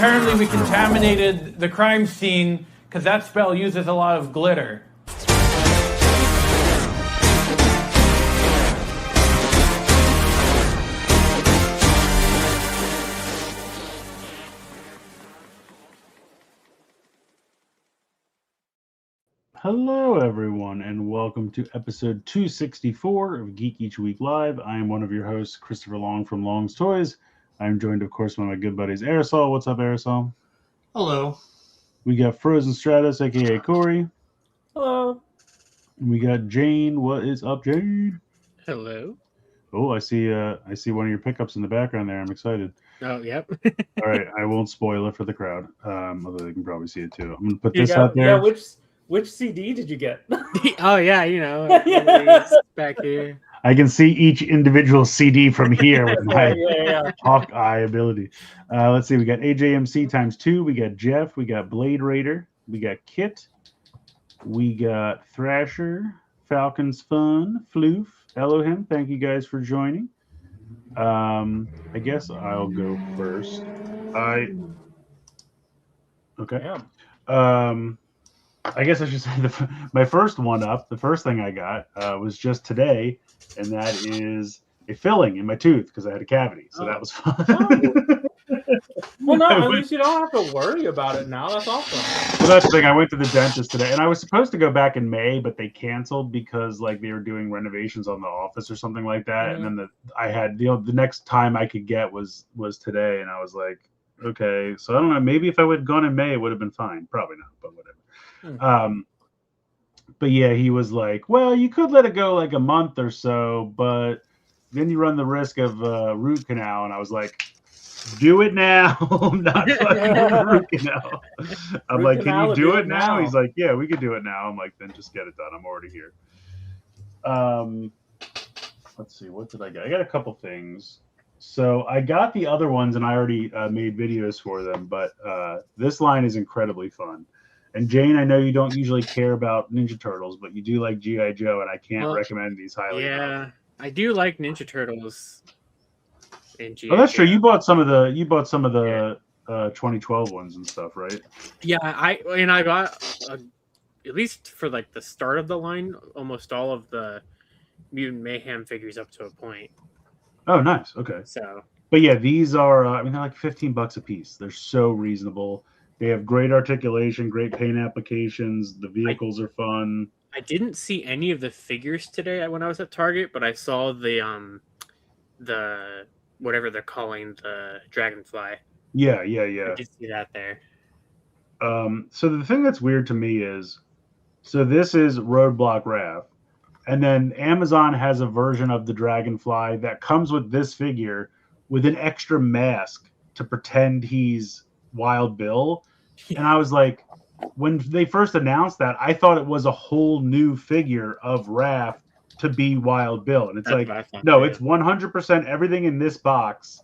apparently we contaminated the crime scene because that spell uses a lot of glitter. Hello, everyone, and welcome to episode 264 of Geek Each Week Live. I am one of your hosts, Christopher Long from Long's Toys. I'm joined, of course, by my good buddies, Aresol. What's up, Aresol? Hello. We got Frozen Stratos, aka Corey. Hello. And we got Jane. What is up, Jane? Hello. Oh, I see one of your pickups in the background there. I'm excited. Oh, yep. All right, I won't spoil it for the crowd, although they can probably see it too. I'm gonna put this out there. Yeah, which CD did you get? Oh yeah, you know, back here. I can see each individual CD from here with my Hawkeye ability. Let's see. We got AJMC times 2. We got Jeff. We got Blade Raider. We got Kit. We got Thrasher. Falcon's Fun. Floof. Elohim. Thank you guys for joining. I guess I'll go first. Okay. Yeah. I guess I should say my first one up, the first thing I got was just today, and that is a filling in my tooth because I had a cavity. So that was fun. Well, no, at least you don't have to worry about it now. That's awesome. Well, that's the thing. I went to the dentist today, and I was supposed to go back in May, but they canceled because like they were doing renovations on the office or something like that. Mm-hmm. And then I had the next time I could get was today, and I was like, okay, so I don't know. Maybe if I would have gone in May, it would have been fine. Probably not, but whatever. But yeah, he was like, well, you could let it go like a month or so, but then you run the risk of root canal. And I was like, do it now. I'm not fucking root canal. I'm root like, can you do it now? He's like, yeah, we could do it now. I'm like, then just get it done. I'm already here. Let's see, what did I get? I got a couple things. So I got the other ones and I already made videos for them, but this line is incredibly fun. And Jane, I know you don't usually care about Ninja Turtles, but you do like G.I. Joe, and I can't recommend these highly. Yeah, enough. I do like Ninja Turtles. And G.I. Oh, that's Joe. true. You bought some of the 2012 ones and stuff, right? Yeah, I got at least for like the start of the line, almost all of the Mutant Mayhem figures up to a point. Oh, nice. Okay. So, but yeah, these are. I mean, they're like $15 a piece. They're so reasonable. They have great articulation, great paint applications. The vehicles are fun. I didn't see any of the figures today when I was at Target, but I saw the whatever they're calling the Dragonfly. Yeah. I did see that there. So the thing that's weird to me is, so this is Roadblock Raph, and then Amazon has a version of the Dragonfly that comes with this figure with an extra mask to pretend he's Wild Bill. And I was like, when they first announced that, I thought it was a whole new figure of Raph to be Wild Bill. And it's no, it's 100% everything in this box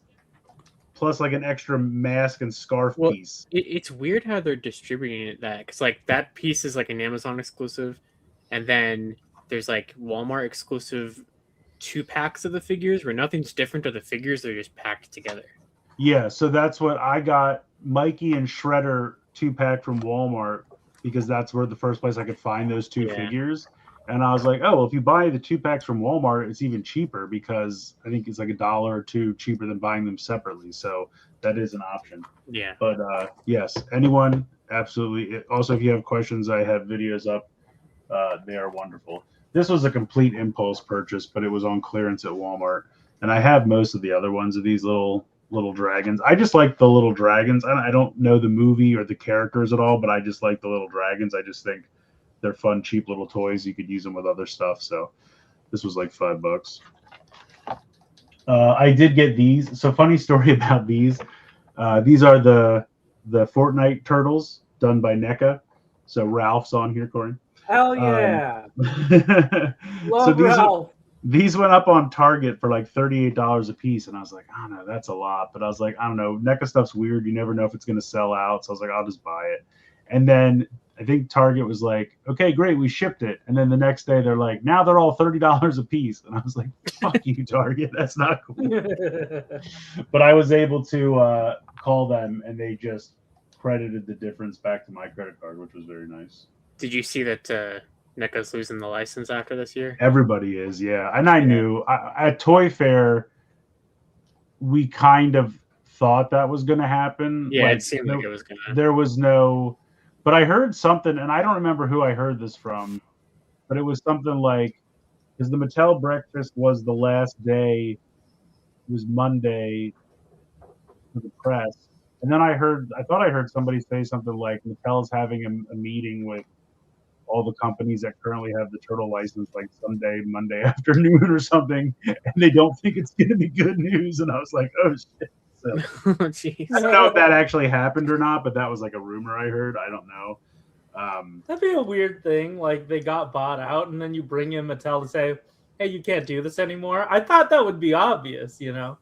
plus like an extra mask and scarf piece. It's weird how they're distributing that, because like that piece is like an Amazon exclusive, and then there's like Walmart exclusive 2-packs of the figures where nothing's different to the figures, they're just packed together. Yeah, so that's what I got. Mikey and Shredder 2-pack from Walmart, because that's where the first place I could find those two figures. And I was like, oh, well, if you buy the 2-packs from Walmart, it's even cheaper because I think it's like $1 or $2 cheaper than buying them separately. So that is an option. Yeah. But yes, anyone, absolutely. Also, if you have questions, I have videos up. They are wonderful. This was a complete impulse purchase, but it was on clearance at Walmart. And I have most of the other ones of these little dragons. I just like the little dragons. I don't know the movie or the characters at all, but I just like the little dragons. I just think they're fun, cheap little toys. You could use them with other stuff. So this was like $5. I did get these. So funny story about these. These are the Fortnite turtles done by NECA. So Ralph's on here, Corey. Hell yeah. So Ralph. These went up on Target for like $38 a piece, and I was like, I don't know, that's a lot. But I was like, I don't know, NECA stuff's weird. You never know if it's going to sell out. So I was like, I'll just buy it. And then I think Target was like, okay, great, we shipped it. And then the next day they're like, now they're all $30 a piece. And I was like, fuck you, Target. That's not cool. But I was able to call them, and they just credited the difference back to my credit card, which was very nice. Did you see that NECA's losing the license after this year? Everybody is, yeah. And I knew at Toy Fair, we kind of thought that was going to happen. Yeah, it seemed like it was going to. There was no, but I heard something, and I don't remember who I heard this from, but it was something like, because the Mattel breakfast was the last day, it was Monday for the press. And then I thought I heard somebody say something like Mattel's having a meeting with all the companies that currently have the turtle license, like someday Monday afternoon or something, and they don't think it's going to be good news. And I was like, oh shit. So, I don't know if that actually happened or not, but that was like a rumor I heard. I don't know. That'd be a weird thing. Like they got bought out, and then you bring in Mattel to say, "Hey, you can't do this anymore." I thought that would be obvious, you know.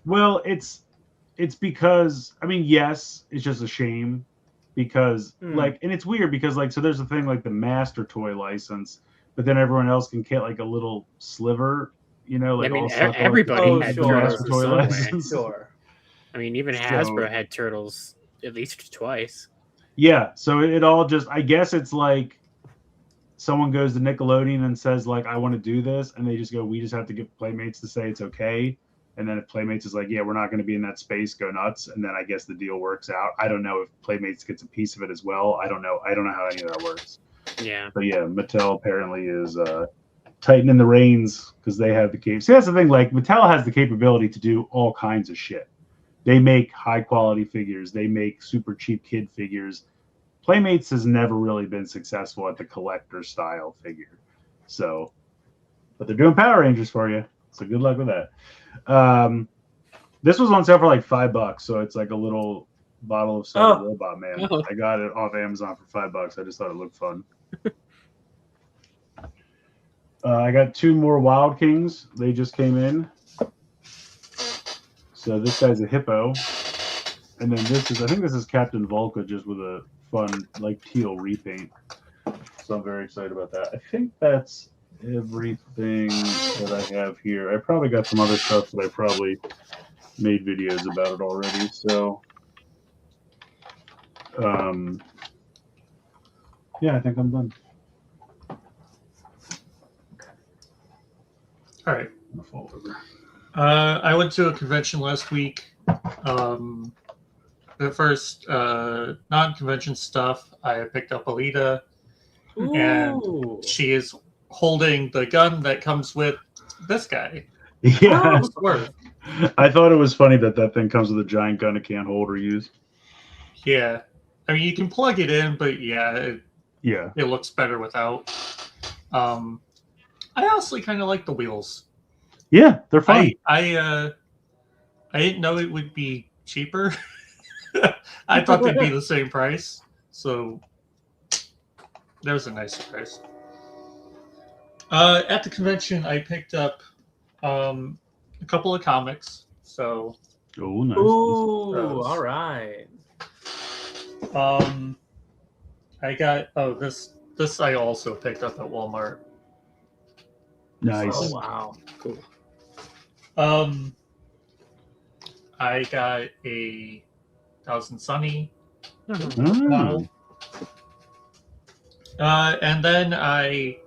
Well, it's because, I mean, yes, it's just a shame because like, and it's weird because like, so there's a thing like the master toy license, but then everyone else can get like a little sliver, you know, like, I mean, all everybody had master toy turtles. license. Sure. I mean, even Hasbro had turtles at least twice. Yeah, so it all just, I guess it's like someone goes to Nickelodeon and says like, I want to do this, and they just go, we just have to get Playmates to say it's okay. And then if Playmates is like, yeah, we're not going to be in that space, go nuts. And then I guess the deal works out. I don't know if Playmates gets a piece of it as well. I don't know how any of that works. Yeah. But yeah, Mattel apparently is tightening the reins because they have the capability. See, that's the thing. Like, Mattel has the capability to do all kinds of shit. They make high quality figures. They make super cheap kid figures. Playmates has never really been successful at the collector style figure. So, but they're doing Power Rangers for you. So good luck with that. This was on sale for like $5, so it's like a little bottle of soda Robot Man. Oh. I got it off Amazon for $5. I just thought it looked fun. I got 2 more Wild Kings. They just came in. So this guy's a hippo, and then I think this is Captain Volca, just with a fun like teal repaint. So I'm very excited about that. I think that's everything that I have here. I probably got some other stuff that I probably made videos about it already. So, yeah, I think I'm done. All right. I'm gonna fall over. I went to a convention last week. The first non-convention stuff, I picked up Alita, and she is holding the gun that comes with this guy. Yeah, I I thought it was funny that thing comes with a giant gun it can't hold or use. Yeah, I mean you can plug it in, but yeah, it looks better without. I honestly kind of like the wheels. Yeah, they're fun. I didn't know it would be cheaper. I thought they'd be the same price, so that was a nice surprise. At the convention, I picked up a couple of comics. So, nice. Ooh, all right. I got this I also picked up at Walmart. Nice. Oh wow, cool. I got a Thousand Sunny Mm. model. And then I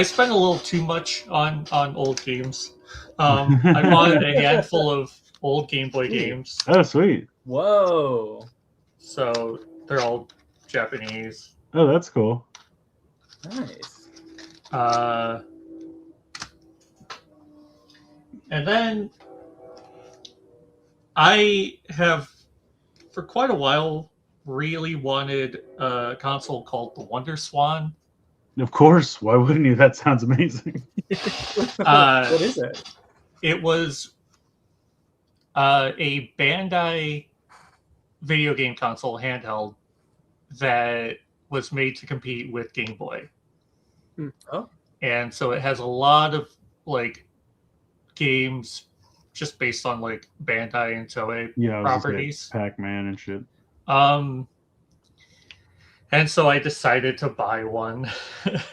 spent a little too much on old games. I bought a handful of old Game Boy games. Oh, sweet. Whoa. So they're all Japanese. Oh, that's cool. Nice. And then I have, for quite a while, really wanted a console called the Wonder Swan. Of course. Why wouldn't you? That sounds amazing. What is it? It was a Bandai video game console handheld that was made to compete with Game Boy. Oh. And so it has a lot of like games just based on like Bandai and Toei Yeah, I was properties. Pac-Man and shit. And so I decided to buy one.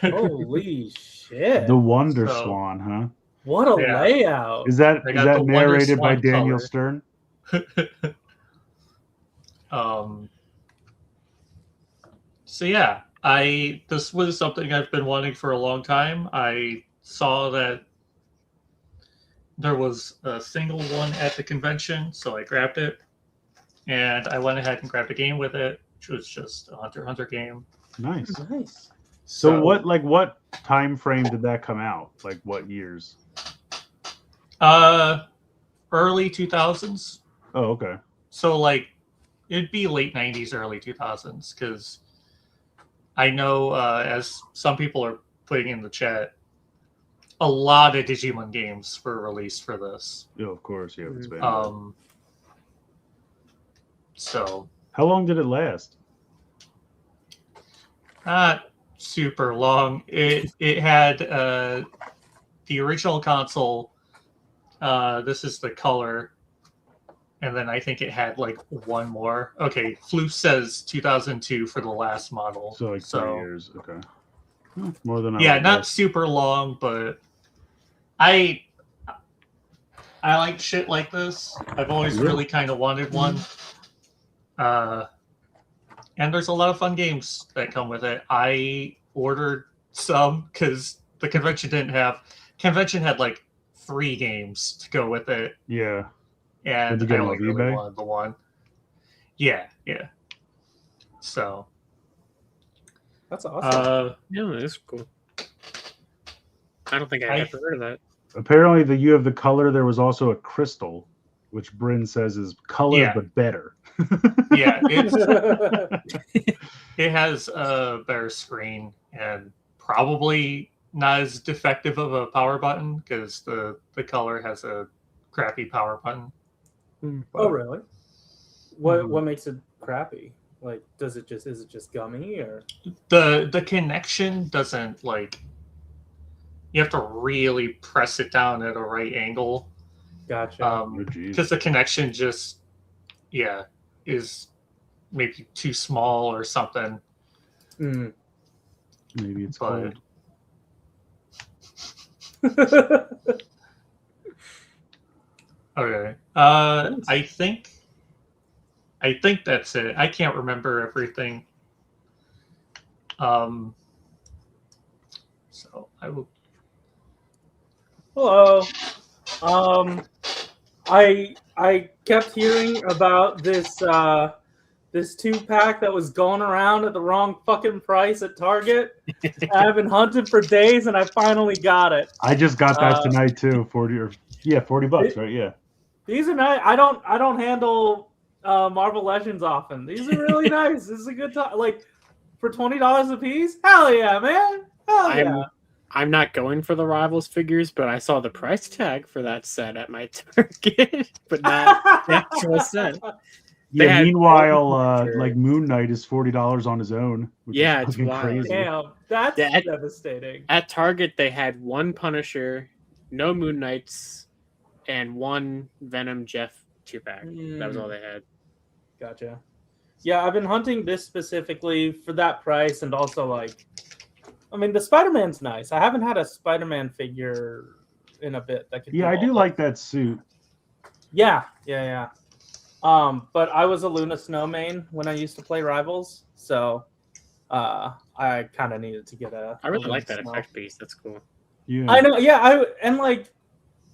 Holy shit! The Wonder So- Swan, huh? What a Yeah. layout! Is that I got the Wonder narrated by Swan Daniel color. Stern? So yeah, this was something I've been wanting for a long time. I saw that there was a single one at the convention, so I grabbed it, and I went ahead and grabbed a game with it, which was just a Hunter x Hunter game. Nice. Nice. So what time frame did that come out? Like what years? Early 2000s. Oh, okay. So like it'd be late 90s, early 2000s, because I know as some people are putting in the chat, a lot of Digimon games were released for this. Yeah, of course. Yeah, it's been. So How long did it last? not super long. It had the original console. This is the color, and then I think it had like one more. Okay, Floof says 2002 for the last model. So like 3 years. Okay. More than I Yeah, would not guess. super long, but I like shit like this. I've always Yeah. really kind of wanted one. And there's a lot of fun games that come with it. I ordered some because the convention didn't have. Convention had like 3 games to go with it, Yeah. and Did you get I them only off really eBay? wanted the one. Yeah. So That's awesome. Yeah, that's cool. I don't think I ever heard of that. Apparently, you have the color. There was also a crystal, which Bryn says is color Yeah. but better. yeah, it has a better screen and probably not as defective of a power button because the color has a crappy power button. Oh, really? What Mhm. what makes it crappy? Like, is it just gummy or? The connection doesn't like. You have to really press it down at a right angle. Gotcha. Oh, geez. Because the connection just is maybe too small or something. Mm. Maybe it's But cold. okay. I think that's it. I can't remember everything. So I will. Hello. I kept hearing about this this 2-pack that was going around at the wrong fucking price at Target. I've been hunting for days and I finally got it. I just got that tonight too. $40, right? Yeah. These are nice. I don't handle Marvel Legends often. These are really nice. This is a good time. Like for $20 a piece? Hell yeah, man. Hell yeah. I'm not going for the Rivals figures, but I saw the price tag for that set at my Target, but not the actual set. They Yeah. had Meanwhile, Punisher. like Moon Knight is $40 on his own. Which Yeah, is it's fucking wild. crazy. Damn, that's Yeah, devastating. At Target, they had one Punisher, no Moon Knights, and one Venom Jeff 2-pack. That was all they had. Gotcha. Yeah, I've been hunting this specifically for that price, and also like, I mean, the Spider-Man's nice. I haven't had a Spider-Man figure in a bit that could. Yeah, I do like that suit. Yeah. But I was a Luna Snow main when I used to play Rivals, so I kind of needed to get a. I really a like Luna that Snow. effect piece. That's cool. Yeah. I know. Yeah, and like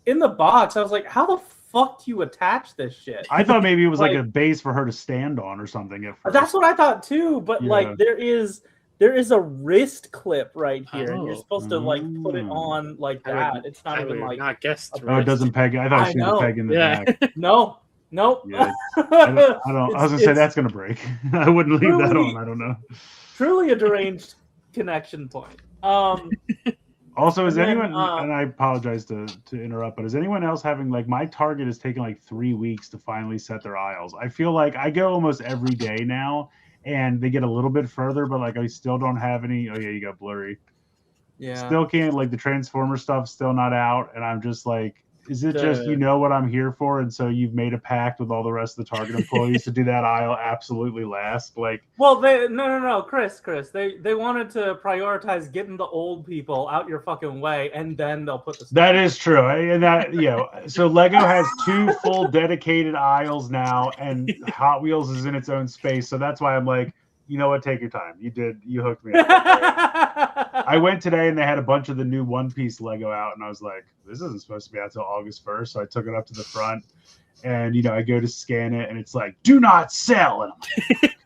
in the box, I was like, how the fuck do you attach this shit? I thought maybe it was like Like- a base for her to stand on or something. At first. That's what I thought too, but Yeah. like there is a wrist clip right here, and you're Oh. supposed to like put it on like I that. would- It's not I even would like not guess. Oh, it doesn't peg. I thought I she was know. pegging the Yeah. back. nope. Yeah. I don't. I was gonna say It's that's gonna break. I wouldn't leave that Really? on. I don't know. truly a deranged connection point. Also, is And then, anyone? And I apologize to interrupt, but is anyone else having like my Target is taking like 3 weeks to finally set their aisles? I feel like I go almost every day now, and they get a little bit further, but like I still don't have any. Oh yeah, you got blurry. Yeah. Still can't like the Transformer stuff still not out, and I'm just like, Is it just you know what I'm here for, and so you've made a pact with all the rest of the Target employees to do that aisle absolutely last? Like, well, no, Chris, they wanted to prioritize getting the old people out your fucking way, and then they'll put the. That is true, and that so Lego has 2 full dedicated aisles now, and Hot Wheels is in its own space. So that's why I'm like, you know what? Take your time. You hooked me up. I went today and they had a bunch of the new One Piece Lego out, and I was like, this isn't supposed to be out until August 1st. So I took it up to the front, and I go to scan it, and it's like, do not sell. And I'm like,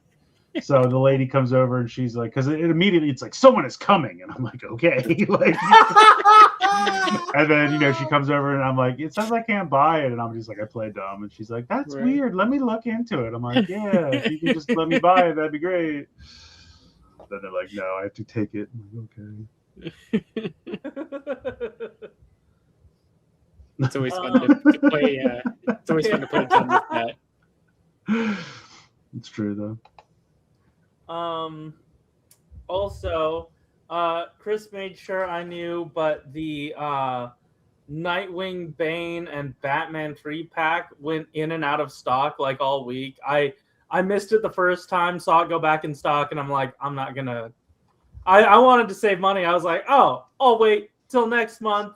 so the lady comes over and she's like, because immediately it's like, someone is coming, and I'm like, okay, like, and then she comes over and I'm like, it says I can't buy it, and I'm just like, I play dumb, and she's like, that's weird. Let me look into it. I'm like, yeah, if you can just let me buy it, that'd be great. Then they're like, no, I have to take it. I'm like, okay. It's always fun to play. It's always fun to play dumb with that. It's true though. Also, Chris made sure I knew, but the Nightwing, Bane, and Batman 3-pack went in and out of stock like all week. I missed it the first time, saw it go back in stock, and I'm like, I'm not gonna. I wanted to save money. I was like, oh, I'll wait till next month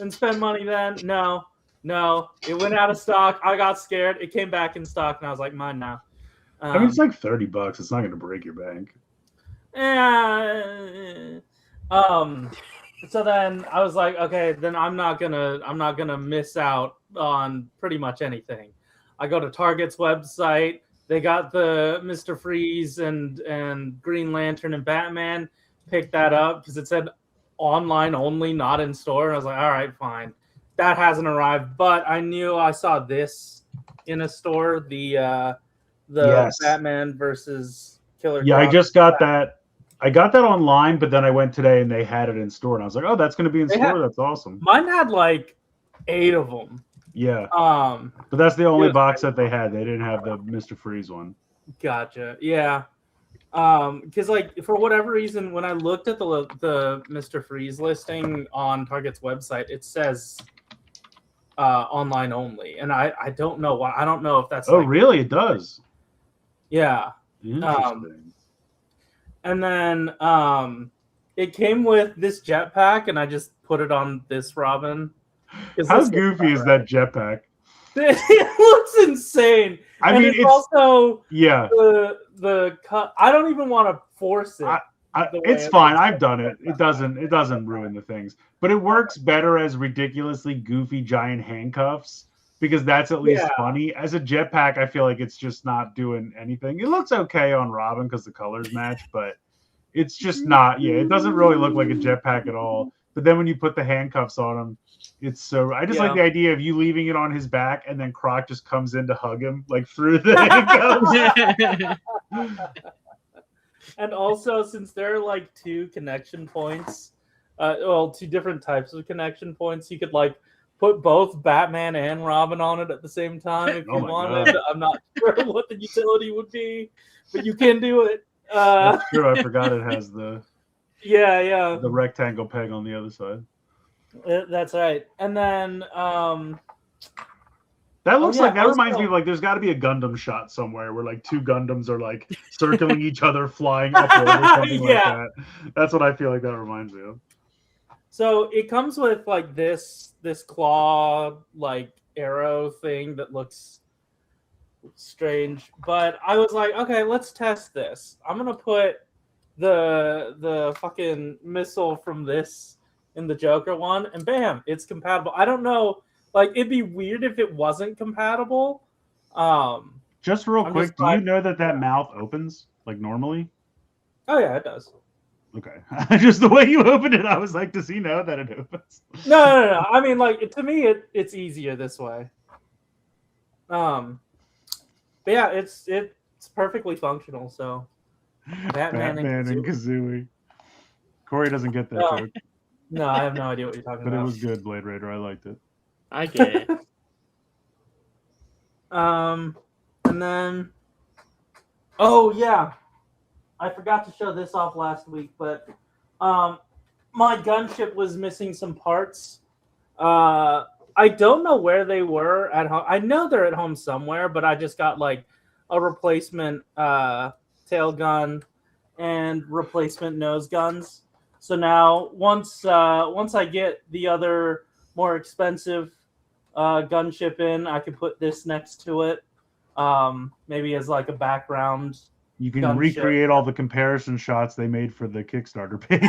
and spend money then. No, it went out of stock. I got scared. It came back in stock, and I was like, mine now. I mean, it's like $30. It's not going to break your bank. So then I was like, okay, then I'm not gonna miss out on pretty much anything. I go to Target's website. They got the Mr. Freeze and Green Lantern and Batman. Picked that up because it said online only, not in store. And I was like, all right, fine. That hasn't arrived, but I knew I saw this in a store. The Yes. Batman versus Killer. Yeah, Croc. I just got that. I got that online, but then I went today and they had it in store, and I was like, oh, that's going to be in store. That's awesome. Mine had like 8 of them. Yeah. But that's the only box that they had. They didn't have the Mr. Freeze one. Gotcha. Yeah. Because like for whatever reason, when I looked at the Mr. Freeze listing on Target's website, it says online only, and I don't know why. I don't know if that's. Oh, really? It does. Yeah. Interesting. And then it came with this jetpack, and I just put it on this Robin. How goofy is that jetpack? It looks insane. I and mean, it's also the cut. I don't even want to force it. It's fine. I've done it. It doesn't ruin the things, but it works better as ridiculously goofy giant handcuffs because that's at least funny. As a jetpack, I feel like it's just not doing anything. It looks okay on Robin because the colors match, but it's just not. Yeah, it doesn't really look like a jetpack at all. But then when you put the handcuffs on him, it's so. I just like the idea of you leaving it on his back and then Croc just comes in to hug him like through the handcuffs. And also, since there are like 2 connection points, 2 different types of connection points, you could like put both Batman and Robin on it at the same time if you wanted. God. I'm not sure what the utility would be, but you can do it. That's true. I forgot it has the the rectangle peg on the other side. That's right. And then that looks like that reminds me of like there's got to be a Gundam shot somewhere where like 2 Gundams are like circling each other, flying upward or something like that. That's what I feel like that reminds me of. So it comes with like this claw like arrow thing that looks strange, but I was like, okay, let's test this. I'm gonna put the fucking missile from this in the Joker one, and bam, it's compatible. I don't know. Like, it'd be weird if it wasn't compatible. Just real quick, do you know that mouth opens, like, normally? Oh, yeah, it does. Okay. Just the way you opened it, I was like, does he know that it opens? No. I mean, like, to me, it's easier this way. But yeah, it's perfectly functional, so. Batman and Kazooie. Corey doesn't get that joke. No, I have no idea what you're talking about. But it was good, Blade Raider. I liked it. I get it. And then, oh yeah, I forgot to show this off last week, but my gunship was missing some parts. I I don't know where they were at home. I know they're at home somewhere, but I just got like a replacement tail gun and replacement nose guns. So now once I get the other more expensive gunship in, I can put this next to it, maybe as like a background. You can Gunship. recreate all the comparison shots they made for the Kickstarter page.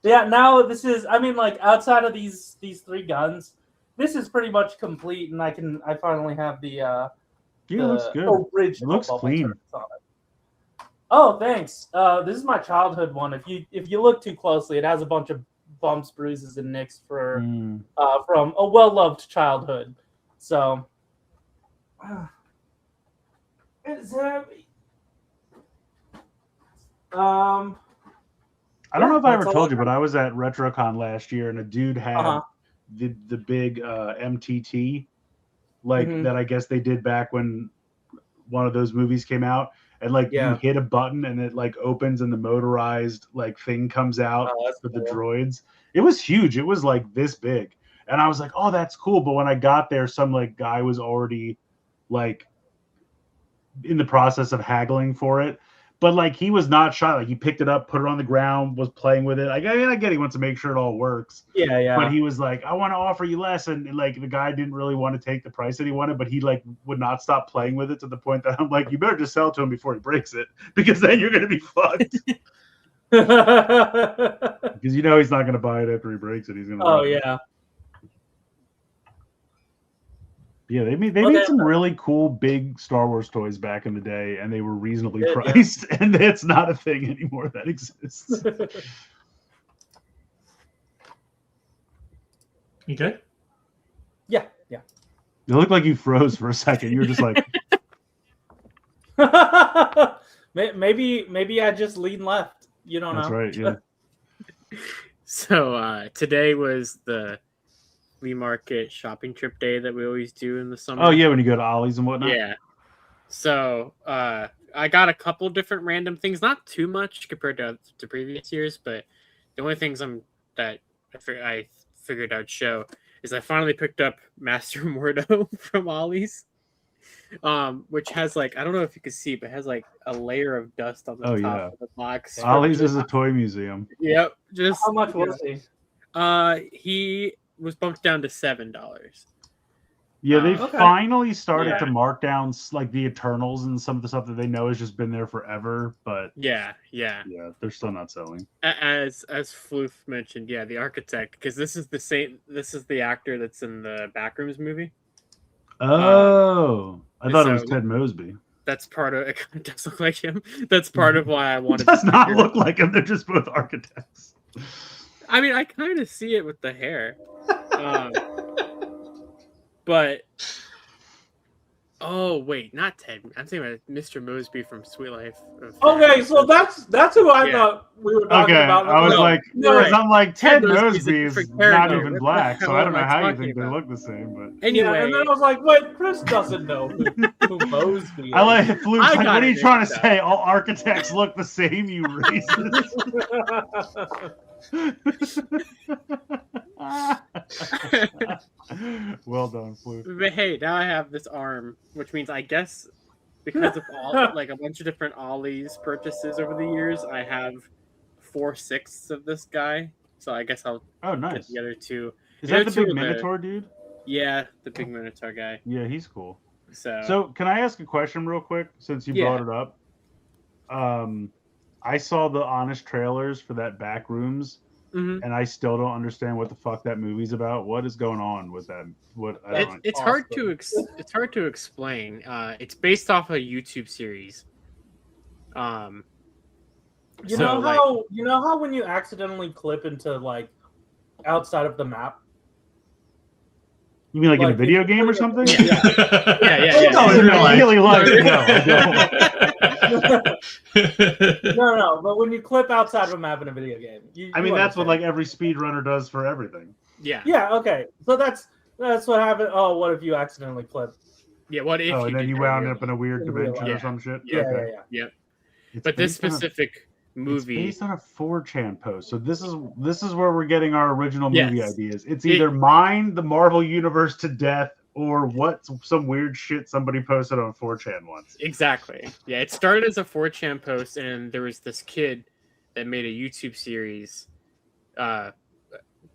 Yeah, now this is. I mean, like outside of these 3 guns, this is pretty much complete, and I finally have the Yeah, it looks good. original. It looks bubble clean. turrets on it. Oh, thanks. This is my childhood one. If you look too closely, it has a bunch of bumps, bruises, and nicks from a well-loved childhood. So, it's heavy. I don't know if I ever told you, but I was at RetroCon last year, and a dude had the big MTT, that I guess they did back when one of those movies came out, and you hit a button and it like opens and the motorized like thing comes out for the droids. It was huge. It was like this big, and I was like, "Oh, that's cool." But when I got there, some like guy was already like in the process of haggling for it. But like he was not shy. Like he picked it up, put it on the ground, was playing with it. I get he wants to make sure it all works. Yeah. But he was like, I want to offer you less, and like the guy didn't really want to take the price that he wanted, but he like would not stop playing with it to the point that I'm like, you better just sell it to him before he breaks it, because then you're gonna be fucked. Because he's not gonna buy it after he breaks it. He's gonna. Oh yeah. Yeah, they made some really cool big Star Wars toys back in the day, and they were reasonably priced, and it's not a thing anymore that exists. You good? Yeah. You look like you froze for a second. You were just like, maybe I just lean left. You don't know. That's right. Yeah. So today was the flea market shopping trip day that we always do in the summer. Oh yeah, when you go to Ollie's and whatnot. Yeah. So I got a couple different random things, not too much compared to previous years, but the only things I figured I'd show is I finally picked up Master Mordo from Ollie's, which has like, I don't know if you can see, but it has like a layer of dust on the top of the box. Ollie's is a toy museum. Yep. Just how much was he? He was bumped down to $7. Yeah, they finally started to mark down like the Eternals and some of the stuff that they know has just been there forever. But yeah, they're still not selling. As Floof mentioned, the Architect, because this is the actor that's in the Backrooms movie. Oh, I thought it was Ted Mosby. That's part of it. Kind of does look like him. That's part of why I wanted. It does not look like him. They're just both architects. I mean, I kind of see it with the hair. But oh wait, not Ted. I'm thinking about Mr. Mosby from Sweet Life. Okay, so that's who I thought we were talking about. I was I'm like Ted Mosby is not though. even black, so I don't know how you think they look the same. But anyway, and then I was like, wait, Chris doesn't know who Mosby is. I like Fluke's like, what are you trying to say? All architects look the same, you racist. Well done, Fluke. But hey, now I have this arm, which means I guess because of all like a bunch of different Ollie's purchases over the years, I have 4/6 of this guy. So I guess I'll get the other two. Is that the big Minotaur dude? Yeah, the big Minotaur guy. Yeah, he's cool. So can I ask a question real quick since you brought it up? I saw the Honest trailers for that Backrooms. Mm-hmm. And I still don't understand what the fuck that movie's about. What is going on with that? It's hard to explain. It's based off a YouTube series. You know how when you accidentally clip into like outside of the map. You mean like in a video game or something? Yeah. No, really like No, but when you clip outside of a map in a video game, that's what like every speedrunner does for everything. Yeah. Yeah. Okay. So that's what happened. Oh, what if you accidentally clip? Yeah. What if? And then you wound up in a weird dimension or some shit. Yeah. But this specific movie. It's based on a 4chan post, so this is where we're getting our original movie Yes. ideas. It's either mine, the Marvel universe to death, or some weird shit somebody posted on 4chan once. Exactly. Yeah, it started as a 4chan post, and there was this kid that made a YouTube series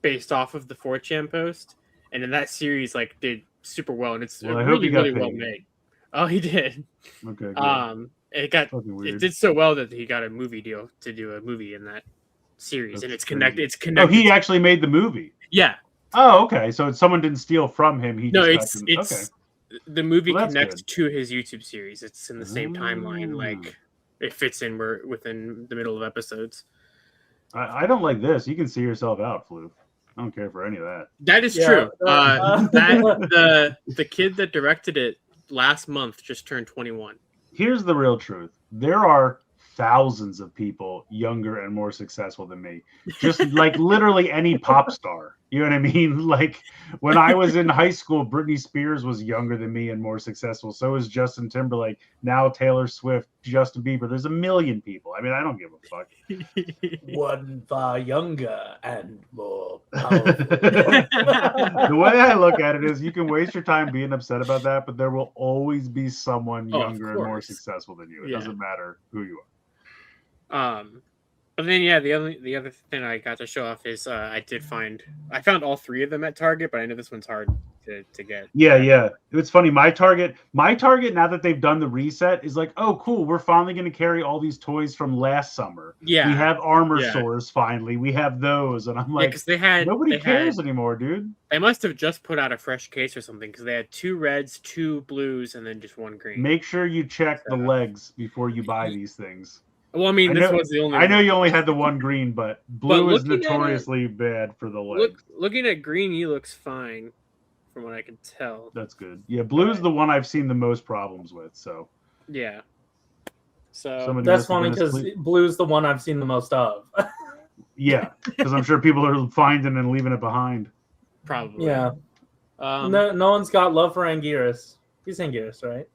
based off of the 4chan post, and in that series, like, did super well, and it's Well, I hope he really, got really well paid. made. Oh, he did. Okay, good. Fucking It weird. did so well that he got a movie deal to do a movie in that series, and That's it's connected. crazy. It's connected. Oh, he actually made the movie. Yeah. Oh, okay. So someone didn't steal from him. He No, just it's the movie Well, that's connects good. to his YouTube series. It's in the same timeline. Ah. Like, it fits in within the middle of episodes. I don't like this. You can see yourself out, Floof. I don't care for any of that. That is Yeah, true. that- The kid that directed it last month just turned 21. Here's the real truth. There are thousands of people younger and more successful than me. Just like literally any pop star. You know what I mean? Like when I was in high school, Britney Spears was younger than me and more successful. So is Justin Timberlake. Now Taylor Swift, Justin Bieber. There's a million people. I mean, I don't give a fuck. One far younger and more powerful. The way I look at it is you can waste your time being upset about that, but there will always be someone Oh, of younger and more course. successful than you. It Yeah. doesn't matter who you are. But then the other thing I got to show off is I found all three of them at Target, but I know this one's hard to get. Yeah. It's funny. My target now that they've done the reset is like, oh, cool. We're finally going to carry all these toys from last summer. Yeah. We have armor Yeah. sores finally. We have those, and I'm Yeah, like, because nobody cares anymore, dude. They must have just put out a fresh case or something because they had 2 reds, 2 blues, and then just 1 green. Make sure you check the legs before you buy these things. Well, I mean, this was the only. I know you only had the 1 green, but blue is looking at notoriously bad for the legs. Looking at green, he looks fine, from what I can tell. That's good. Yeah, blue's the one I've seen the most problems with. So Yeah. So Somebody That's must have funny been because asleep. blue's the one I've seen the most of. Yeah, because I'm sure people are finding and leaving it behind. probably. Yeah. No one's got love for Anguirus. He's Anguirus, right?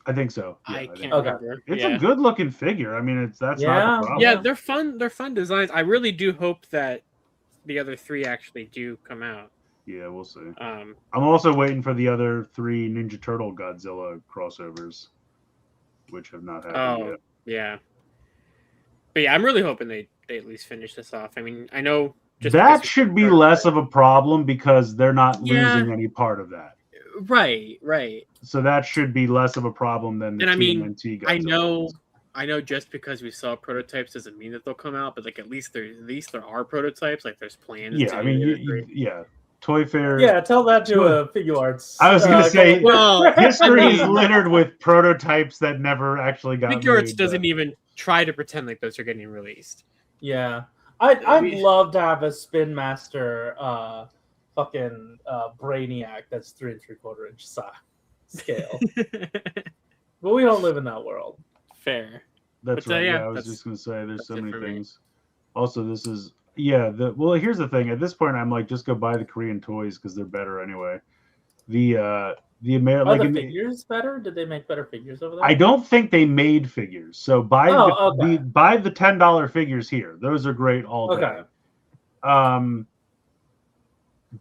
I think so. Yeah, I think can't so. remember. It's yeah. a good looking figure. I mean, that's Yeah. not the problem. Yeah, they're fun. They're fun designs. I really do hope that the other 3 actually do come out. Yeah, we'll see. Um, I'm also waiting for the other 3 Ninja Turtle Godzilla crossovers, which have not happened yet. yeah. But yeah, I'm really hoping they at least finish this off. I mean, I know That should be less of a problem because they're not Yeah. losing any part of that. Right. So that should be less of a problem than the And I mean, TMNT Godzilla I know, ones. I know. Just because we saw prototypes doesn't mean that they'll come out, but like at least there are prototypes. Like there's plans. Yeah, to I mean, do yeah. Toy Fair. Yeah, tell that to a Figure Arts. I was going to say, Well, history is I mean- littered with prototypes that never actually got Figure Arts made, doesn't even try to pretend like those are getting released. Yeah, I'd love to have a Spin Master, fucking Brainiac that's 3 3/4 inch scale. But we don't live in that world. Fair. That's But, right. yeah, I was that's- just going to say, there's so that's it many for me. things. Also, this is well, here's the thing. At this point, I'm like, just go buy the Korean toys because they're better anyway. The Are American the figures better? Did they make better figures over there? I don't think they made figures. So buy okay. buy the $10 figures here. Those are great all day. Okay.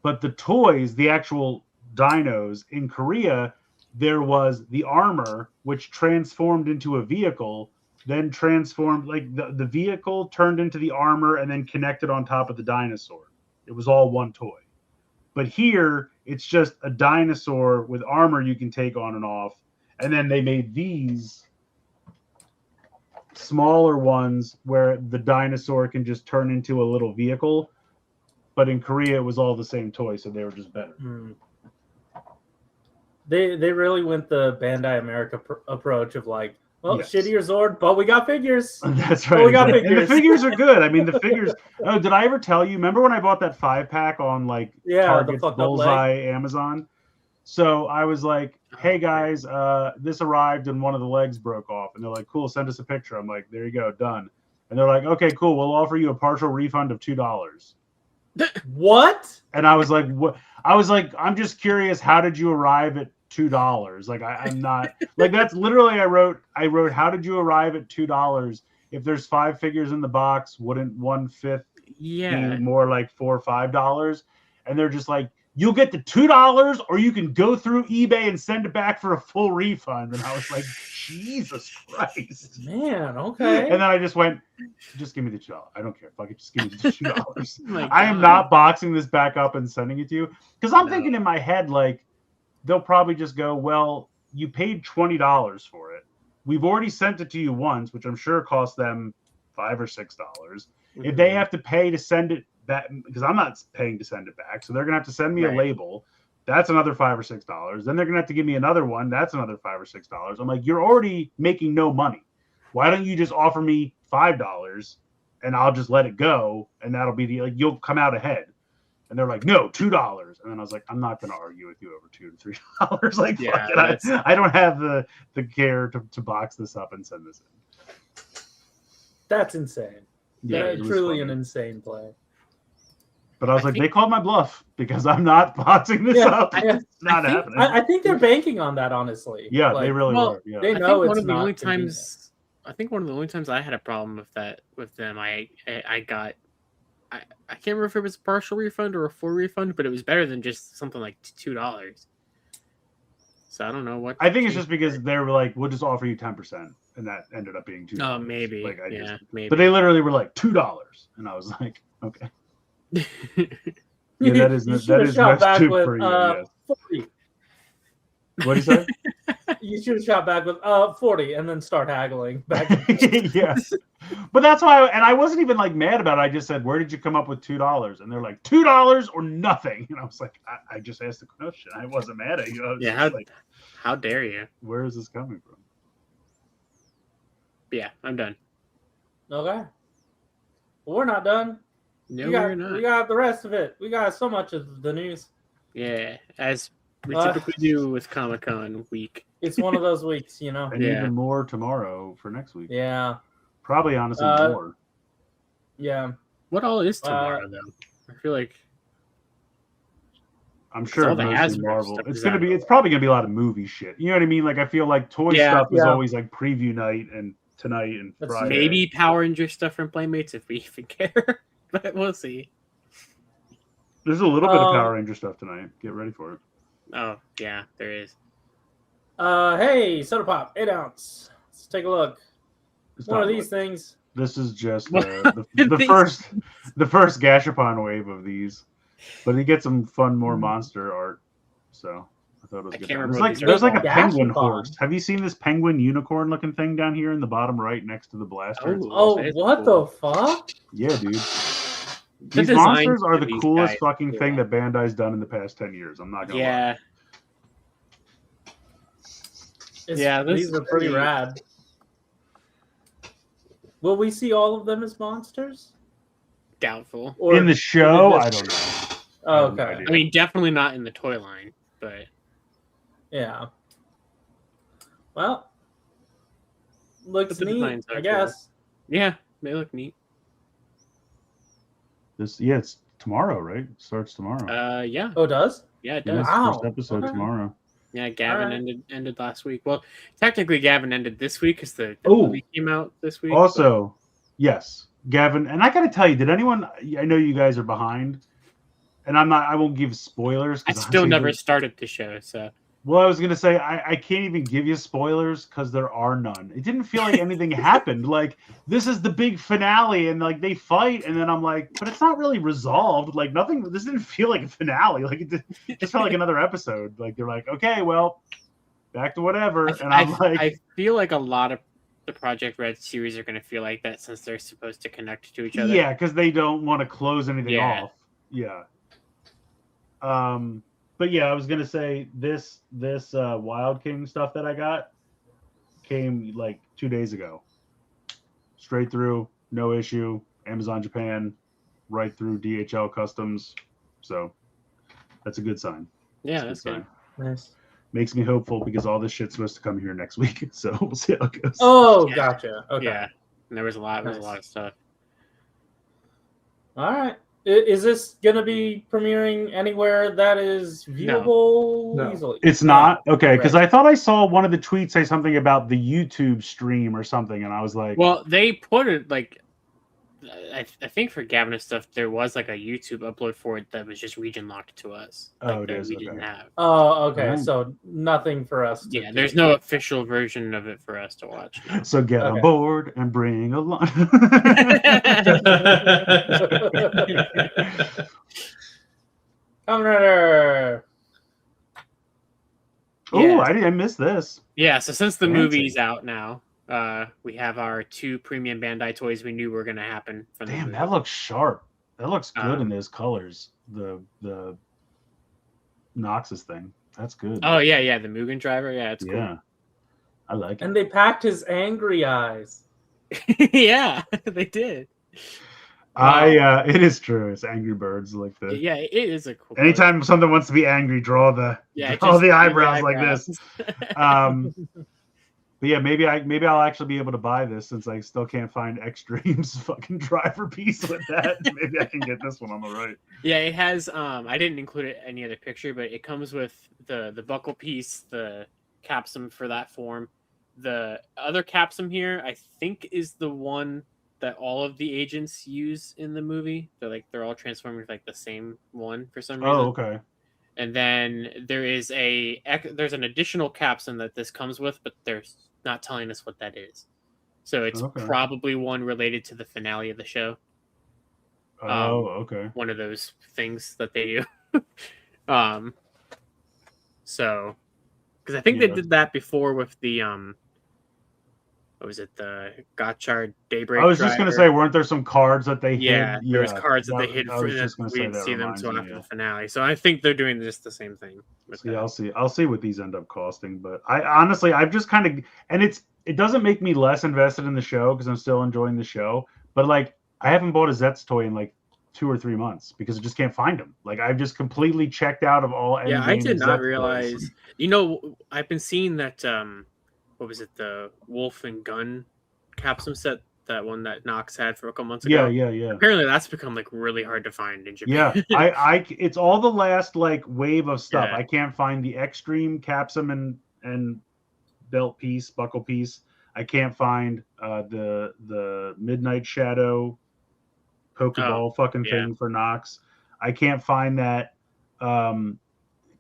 But the toys, the actual dinos in Korea, there was the armor which transformed into a vehicle, then transformed like the vehicle turned into the armor and then connected on top of the dinosaur. It was all one toy. But here it's just a dinosaur with armor you can take on and off. And then they made these smaller ones where the dinosaur can just turn into a little vehicle. But in Korea, it was all the same toy, so they were just better. They really went the Bandai America approach of like, well, Yes. shittier Zord, but we got figures. That's Well, right. we got And the figures. figures are good. I mean, the figures. Oh, did I ever tell you? Remember when I bought that 5-pack on like Yeah, the Target's fucked up Bullseye Amazon? So I was like, "Hey guys, this arrived and one of the legs broke off." And they're like, "Cool, send us a picture." I'm like, "There you go, done." And they're like, "Okay, cool. We'll offer you a partial refund of $2." What? And I was like, "What?" I was like, "I'm just curious. How did you arrive at $2?" Like I'm not like that's literally I wrote. How did you arrive at $2? if there's 5 figures in the box, wouldn't 1/5 Yeah. be more like $4 or $5? And they're just like, you'll get the $2, or you can go through eBay and send it back for a full refund. And I was like, Jesus Christ. Man, okay. And then I just went, just give me the $2. I don't care. Fuck it, just give me the $2. My I am God. not boxing this back up and sending it to you. Because I'm No. thinking in my head, like, they'll probably just go, well, you paid $20 for it. We've already sent it to you once, which I'm sure cost them $5 or $6. If they have to pay to send it back, because I'm not paying to send it back, so they're gonna have to send me a Right. label. That's another $5 or $6. Then they're gonna have to give me another one. That's another $5 or $6. I'm like, you're already making no money. Why don't you just offer me $5 and I'll just let it go, and that'll be like you'll come out ahead. And they're like, no, $2. And then I was like, I'm not gonna argue with you over $2 to $3. Like, Yeah, fuck it. I don't have the care to box this up and send this in. That's insane. Yeah, That's it was truly funny. an insane play. But I was I like, think- they called my bluff because I'm not boxing this Yeah, up. yeah. It's not I think- happening. I think they're banking on that, honestly. Yeah, Like, they really well, were. Yeah. they I know think it's one of the not only convenient. times I think one of the only times I had a problem with them, I got I can't remember if it was a partial refund or a full refund, but it was better than just something like $2. So I don't know what. I think it's just because they were like, we'll just offer you 10%. And that ended up being $2. Oh, maybe. Like, Yeah, maybe. But they literally were like $2. And I was like, okay. Yeah, that is You that should have is shot next back too with for you, yes. 40. What do you say? You should have shot back with 40 and then start haggling back. Yeah. But that's why I wasn't even like mad about it. I just said, where did you come up with $2? And they're like, $2 or nothing. And I was like, I just asked the question. I wasn't mad at you. I was Yeah, just like, how dare you? where is this coming from? But yeah, I'm done. Okay. Well, we're not done. No, we we're not. got the rest of it. We got so much of the news. Yeah, as we Uh, typically do with Comic-Con week. It's one of those weeks, you know. And Yeah. even more tomorrow for next week. Yeah. Probably honestly more. Yeah. What all is tomorrow though? I feel like I'm all sure the mostly Hasbro Marvel. stuff It's is gonna out. be. It's probably gonna be a lot of movie shit. You know what I mean? Like I feel like toy Yeah, stuff is yeah. always like preview night and tonight and That's Friday. maybe Power Ranger stuff from Playmates if we even care, but we'll see. There's a little bit of Um, Power Ranger stuff tonight. Get ready for it. Oh yeah, there is. Hey, soda pop, 8 ounce. Let's take a look. It's One not of these much. things. This is just What? the These- first Gashapon wave of these, but you get some fun more monster art. So I thought it was I good. can't There's remember like what these are there's like a called. penguin Gashapon. horse. Have you seen this penguin unicorn looking thing down here in the bottom right next to the blaster? It's Oh. Oh, awesome. it's what cool. the fuck? Yeah, dude. The These design monsters are for the these coolest guys fucking is thing cool. that Bandai's done in the past 10 years. I'm not gonna lie. Yeah, It's, Yeah, this these is are pretty pretty- rad. Will we see all of them as monsters? doubtful. Or In the show, I just- don't know. Oh, I have no okay. idea. I mean, definitely not in the toy line, but Yeah. Well, looks But the neat, designs are I cool. guess. yeah, they look neat. It's tomorrow, right? It starts tomorrow. Yeah, Oh, it does? yeah, it Yeah, does. it's Wow. first episode Okay. tomorrow. Yeah, Gavin Alright. ended last week. Well, technically, Gavin ended this week because the Ooh. movie came out this week. Also, yes, Gavin, and I gotta tell you, did anyone? I know you guys are behind, and I won't give spoilers. I 'cause still honestly, never started the show, so Well, I was gonna say I can't even give you spoilers because there are none. It didn't feel like anything happened. Like this is the big finale, and like they fight, and then I'm like, but it's not really resolved. Like nothing. This didn't feel like a finale. Like it just felt like another episode. Like they're like, okay, well, back to whatever, and I'm like, I feel like a lot of the Project Red series are going to feel like that since they're supposed to connect to each other. yeah, because they don't want to close anything Yeah. off. Yeah. But yeah, I was gonna say this Wild King stuff that I got came like 2 days ago. Straight through, no issue. Amazon Japan, right through DHL Customs. So that's a good sign. yeah, It's that's a good. sign. Nice. Makes me hopeful because all this shit's supposed to come here next week. So we'll see how it goes. Oh, Yeah. gotcha. Okay. Yeah, and there was a lot Nice. of stuff. All right. Is this going to be premiering anywhere that is viewable No. easily? It's not? Okay, because Right. I thought I saw one of the tweets say something about the YouTube stream or something, and I was like, Well, they put it like I think for Gavin and stuff, there was like a YouTube upload for it that was just region locked to us. Like, Oh, it that is? we Okay. didn't have. Oh, okay. Alright. So nothing for us to Yeah, do. there's no official version of it for us to watch. No. So get on Okay. board and bring along. Kamen Rider. Oh, I missed this. Yeah, so since the Fancy. movie's out now, we have our 2 premium Bandai toys we knew were going to happen from the Damn, movie. that looks sharp. That looks good in those colors. The Noxus thing. That's good. Oh yeah, the Mugen driver. Yeah, it's yeah. I like it. And they packed his angry eyes. cool. Yeah, they did. It is true. It's Angry Birds like the. Yeah, it is a cool. Anytime something wants to be angry, draw the eyebrows like this. But yeah, maybe I'll actually be able to buy this since I still can't find Extreme's fucking driver piece with that. Maybe I can get this one on the right. Yeah, it has. I didn't include it in any other picture, but it comes with the buckle piece, the capsum for that form. The other capsum here, I think, is the one that all of the agents use in the movie. They're all transforming with like the same one for some reason. Oh, okay. And then there's an additional capsum that this comes with, but they're not telling us what that is. So it's probably one related to the finale of the show. Oh, okay. One of those things that they do. So, because I think they did that before with the what was it, the Gotchard Daybreak? I was just gonna say, weren't there some cards that they hid? Yeah, there was cards that they hid I was just gonna we say didn't that see them reminds until me, after yeah. the finale. So I think they're doing just the same thing. I'll see what these end up costing. But I honestly, I've just kind of, and it doesn't make me less invested in the show because I'm still enjoying the show. But like, I haven't bought a Zets toy in like 2 or 3 months because I just can't find them. Like, I've just completely checked out of all. Yeah, I did not Zets realize. toys. You know, I've been seeing that. What was it? The Wolf and Gun capsule set. That one that Knox had for a couple months ago. Yeah. Apparently, that's become like really hard to find in Japan. Yeah, it's all the last like wave of stuff. Yeah. I can't find the Extreme capsum and belt piece, buckle piece. I can't find the Midnight Shadow Pokeball thing for Nox. I can't find that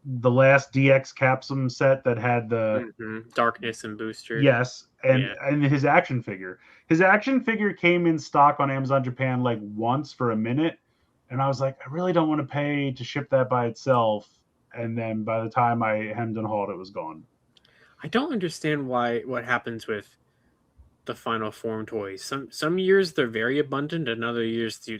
the last DX capsum set that had the Darkness and Booster. Yes, and his action figure. His action figure came in stock on Amazon Japan like once for a minute, and I was like, I really don't want to pay to ship that by itself. And then by the time I hemmed and hawed, it was gone. I don't understand what happens with the final form toys. Some years they're very abundant, and other years they're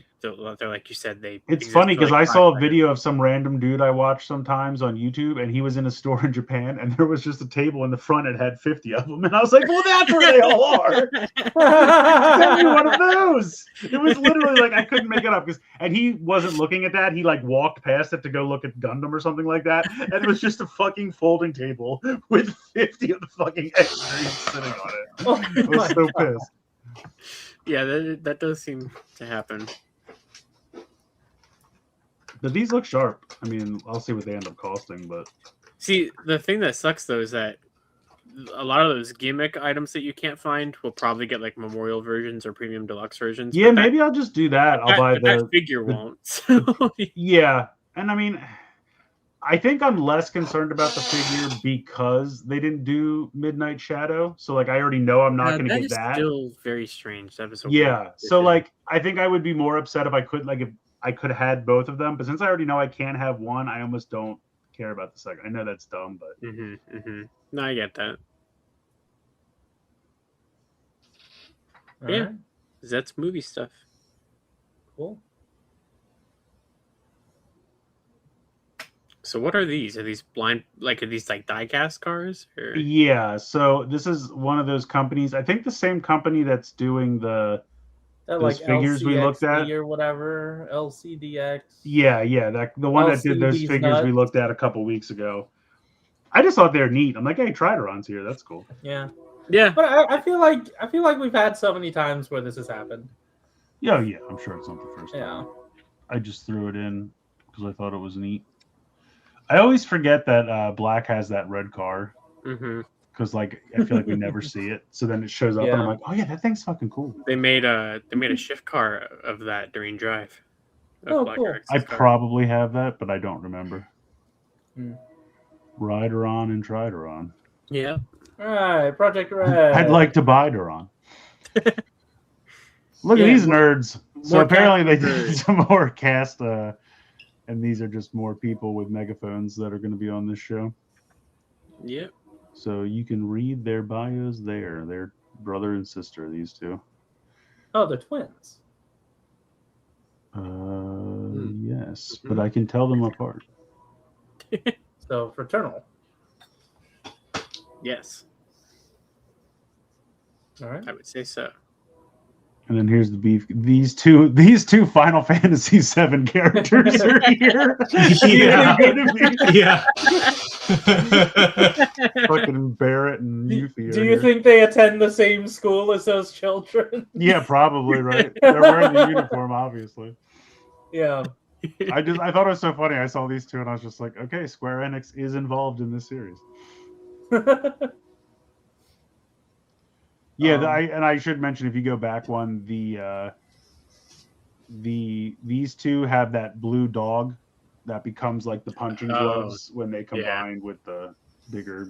like you said, they. It's funny because I saw a video of some random dude I watch sometimes on YouTube, and he was in a store in Japan, and there was just a table in the front that had 50 of them, and I was like, "Well, that's where they all are." Send me one of those. It was literally like I couldn't make it up and he wasn't looking at that. He like walked past it to go look at Gundam or something like that, and it was just a fucking folding table with 50 of the fucking extras sitting on it. I was so pissed. Yeah, that does seem to happen. But these look sharp. I mean, I'll see what they end up costing, but see, the thing that sucks though is that a lot of those gimmick items that you can't find will probably get like memorial versions or premium deluxe versions. Yeah, maybe I'll just do that. I'll buy that figure won't. So. Yeah, and I mean, I think I'm less concerned about the figure because they didn't do Midnight Shadow. So like, I already know I'm not going to get that. That is still very strange. That was so like, I think I would be more upset if I could if I could have had both of them. But since I already know I can't have one, I almost don't care about the second. I know that's dumb, but no, I get that. Right. That's movie stuff. Cool. So what are these? Are these blind? Are these like die-cast cars? Or? Yeah. So this is one of those companies. I think the same company that's doing those like figures LCXD we looked at or whatever, LCDX. Yeah, the one that did those figures we looked at a couple weeks ago. I just thought they were neat. I'm like, hey, Trideron's here. That's cool. Yeah. But I feel like we've had so many times where this has happened. Yeah, I'm sure it's not the first time. Yeah. I just threw it in because I thought it was neat. I always forget that Black has that red car Mm-hmm. because like I feel like we never see it. So then it shows up and I'm like, oh yeah, that thing's fucking cool. They made a shift car of that during Drive. Oh, cool. I probably have that, but I don't remember. Rider-on and Trider-on. Yeah. All right, Project Red. I'd like to buy Duron. Look at these nerds. So apparently they did some more cast, and these are just more people with megaphones that are going to be on this show. Yep. So you can read their bios there. They're brother and sister, these two. Oh, they're twins. Yes, but I can tell them apart. So fraternal. Yes. All right. I would say so. And then here's the beef. These two Final Fantasy VII characters are here. Yeah. Fucking Barrett and Yuffie. Do you think they attend the same school as those children? Yeah, probably, right? They're wearing the uniform, obviously. Yeah. I thought it was so funny. I saw these two and I was just like, okay, Square Enix is involved in this series. Yeah, I should mention, if you go back one, these two have that blue dog that becomes like the punching gloves when they combined with the bigger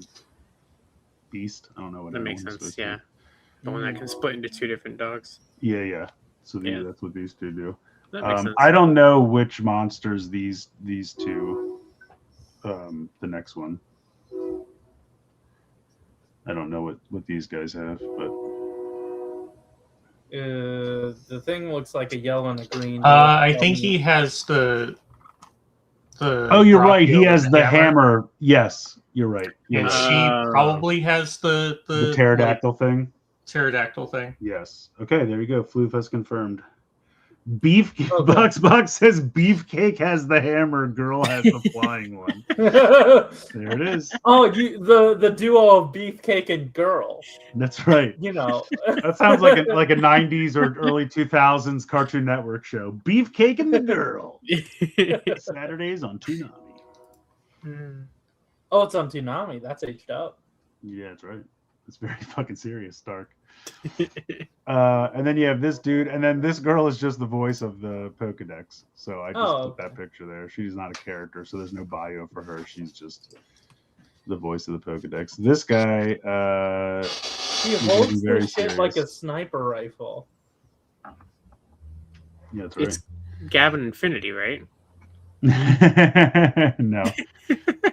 beast. I don't know what that makes sense. Yeah, the one that can split into two different dogs. Yeah. So that's what these two do. That makes sense. I don't know which monsters these two. The next one. I don't know what these guys have, but the thing looks like a yellow and a green. I think he has the. Oh, you're right. He has the hammer. Yes, you're right. And she probably has the pterodactyl thing. Pterodactyl thing. Yes. Okay, there you go. Floof has confirmed. Box says Beefcake has the hammer, girl has the flying one. There it is. Oh, the duo of Beefcake and Girl. That's right. You know, that sounds like a 90s or early 2000s Cartoon Network show. Beefcake and the Girl. Saturdays on Toonami. Oh, it's on Toonami. That's aged up. Yeah, that's right. It's very fucking serious, Stark. And then you have this dude, and then this girl is just the voice of the Pokedex. So I just put that picture there. She's not a character, so there's no bio for her. She's just the voice of the Pokedex. This guy, he holds this shit like a sniper rifle. Yeah, that's right. It's Gavin Infinity, right? No, I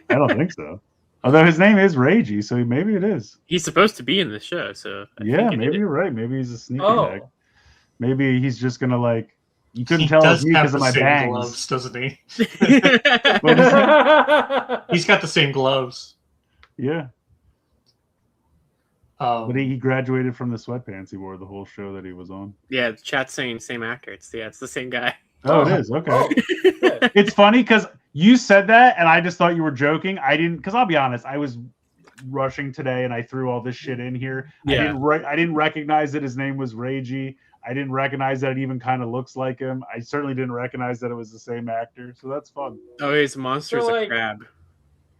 don't think so. Although his name is Reiji, so maybe it is. He's supposed to be in the show, so yeah, maybe you're right. Maybe he's a sneaky bag. Maybe he's just gonna like. You couldn't tell it's me because of my bangs, gloves, doesn't he? He's got the same gloves. Yeah. But he graduated from the sweatpants he wore the whole show that he was on. Yeah, the chat's saying same actor. It's the same guy. Oh, it is. Okay. It's funny because you said that, and I just thought you were joking. I didn't, because I'll be honest, I was rushing today, and I threw all this shit in here. Yeah. I didn't recognize that his name was Reiji. I didn't recognize that it even kind of looks like him. I certainly didn't recognize that it was the same actor. So that's fun. Oh, his monster's a crab.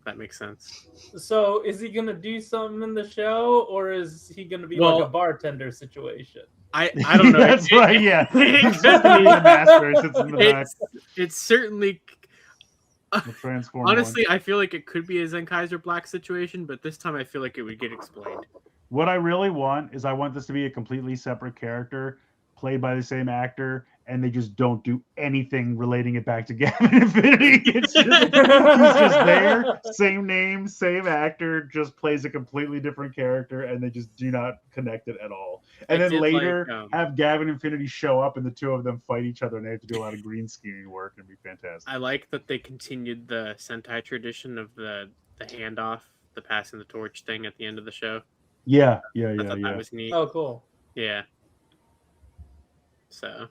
That makes sense. So is he gonna do something in the show, or is he gonna be like a bartender situation? I don't know. That's right. Yeah. He's just gonna be the master. It sits in the back. It's certainly. Transform Honestly, I feel like it could be a Zenkaiser Black situation, but this time I feel like it would get explained. What I really want is I want this to be a completely separate character played by the same actor, and they just don't do anything relating it back to Gavin Infinity. It's just, he's just there, same name, same actor, just plays a completely different character, and they just do not connect it at all. And then later, have Gavin Infinity show up, and the two of them fight each other, and they have to do a lot of green screening work, and be fantastic. I like that they continued the Sentai tradition of the handoff, the passing the torch thing at the end of the show. Yeah. I thought that was neat. Oh, cool. Yeah. So.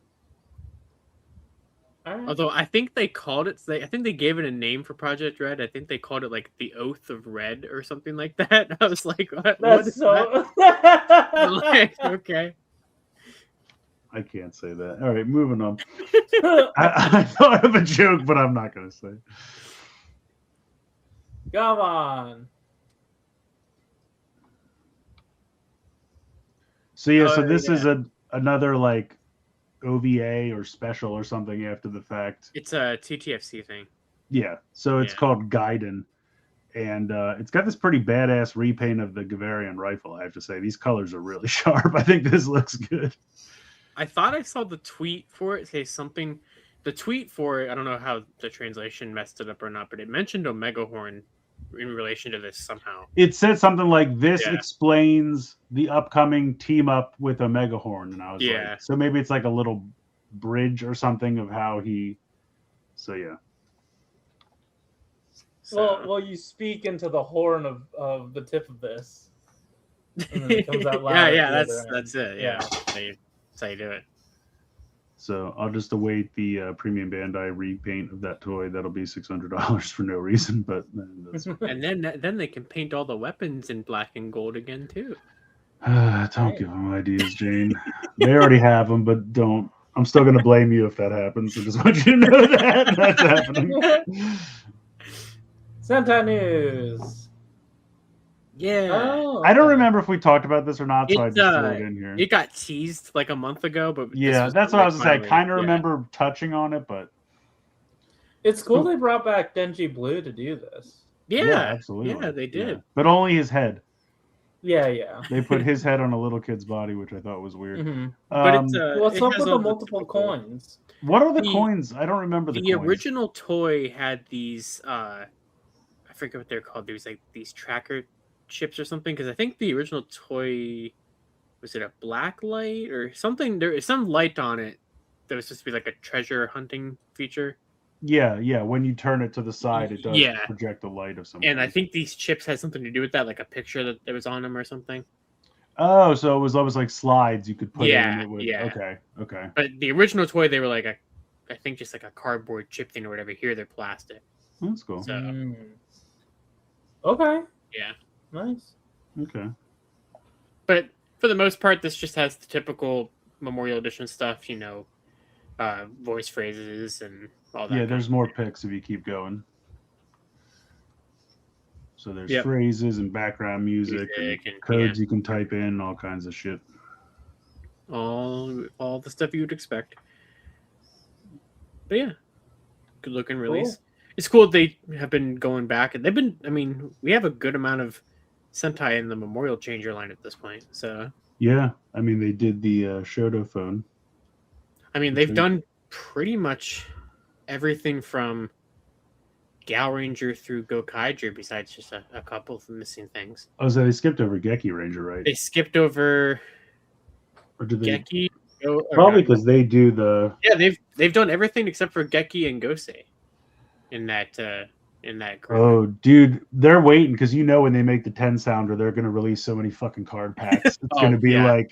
Right. Although I think they called it, I think they gave it a name for Project Red. I think they called it like the Oath of Red or something like that. I was like, what is that? So. Like, okay. I can't say that. All right, moving on. I thought of a joke, but I'm not going to say. Come on. So yeah, Oh, so this yeah. is another like OVA or special or something after the fact. It's a TTFC thing. Yeah, so it's Yeah. called Gaiden, and it's got this pretty badass repaint of the Gavarian rifle. I have to say, these colors are really sharp. I think this looks good. I thought I saw the tweet for it say something. The tweet for it, I don't know how the translation messed it up or not, but it mentioned Omega Horn in relation to this somehow. It said something like, "This Yeah. explains the upcoming team up with Omega Horn," and I was Yeah. like, so maybe it's like a little bridge or something of how he. So yeah. So, Well, you speak into the horn of the tip of this. And then it comes out loud yeah, at yeah, the that's other end. that's it. Yeah, That's how you do it. So I'll just await the premium Bandai repaint of that toy. That'll be $600 for no reason, but that's And then they can paint all the weapons in black and gold again too. don't give them ideas, Jane. They already have them, but don't. I'm still going to blame you if that happens. I just want you to know that that's happening. Sentai news. Yeah. Oh, I don't okay. remember if we talked about this or not, so I It's, just threw it in here. It got teased like a month ago, but this Yeah, was that's what I was going to say. I finally- kind of yeah. remember touching on it, but It's cool they brought back Denji Blue to do this. Yeah, absolutely. Yeah, they did. Yeah. But only his head. Yeah. They put his head on a little kid's body, which I thought was weird. Mhm. But it's What's it up has with the all multiple typical- coins? What are the the- coins? I don't remember the The coins. original toy had these I forget what they're called. There was like these tracker chips or something, because I think the original toy was it a black light or something? There is some light on it that was supposed to be like a treasure hunting feature. Yeah. When you turn it to the side, it does Yeah. project a light of some And I kind. think these chips had something to do with that, like a picture that was on them or something. Oh, so it was almost like slides you could put Yeah, in. It would, yeah. Okay. But the original toy, they were like I think just like a cardboard chip thing or whatever. Here they're plastic. That's cool. So Mm. Okay. yeah. Nice. Okay. But for the most part, this just has the typical Memorial Edition stuff, voice phrases and all that. Yeah, kind there's of more shit. pics if you keep going. So there's Yep. phrases and background music Music and and- codes you can type in, all kinds of shit. all the stuff you would expect. But yeah, good looking release. It's cool they have been going back, and they've been. I mean, we have a good amount of Sentai in the Memorial Changer line at this point. So Yeah, I mean they did the Shoto phone. I mean, they've Okay. done pretty much everything from Gal Ranger through Gokaiger, besides just a couple of missing things. Oh, so they skipped over Geki Ranger, right? They skipped over Or did they? Geki. Probably because they do the. yeah, they've done everything except for Geki and Gosei in that group. Oh, dude, they're waiting because when they make the 10 sounder, they're gonna release so many fucking card packs. It's Oh, gonna be yeah. like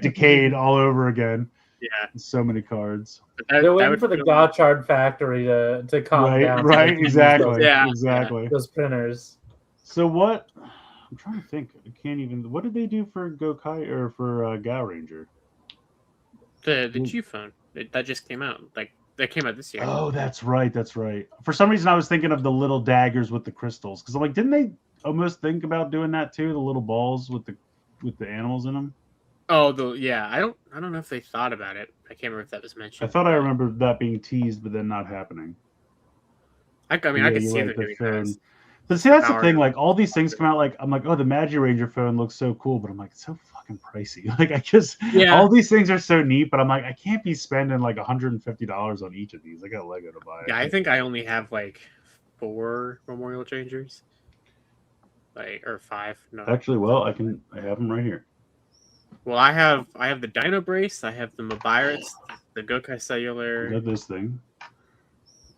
Decade all over again. Yeah, So many cards. but They're waiting for the Gotchard factory to calm down. Right, so they can use exactly, Yeah. exactly. Those printers. So what? I'm trying to think. I can't even. What did they do for Gokai or for Gal Ranger? the G phone that just came out. Like that came out this year. Oh, that's right. That's right. For some reason, I was thinking of the little daggers with the crystals because I'm like, didn't they almost think about doing that too? The little balls with the animals in them. Oh, I don't know if they thought about it. I can't remember if that was mentioned. I thought I remember that being teased, but then not happening. I mean, Yeah, I could you're see right, them the doing phone. that. But see, that's the Power. thing. Like all these things come out. Like I'm like, oh, the Magi Ranger phone looks so cool, but I'm like, it's so fucking pricey. Like Yeah. all these things are so neat, but I'm like, I can't be spending like $150 on each of these. I got Lego to buy. Yeah, I think I only have like 4 Memorial Changers, or 5. No, Actually, well, I have them right here. well, I have the Dino Brace, I have the Mobiris, the Gokai I Cellular, got this thing,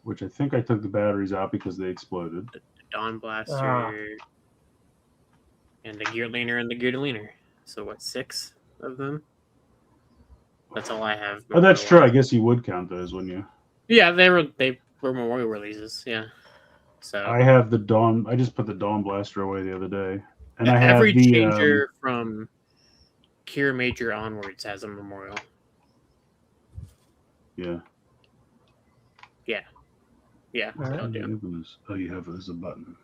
which I think I took the batteries out because they exploded. the Dawn Blaster, Ah. and the Gear Leaner and the Gear Leaner. So what, 6 of them? That's all I have. Oh, that's true. I guess you would count those, wouldn't you? Yeah, they were Memorial releases. Yeah. So I have the Dawn. I just put the Dawn Blaster away the other day, and I have every the changer from Kira Major onwards has a Memorial. Yeah. Yeah, that'll do. Oh, you have it as a button.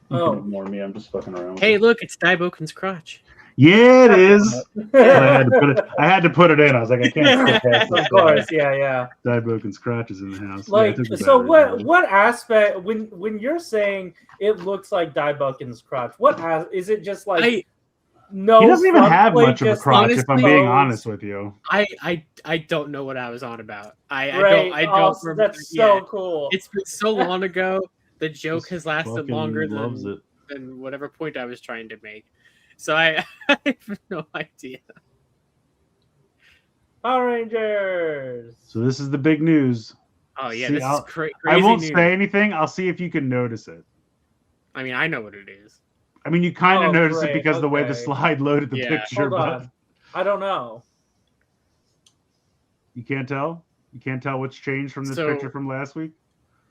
You Oh. can ignore me. I'm just fucking around. Hey, look, it's Daiboken's crotch. Yeah, it is. But I had to put it in. I was like, I can't. Of course, yeah. Daiboken scratches in the house. Like, Yeah, it took so about a what aspect when you're saying it looks like Daiboken's crotch? Is it just like no? He doesn't even front have plate, much of a just crotch. If I'm exposed? being honest with you, I don't know what I was on about. I don't Awesome. remember. That's so cool. It's been so long ago. The joke Just has lasted fucking longer loves it. than whatever point I was trying to make. So I have no idea. Power Rangers. So this is the big news. Oh yeah, See, this is crazy. I won't news. say anything. I'll see if you can notice it. I mean, I know what it is. I mean, you kind of notice it great. because of the way the Okay. slide loaded the picture. Hold on. I don't know. You can't tell? You can't tell what's changed from this picture from last week?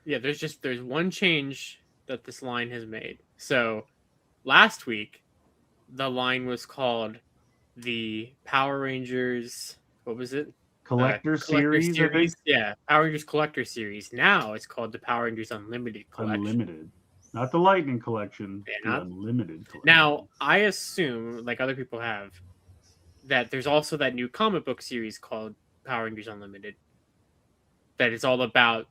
Yeah, there's one change that this line has made. So last week, the line was called the Power Rangers. What was it? Collector series, I think? Yeah, Power Rangers Collector Series. Now it's called the Power Rangers Unlimited Collection. Unlimited. Not the Lightning Collection. Yeah, the Unlimited Collection. Now, I assume, like other people have, that there's also that new comic book series called Power Rangers Unlimited. That is all about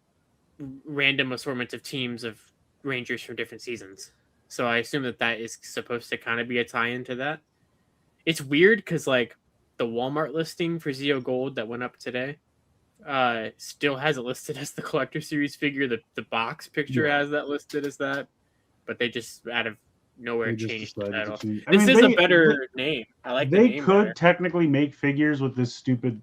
random assortments of teams of Rangers from different seasons. So I assume that is supposed to kind of be a tie-in to that. It's weird because, like, the Walmart listing for Zeo Gold that went up today still has it listed as the Collector Series figure. The box picture has that listed as that, but they just out of nowhere changed the title. This is a better name. I like the name. They could better. technically make figures with this stupid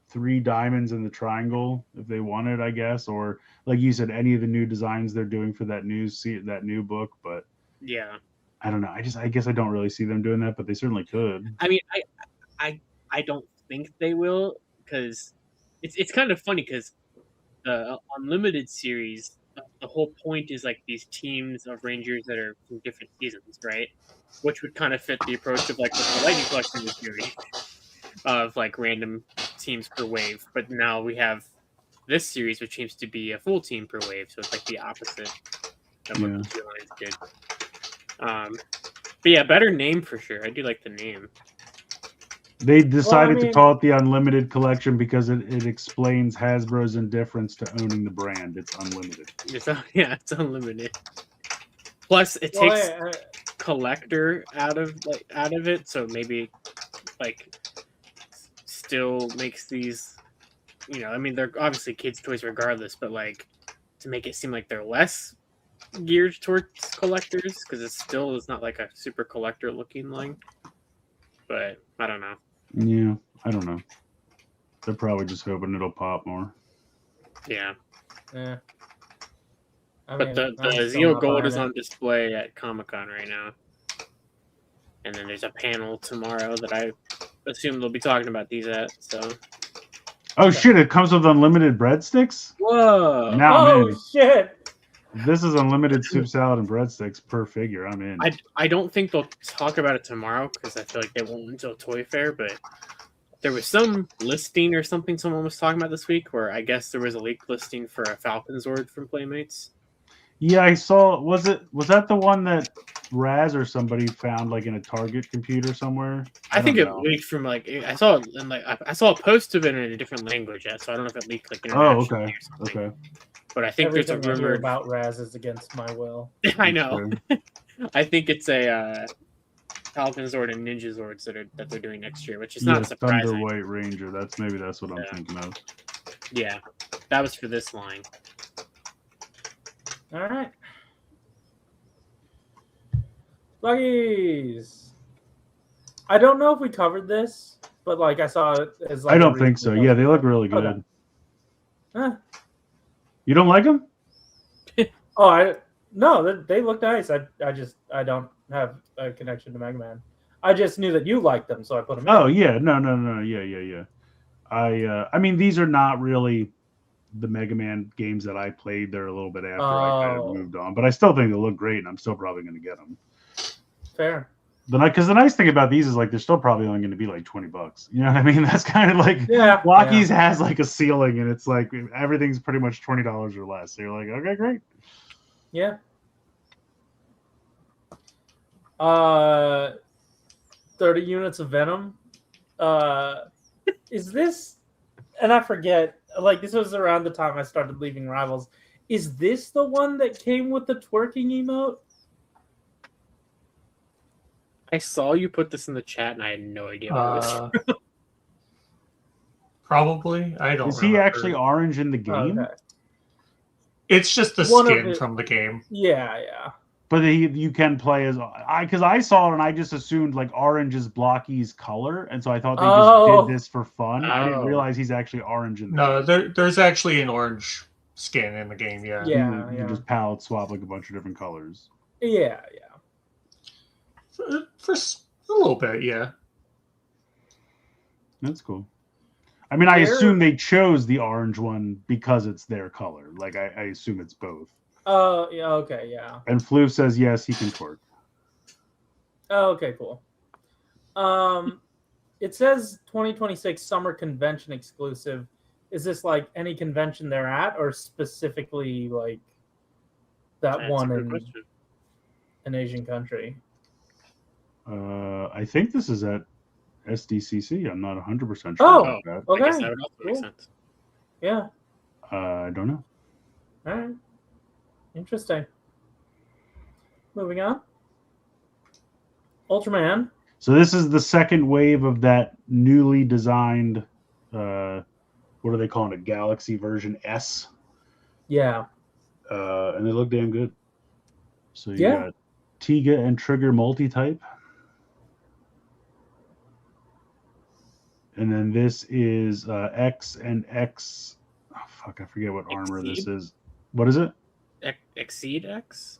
3 diamonds in the triangle if they wanted, I guess, or like you said, any of the new designs they're doing for that new book. But yeah, I don't know. I guess I don't really see them doing that, but they certainly could. I mean, I don't think they will, because it's kind of funny because the Unlimited series, the whole point is like these teams of Rangers that are from different seasons, right? Which would kind of fit the approach of like the Lightning Collection series of like random teams per wave. But now we have this series, which seems to be a full team per wave, so it's like the opposite of what the two lines did. But yeah, better name for sure. I do like the name. They decided to call it the Unlimited Collection because it explains Hasbro's indifference to owning the brand. It's unlimited. It's unlimited. Plus, it takes collector out of it, so maybe like still makes these. I mean, they're obviously kids' toys regardless, but like to make it seem like they're less geared towards collectors because it's not like a super collector looking line. But I don't know. Yeah, I don't know. They're probably just hoping it'll pop more. Yeah. Yeah. But the Zeo Gold is on display at Comic-Con right now. And then there's a panel tomorrow that I assume they'll be talking about these at. So. Oh shit! It comes with unlimited breadsticks. Whoa! Now, man, shit! This is unlimited soup, salad, and breadsticks per figure. I'm in. I don't think they'll talk about it tomorrow because I feel like they won't until Toy Fair. But there was some listing or something someone was talking about this week where I guess there was a leaked listing for a Falcon Zord from Playmates. Yeah, I saw. Was that the one that Raz or somebody found like in a Target computer somewhere? I think it leaked from like I saw it in like I saw a post of it in a different language yet, so I don't know if it leaked like internationally or something. Okay. But I think everything there's a rumor about Raz is against my will. I know. I think it's a Falcon Zord and Ninja Zords that they're doing next year, which is not surprising. Thunder White Ranger. That's what I'm thinking of. Yeah, that was for this line. All right. Buggies. I don't know if we covered this, but like I saw it as like I don't think so. Yeah, they look really good. Okay. Huh. You don't like them? No, they look nice. I don't have a connection to Mega Man. I just knew that you liked them, so I put them in. Oh yeah, no, yeah. I mean, these are not really the Mega Man games that I played. They're a little bit after I kind of moved on, but I still think they look great, and I'm still probably going to get them. Fair. Because the nice thing about these is like they're still probably only going to be like $20. You know what I mean? That's kind of like Yeah. Lockies has like a ceiling, and it's like everything's pretty much $20 or less. So you're like, okay, great. Yeah. 30 units of Venom. Is this? And I forget. Like this was around the time I started leaving Rivals. Is this the one that came with the twerking emote? I saw you put this in the chat, and I had no idea what it was. Probably. I don't. Is he remember. actually orange in the game? Okay. It's just the One of skin it- from the game. Yeah. But you can play as because I saw it and I just assumed like orange is Blocky's color, and so I thought they just did this for fun. I didn't Oh. realize he's actually orange in the No, game. there's actually an orange skin in the game. Yeah. Yeah. You just palette swap like a bunch of different colors. Yeah. For a little bit, yeah. That's cool. I mean, I Where- assume they chose the orange one because it's their color. Like I assume it's both. Oh, yeah. Okay. Yeah. And Floof says yes, he can twerk. Oh, okay. Cool. It says 2026 summer convention exclusive. Is this like any convention they're at, or specifically like that That's a one good in question. an Asian country? I think this is at SDCC. I'm not 100% sure Oh, about that. okay. I guess that would also make Cool. sense. Yeah. I don't know. All right. Interesting. Moving on. Ultraman. So this is the second wave of that newly designed, what are they calling it? Galaxy version S. Yeah. And they look damn good. So you Yeah. got Tiga and Trigger multi-type. And then this is X and X. Oh, fuck, I forget what armor this Exceed? is. What is it? Exceed X?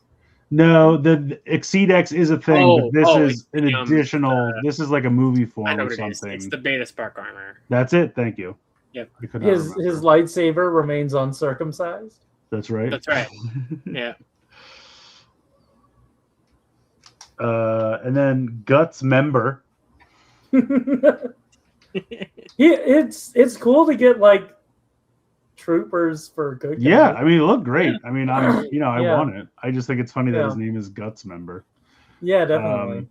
No, the Exceed X is a thing, Oh, but this oh, is it's an the, additional. This is like a movie I form know or what it is. something. It's the Beta Spark armor. That's it. Thank you. Yep. I could not His remember. lightsaber remains uncircumcised. That's right. That's right. Yeah. And then Guts member. It's cool to get like troopers for good guys. Yeah, I mean, it looked great. I mean, I Yeah. want it. I just think it's funny that Yeah. his name is Guts member. Yeah, definitely.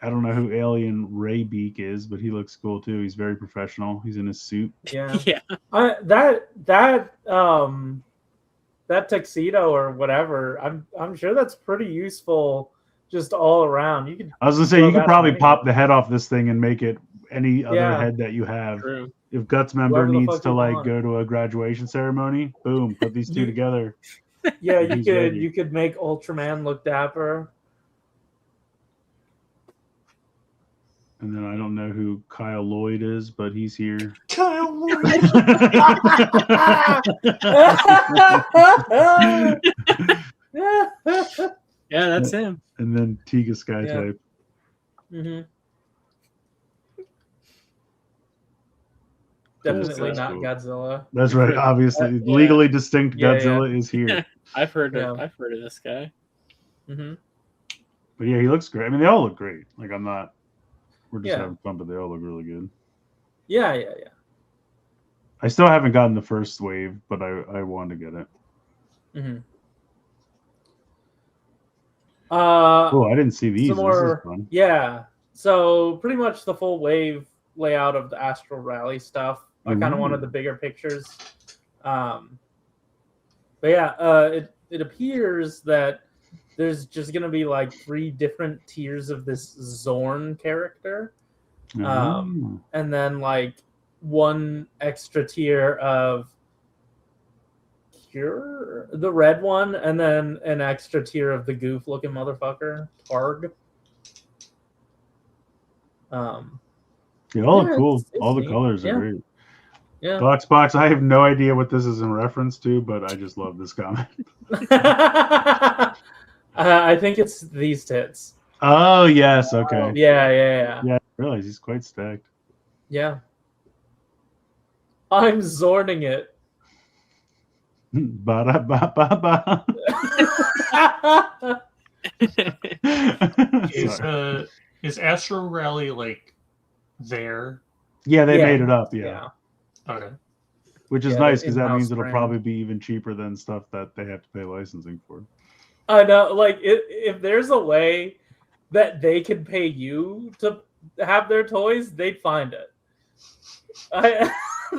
I don't know who Alien Ray Beak is, but he looks cool too. He's very professional. He's in his suit. Yeah. Yeah. That tuxedo or whatever, I'm sure that's pretty useful just all around. You could I was gonna say throw you could that probably on pop anything. the head off this thing and make it any other Yeah. head that you have. True. If Guts member Whoever the needs fuck to you like want. go to a graduation ceremony, boom, put these two You- together. Yeah, you He's could ready. you could make Ultraman look dapper. And then I don't know who Kyle Lloyd is, but he's here. Kyle Lloyd. Yeah, that's him. And then Tiga Sky type. hmm Cool, Definitely that's not cool. Godzilla. That's right. Obviously, Yeah. legally distinct Yeah, Godzilla is here. I've heard Yeah. of this guy. hmm But yeah, he looks great. I mean, they all look great. Like we're just Yeah. having fun, but they all look really good. Yeah. I still haven't gotten the first wave, but I want to get it. hmm Oh, I didn't see these. some This more, is fun. yeah. So pretty much the full wave layout of the Astral Rally stuff. I kind of wanted Ooh. the bigger pictures. But yeah, it appears that there's just gonna be like 3 different tiers of this Zorn character, Oh. and then like 1 extra tier of Cure, the red one, and then an extra tier of the goof-looking motherfucker, Targ. They all Yeah, look cool. it's All the neat. colors Yeah. are great. Yeah. Box, I have no idea what this is in reference to, but I just love this comment. I think it's these tits. Oh yes, okay. Yeah. Yeah, I realize he's quite stacked. Yeah. I'm zorning it. Ba-da-ba-ba-ba. Sorry. Is Astro Rally like there? Yeah, they Yeah. made it up. Yeah. Okay. Which is Yeah, nice the because that in-house means it'll brand. probably be even cheaper than stuff that they have to pay licensing for. I know, like if there's a way that they could pay you to have their toys, they'd find it.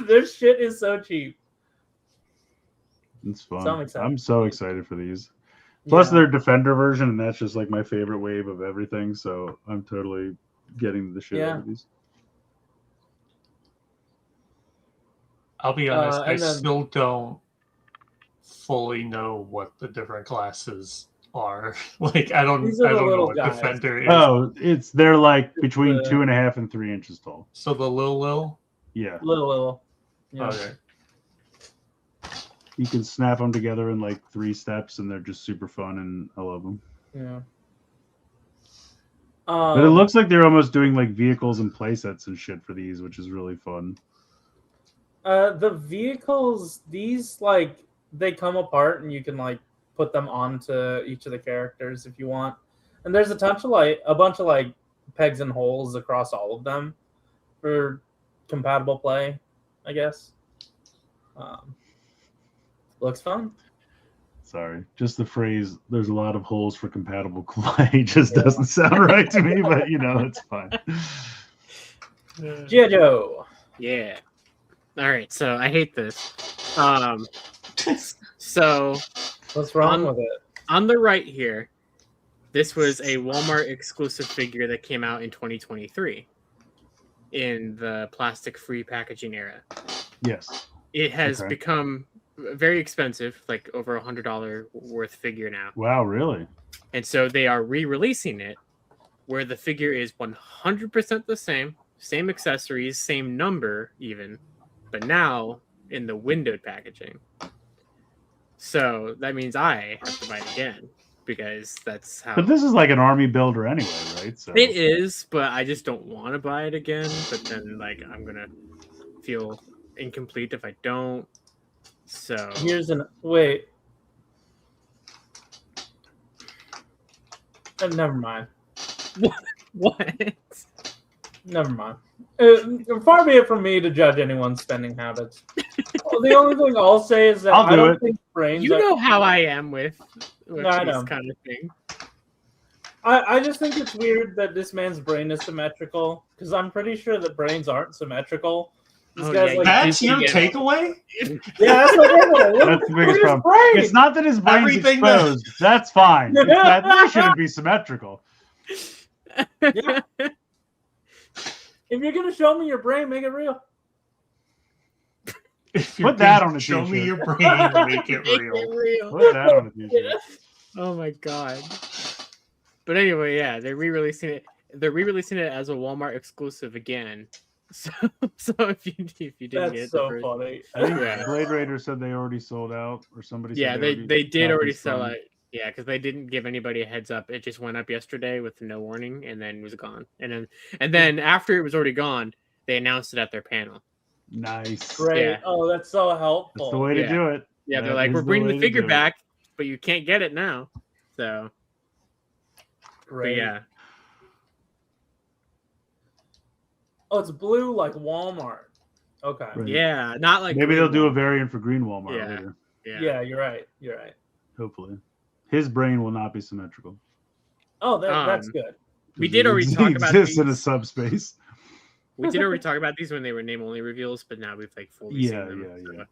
Their shit is so cheap. It's fun. So I'm excited. I'm so excited for these. Plus, Yeah. their Defender version, and that's just like my favorite wave of everything. So I'm totally getting the shit out of these. I'll be honest, I and then- still don't fully know what the different classes are. Like I don't These are the know little what guys. Defender is. Oh, they're like between the- 2.5 and 3 inches tall. So the Lil. Yeah, Little. Yeah. Okay. you can snap them together in like 3 steps, and they're just super fun, and I love them. Yeah. But it looks like they're almost doing like vehicles and playsets and shit for these, which is really fun. The vehicles, these like they come apart and you can like put them onto each of the characters if you want. And there's a bunch of like pegs and holes across all of them for compatible play, I guess. Looks fun. Sorry, just the phrase "there's a lot of holes for compatible play" just doesn't sound right to me, but it's fine. G.I. Joe. Yeah. All right. So I hate this. So What's wrong with it? on the right here, this was a Walmart exclusive figure that came out in 2023 in the plastic-free packaging era. Yes. It has Okay. become very expensive, like over $100 worth figure now. Wow, really? And so they are re-releasing it where the figure is 100% the same accessories, same number even, but now in the windowed packaging. So that means I have to buy it again because that's how. But this is like an army builder anyway, right? So It is, but I just don't want to buy it again. But then, like, I'm gonna feel incomplete if I don't. So Wait. Never mind. what? Never mind. Far be it from me to judge anyone's spending habits. The only thing I'll say is that I'll do I don't it. think brains. You know how I am with I this know. kind of thing. I just think it's weird that this man's brain is symmetrical because I'm pretty sure that brains aren't symmetrical. This Oh, guy's yeah, like, That's your Yeah. takeaway? yeah, that's my favorite. Look That's the at biggest his problem. brain. It's not that his brain's Everything that- exposed. That's fine. It's that they shouldn't be symmetrical. Yeah. If you're gonna show me your brain, make it real. If you're Put that gonna on a show me t-shirt. your brain, make it Make real. it real. Put that on a t-shirt. Oh my god. But anyway, yeah, they're re-releasing it. They're re-releasing it as a Walmart exclusive again. So if you didn't That's get it, so the first- funny. I think Yeah. Blade Raider said they already sold out, or somebody said Yeah, they did got already this sell done. it. Yeah, because they didn't give anybody a heads up. It just went up yesterday with no warning, and then was gone. And then after it was already gone, they announced it at their panel. Nice. Great. Yeah. Oh, that's so helpful. That's the way to Yeah. do it. Yeah, they're That like, is we're bringing way the to figure do it. back, but you can't get it now. So, but Great. yeah, Oh, it's blue like Walmart. Okay. Right. yeah, not like Maybe green they'll do a one. variant for Green Walmart Yeah. later. Yeah, you're right. You're right. Hopefully, his brain will not be symmetrical. Oh, that's Um, good. We did already talk about exists in a these. subspace. We did already talk about these when they were name only reveals, but now we've like fully seen Yeah, them.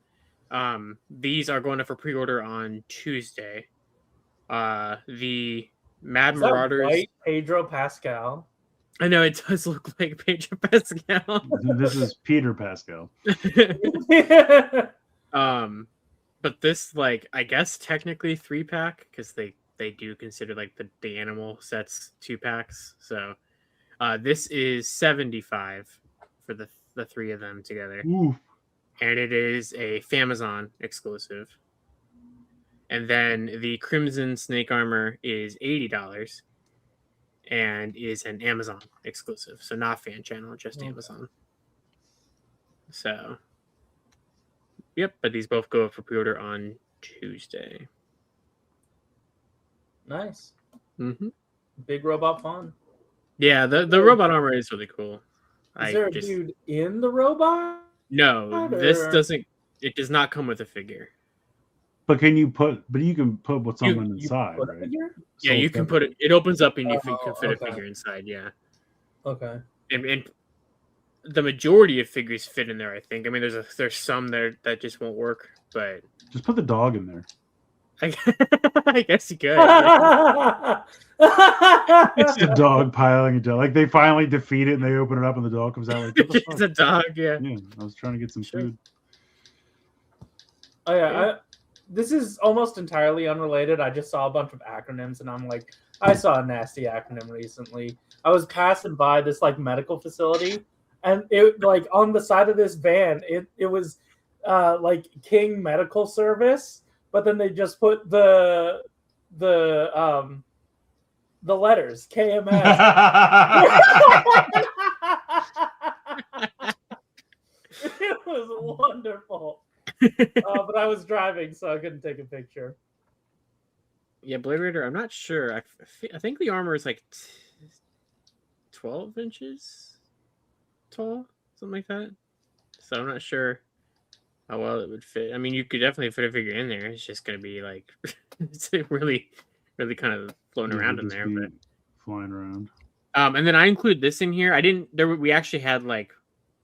So, these are going up for pre-order on Tuesday. The Mad Is that Marauders. white Pedro Pascal? I know it does look like Pedro Pascal. This is Peter Pascal. But this, like, I guess technically 3-pack because they do consider like the animal sets 2-packs. So this is $75 for the 3 of them together. Ooh. And it is a Famazon exclusive. And then the Crimson Snake Armor is $80 and is an Amazon exclusive. So not fan channel, just Okay. Amazon. So, yep, but these both go up for pre-order on Tuesday. Nice. Mm-hmm. Big robot fun. Yeah, the robot armor is really cool. Is there a dude in the robot? No, this doesn't. It does not come with a figure. But you can put what's on inside, put a right? figure? Yeah, you can put it. It opens up and you can fit okay. a figure inside. Yeah. Okay. And the majority of figures fit in there. I think. I mean, there's some that just won't work, but just put the dog in there. I guess you could. It's a dog piling into like they finally defeat it and they open it up and the dog comes out like it's a dog. Yeah. I was trying to get some food. Oh yeah, this is almost entirely unrelated. I just saw a bunch of acronyms and I'm like, I saw a nasty acronym recently. I was passing by this like medical facility and it like on the side of this van it was like King Medical Service, but then they just put the letters KMS. It was wonderful. But I was driving, so I couldn't take a picture. Yeah, Blade Raider, I'm not sure. I think the armor is like 12 inches tall, something like that. So I'm not sure how well it would fit. I mean, you could definitely fit a figure in there. It's just going to be like, it's really, really kind of floating around in there. But flying around. And then I include this in here. We actually had like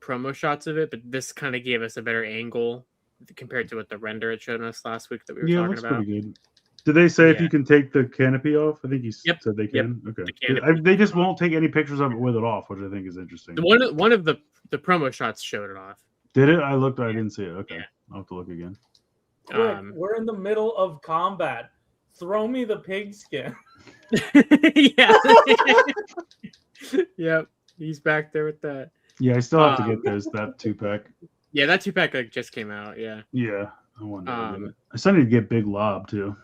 promo shots of it, but this kind of gave us a better angle compared to what the render had shown us last week that we were talking about. Pretty good. Did they say if you can take the canopy off? I think you said they can. Yep. Okay. They just won't take any pictures of it with it off, which I think is interesting. One of the promo shots showed it off. Did it? I looked. I didn't see it. Okay. Yeah. I'll have to look again. Quick, we're in the middle of combat. Throw me the pigskin. Yeah. Yep. He's back there with that. Yeah, I still have to get that 2-pack. Yeah, that 2-pack like just came out. Yeah. Yeah, I want to get it. I still need to get Big Lob too.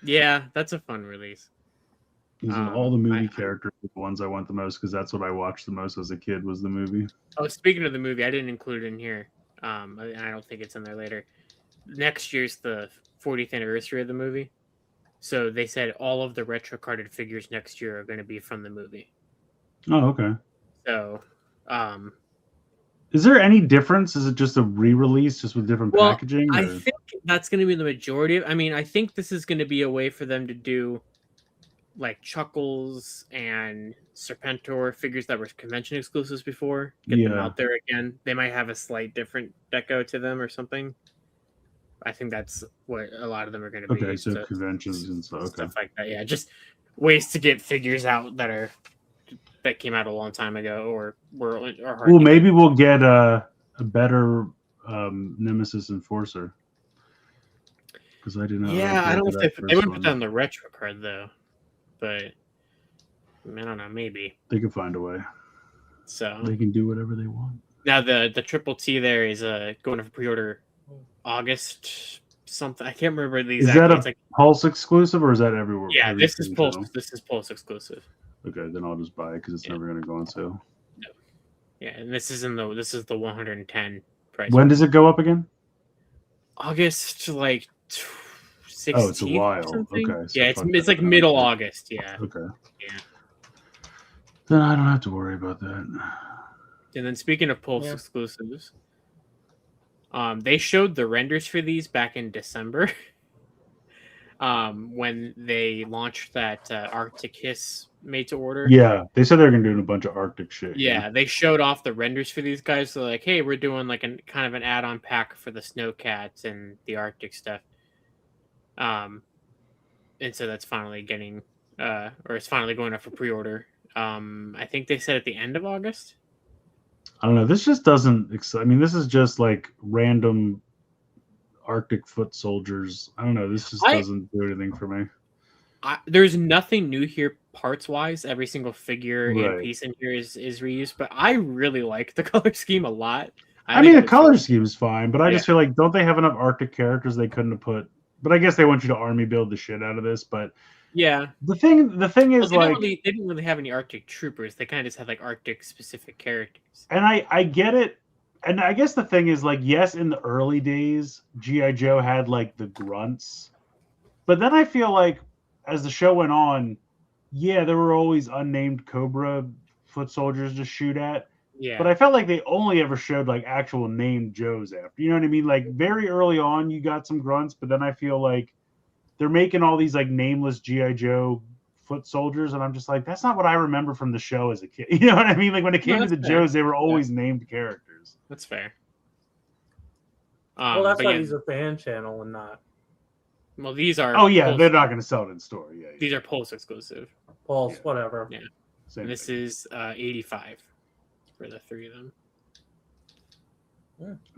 Yeah, that's a fun release. He's in all the movie characters, the ones I want the most because that's what I watched the most as a kid was the movie. Oh, speaking of the movie, I didn't include it in here. I don't think it's in there later. Next year's the 40th anniversary of the movie, so they said all of the retro carded figures next year are going to be from the movie. Oh, okay. So, is there any difference? Is it just a re-release, just with different packaging? I think that's going to be the majority. I mean, I think this is going to be a way for them to do like Chuckles and Serpentor figures that were convention exclusives before. Get them out there again. They might have a slight different deco to them or something. I think that's what a lot of them are going to be. Okay, so conventions and stuff like that. Yeah, just ways to get figures out that came out a long time ago or hard. Well, maybe we'll get a better Nemesis Enforcer. Because I did not. Yeah, I don't know if they wouldn't put that on the retro card though. But I don't know, maybe they can find a way. So they can do whatever they want. Now the Triple T there is going for pre-order August something. I can't remember the exact. Is that a Pulse exclusive or is that everywhere? Yeah, this is Pulse. This is Pulse exclusive. Okay, then I'll just buy it because it's never going to go on sale. No. Yeah, and this is the 110 price. When does it go up again? August, like 16th. Oh, it's a while. Okay. So yeah, it's like middle August. Yeah. Okay. Yeah. Then I don't have to worry about that. And then speaking of Pulse exclusives, they showed the renders for these back in December. When they launched that Arctic Hiss made to order. Yeah, they said they were going to do a bunch of Arctic shit. Yeah, they showed off the renders for these guys. So like, hey, we're doing like kind of an add-on pack for the Snowcats and the Arctic stuff. And so that's finally getting, or it's finally going up for pre-order. I think they said at the end of August. I don't know. This just doesn't excite. I mean, this is just like random Arctic foot soldiers. I don't know. This just doesn't do anything for me. There's nothing new here parts wise. Every single figure and piece in here is reused, but I really like the color scheme a lot. I mean, the color scheme is fine, but I just feel like don't they have enough Arctic characters they couldn't have put? But I guess they want you to army build the shit out of this. But yeah, the thing is they didn't really have any Arctic troopers. They kind of just had like Arctic specific characters. And I get it. And I guess the thing is, like, yes, in the early days, G.I. Joe had, like, the grunts. But then I feel like, as the show went on, yeah, there were always unnamed Cobra foot soldiers to shoot at. Yeah. But I felt like they only ever showed like actual named Joes after. You know what I mean? Like very early on, you got some grunts, but then I feel like they're making all these like nameless GI Joe foot soldiers, and I'm just like, that's not what I remember from the show as a kid. You know what I mean? Like when it came to that's the fair. Joes, they were always named characters. That's fair. Well, that's but why yeah, these are fan channel and not well, these are. Oh yeah, Pulse, they're not going to sell it in store. Yeah, These are Pulse exclusive. Pulse, Yeah. whatever. Yeah. same And this thing. is 85 for the 3 of them.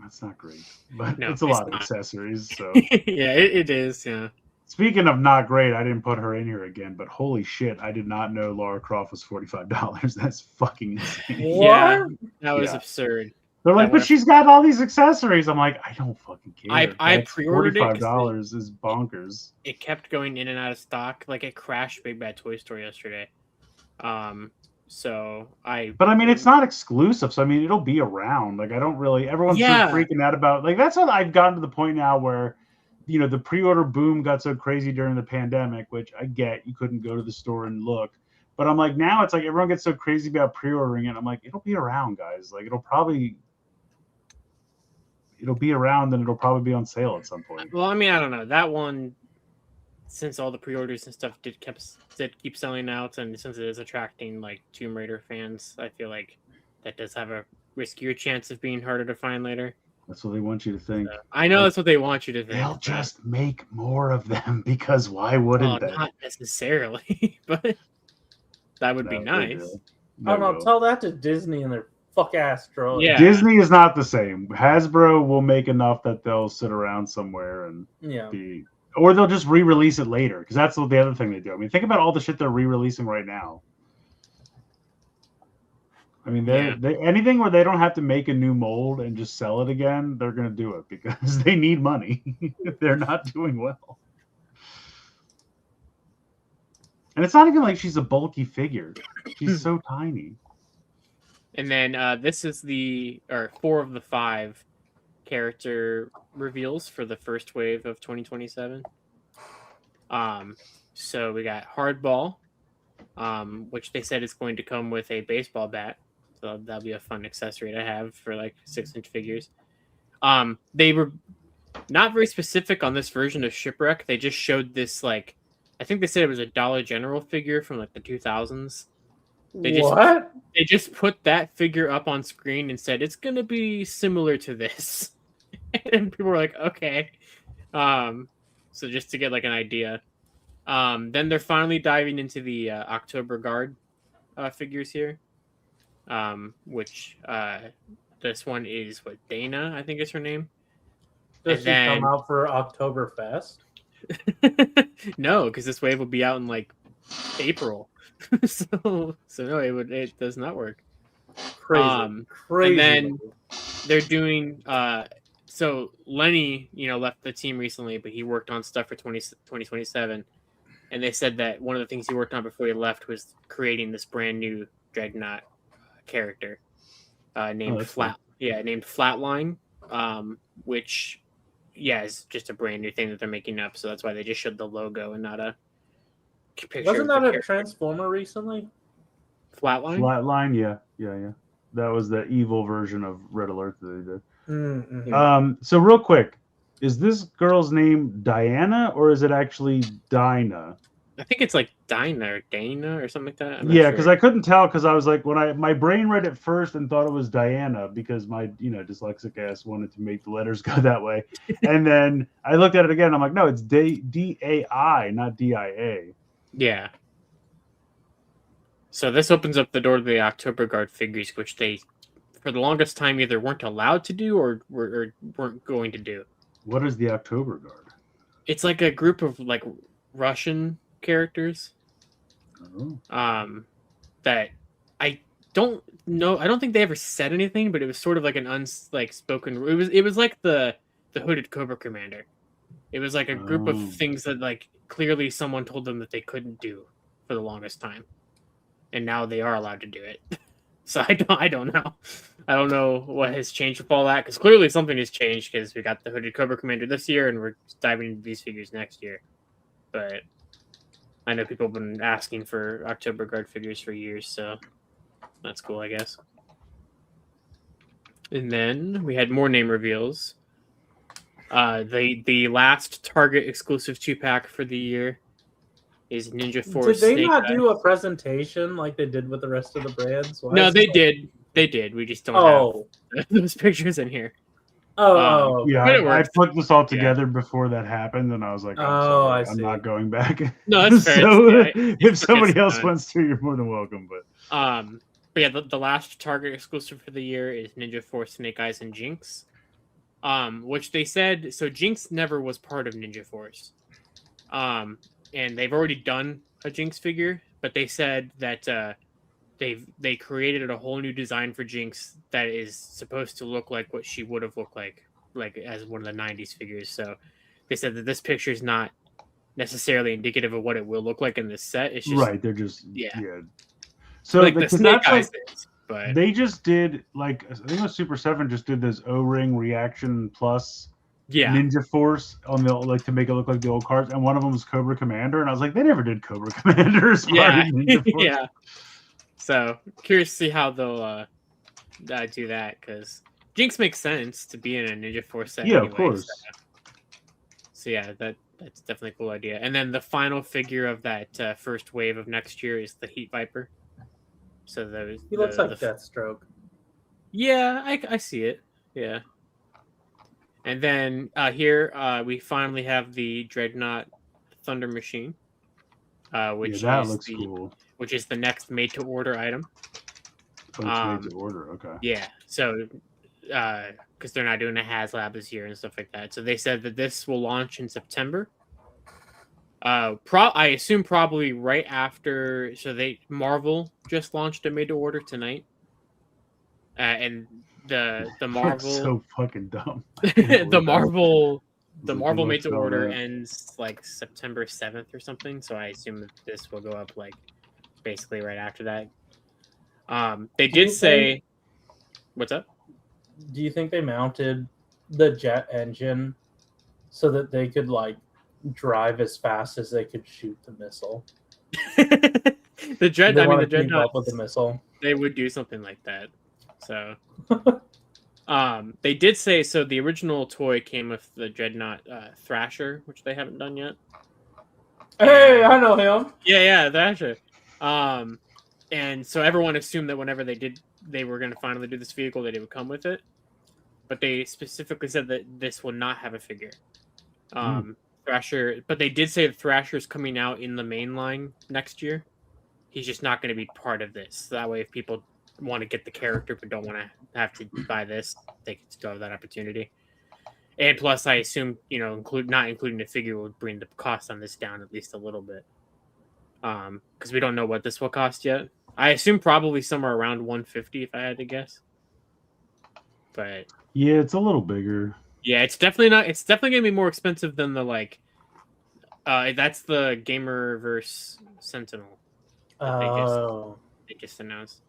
That's not great, but No, it's a it's lot of not. accessories. So Yeah, it is. Yeah. speaking of not great, I didn't put her in here again, but holy shit, I did not know Lara Croft was $45. That's fucking insane. What? Yeah, that was Yeah. absurd. They're like, That but would've- she's got all these accessories. I'm like, I don't fucking care. I That's pre-ordered it 'cause $45 is bonkers. It kept going in and out of stock. Like it crashed Big Bad Toy Store yesterday. So But I mean, it's not exclusive, so I mean, it'll be around. Like, I don't really. Everyone's Yeah. so freaking out about. Like, that's what I've gotten to the point now where, you know, the pre-order boom got so crazy during the pandemic, which I get. You couldn't go to the store and look, but I'm like, now it's like everyone gets so crazy about pre-ordering it. I'm like, it'll be around, guys. Like, it'll be around, and it'll probably be on sale at some point. Well, I mean, I don't know. That one, since all the pre-orders and stuff did keep selling out, and since it is attracting like Tomb Raider fans, I feel like that does have a riskier chance of being harder to find later. That's what they want you to think. I know that's what they want you to think. They'll just make more of them because why wouldn't Well, they? not necessarily, but that would be No, they nice. will. I don't They know. will. Tell that to Disney and their fuck ass droids. Yeah. Disney is not the same. Hasbro will make enough that they'll sit around somewhere and Yeah. be, or they'll just re-release it later because that's the other thing they do. I mean, think about all the shit they're re-releasing right now. I mean, they anything where they don't have to make a new mold and just sell it again, they're going to do it because they need money. They're not doing well. And it's not even like she's a bulky figure. She's so tiny. And then this is 4 of the 5 character reveals for the first wave of 2027. So we got Hardball, which they said is going to come with a baseball bat. So that'll be a fun accessory to have for like 6-inch figures. They were not very specific on this version of Shipwreck. They just showed this like, I think they said it was a Dollar General figure from like the 2000s. What? They just put that figure up on screen and said it's going to be similar to this, and people were like, "Okay." So just to get like an idea, then they're finally diving into the October Guard figures here, which this one is what Dana, I think is her name. Does And she come then- out for Oktoberfest? No, because this wave will be out in like April. so no, it does not work. Crazy. Crazy. And then they're doing so Lenny, left the team recently, but he worked on stuff for 2027, and they said that one of the things he worked on before he left was creating this brand new Dreadnought character named that's cool. named Flatline, which is just a brand new thing that they're making up, so that's why they just showed the logo and not a picture. Wasn't of that the a character. Transformer recently? Flatline? Flatline, yeah. That was the evil version of Red Alert that they did. Mm-hmm. So real quick, is this girl's name Diana or is it actually Dinah? I think it's like Dinah or Dana or something like that. I'm not Yeah, sure. because I couldn't tell because I was like my brain read it first and thought it was Diana because my dyslexic ass wanted to make the letters go that way, and then I looked at it again. I'm like, no, it's D-A-I, not D-I-A. Yeah. So this opens up the door to the October Guard figures, which they, for the longest time, either weren't allowed to do or weren't going to do. What is the October Guard? It's like a group of like Russian characters. Oh. That I don't know. I don't think they ever said anything, but it was sort of like an unspoken. It was like the Hooded Cobra Commander. It was like a group Oh. of things that like clearly someone told them that they couldn't do for the longest time, and now they are allowed to do it. So I don't know. I don't know what has changed with all that, because clearly something has changed, because we got the Hooded Cobra Commander this year and we're diving into these figures next year. But I know people have been asking for October Guard figures for years, so that's cool, I guess. And then we had more name reveals. The last Target exclusive 2-pack for the year is Ninja Force. Did they Snake not Eye. do a presentation like they did with the rest of the brands? Why No, is they it- did. They did. We just don't Oh, have those pictures in here. oh, Yeah, But it I works. put this all together before that happened, and I was like, I'm Oh, sorry, I I'm see. not going back. No, that's fair. So It's- if it's somebody okay, else son. wants to, you're more than welcome. But But yeah, the last Target exclusive for the year is Ninja Force, Snake Eyes, and Jinx. Which they said, so Jinx never was part of Ninja Force. And they've already done a Jinx figure, but they said that they created a whole new design for Jinx that is supposed to look like what she would have looked like as one of the 90s figures. So they said that this picture is not necessarily indicative of what it will look like in this set. It's just right, they're just yeah. So like the because Snake that's Eyes like is, but they just did like I think it was Super 7 just did this O-ring reaction plus yeah. Ninja Force on the like to make it look like the old cards, and one of them was Cobra Commander, and I was like, they never did Cobra Commander as part Yeah, of Ninja Force. yeah. So curious to see how they'll do that, because Jinx makes sense to be in a Ninja Force set. Yeah, anyway, of course. So yeah, that's definitely a cool idea. And then the final figure of that first wave of next year is the Heat Viper. So those he looks like Deathstroke. Yeah, I see it. Yeah. And then here we finally have the Dreadnought Thunder Machine, which Yeah, that is looks cool. which is the next made-to-order item. Oh, it's made to order. Okay. Yeah, so because they're not doing a HasLab this year and stuff like that, so they said that this will launch in September. I assume probably right after. So Marvel just launched a made-to-order tonight, and the Marvel That's so fucking dumb. the Marvel Like, Marvel what's made-to-order going on? ends like September 7th or something. So I assume that this will go up like basically right after that. They did say, what's up? Do you think they mounted the jet engine so that they could like drive as fast as they could shoot the missile? the Dread. They I mean, wanna the keep Dreadnought up with the missile. They would do something like that. So, they did say so. The original toy came with the Dreadnought Thrasher, which they haven't done yet. Hey, I know him. Yeah, Thrasher. And so everyone assumed that whenever they were going to finally do this vehicle, that it would come with it. But they specifically said that this will not have a figure. Thrasher, but they did say the Thrasher is coming out in the main line next year. He's just not going to be part of this. So that way, if people want to get the character but don't want to have to buy this, they can still have that opportunity. And plus, I assume not including the figure would bring the cost on this down at least a little bit. Because we don't know what this will cost yet. I assume probably somewhere around $150 if I had to guess. But Yeah, it's a little bigger. yeah, it's definitely not. It's definitely gonna be more expensive than the that's the Gamerverse Sentinel. Oh, They just announced.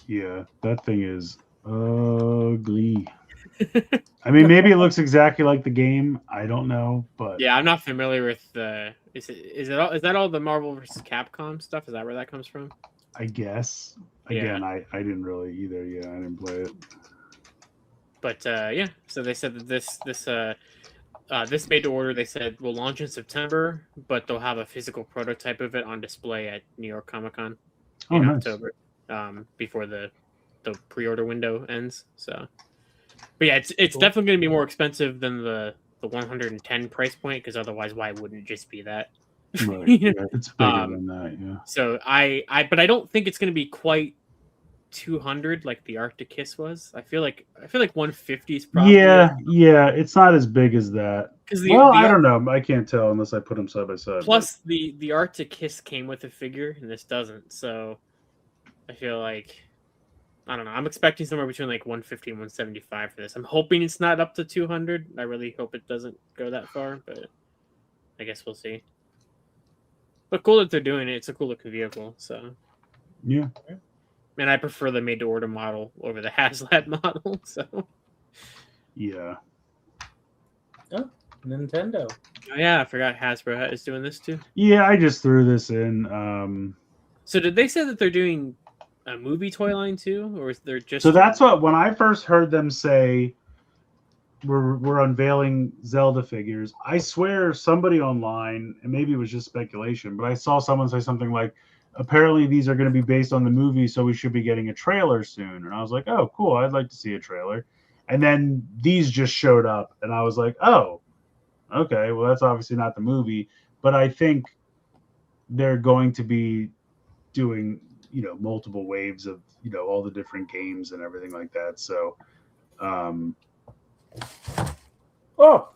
Yeah, that thing is ugly. I mean, maybe it looks exactly like the game. I don't know, but Yeah, I'm not familiar with the. Is that all the Marvel vs. Capcom stuff? Is that where that comes from? I guess again, I didn't really either. Yeah, I didn't play it. But yeah, so they said that this made to order. They said will launch in September, but they'll have a physical prototype of it on display at New York Comic Con in nice. October, before the pre-order window ends. So, but yeah, it's definitely going to be more expensive than the 110 price point, because otherwise, why wouldn't it just be that? Right. Yeah, it's bigger than that. Yeah. So but I don't think it's going to be quite 200 like the Arctic Kiss was. I feel like 150 is probably Yeah, it's not as big as that. I don't know. I can't tell unless I put them side by side. Plus, the Arctic Kiss came with a figure, and this doesn't. So I feel like, I don't know. I'm expecting somewhere between like 150 and 175 for this. I'm hoping it's not up to 200. I really hope it doesn't go that far, but I guess we'll see. But cool that they're doing it. It's a cool looking vehicle. So Yeah. And I prefer the made-to-order model over the HasLab model. So Yeah. Nintendo. Oh yeah, I forgot Hasbro is doing this too. Yeah, I just threw this in. So did they say that they're doing a movie toy line too, or is there just? So that's what when I first heard them say we're unveiling Zelda figures. I swear somebody online, and maybe it was just speculation, but I saw someone say something like, apparently these are going to be based on the movie, so we should be getting a trailer soon. And I was like, oh, cool, I'd like to see a trailer. And then these just showed up, and I was like, oh, okay, well, that's obviously not the movie. But I think they're going to be doing, multiple waves of, all the different games and everything like that. So, Oh,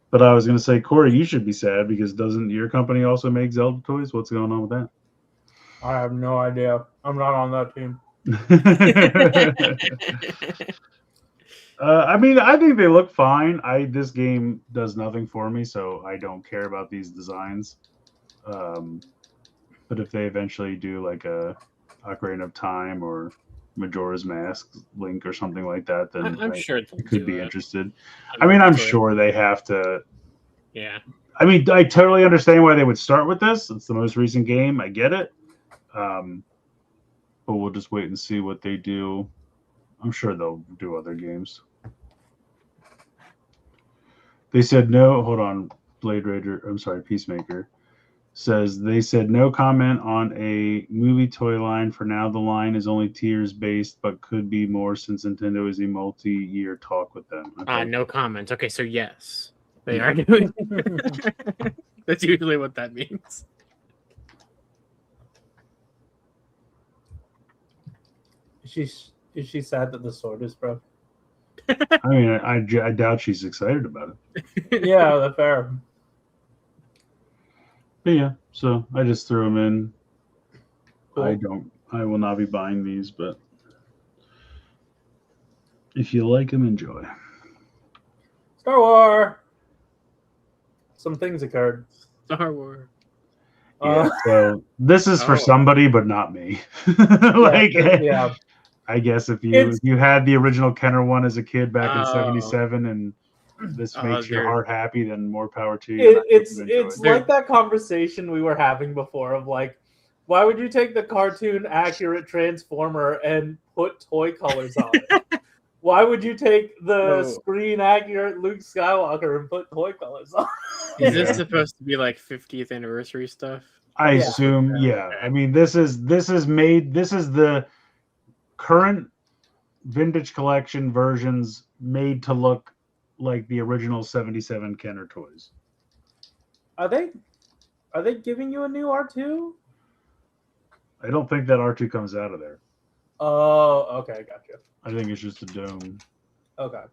but I was going to say, Corey, you should be sad because doesn't your company also make Zelda toys? What's going on with that? I have no idea. I'm not on that team. I mean, I think they look fine. This game does nothing for me, so I don't care about these designs. But if they eventually do like a Ocarina of Time or Majora's Mask Link or something like that, then I'm sure I could be interested. I'm I'm sure. sure they have to. Yeah. I mean, I totally understand why they would start with this. It's the most recent game. I get it. But we'll just wait and see what they do. I'm sure they'll do other games. They said no. Hold on. Peacemaker says they said no comment on a movie toy line. For now, the line is only tiers based, but could be more since Nintendo is a multi-year talk with them. Okay. No comment. Okay, so yes, they are doing. That's usually what that means. Is she sad that the sword is broke? I mean, I doubt she's excited about it. Yeah, that's fair. But yeah, so I just threw them in. Cool. I will not be buying these, but if you like them, enjoy. Star Wars. Some things occurred. Star Wars. Yeah, so this is for somebody, but not me. Yeah. I guess if you had the original Kenner one as a kid back in '77, and this makes your heart happy, then more power to you. It's like that conversation we were having before of like, why would you take the cartoon accurate Transformer and put toy colors on it? Why would you take the screen accurate Luke Skywalker and put toy colors on it? Is this supposed to be like 50th anniversary stuff? I assume, yeah. I mean, this is the current vintage collection versions made to look like the original 77 Kenner toys. Are they giving you a new R2? I don't think that R2 comes out of there. Oh, okay, gotcha. I think it's just a dome. Okay.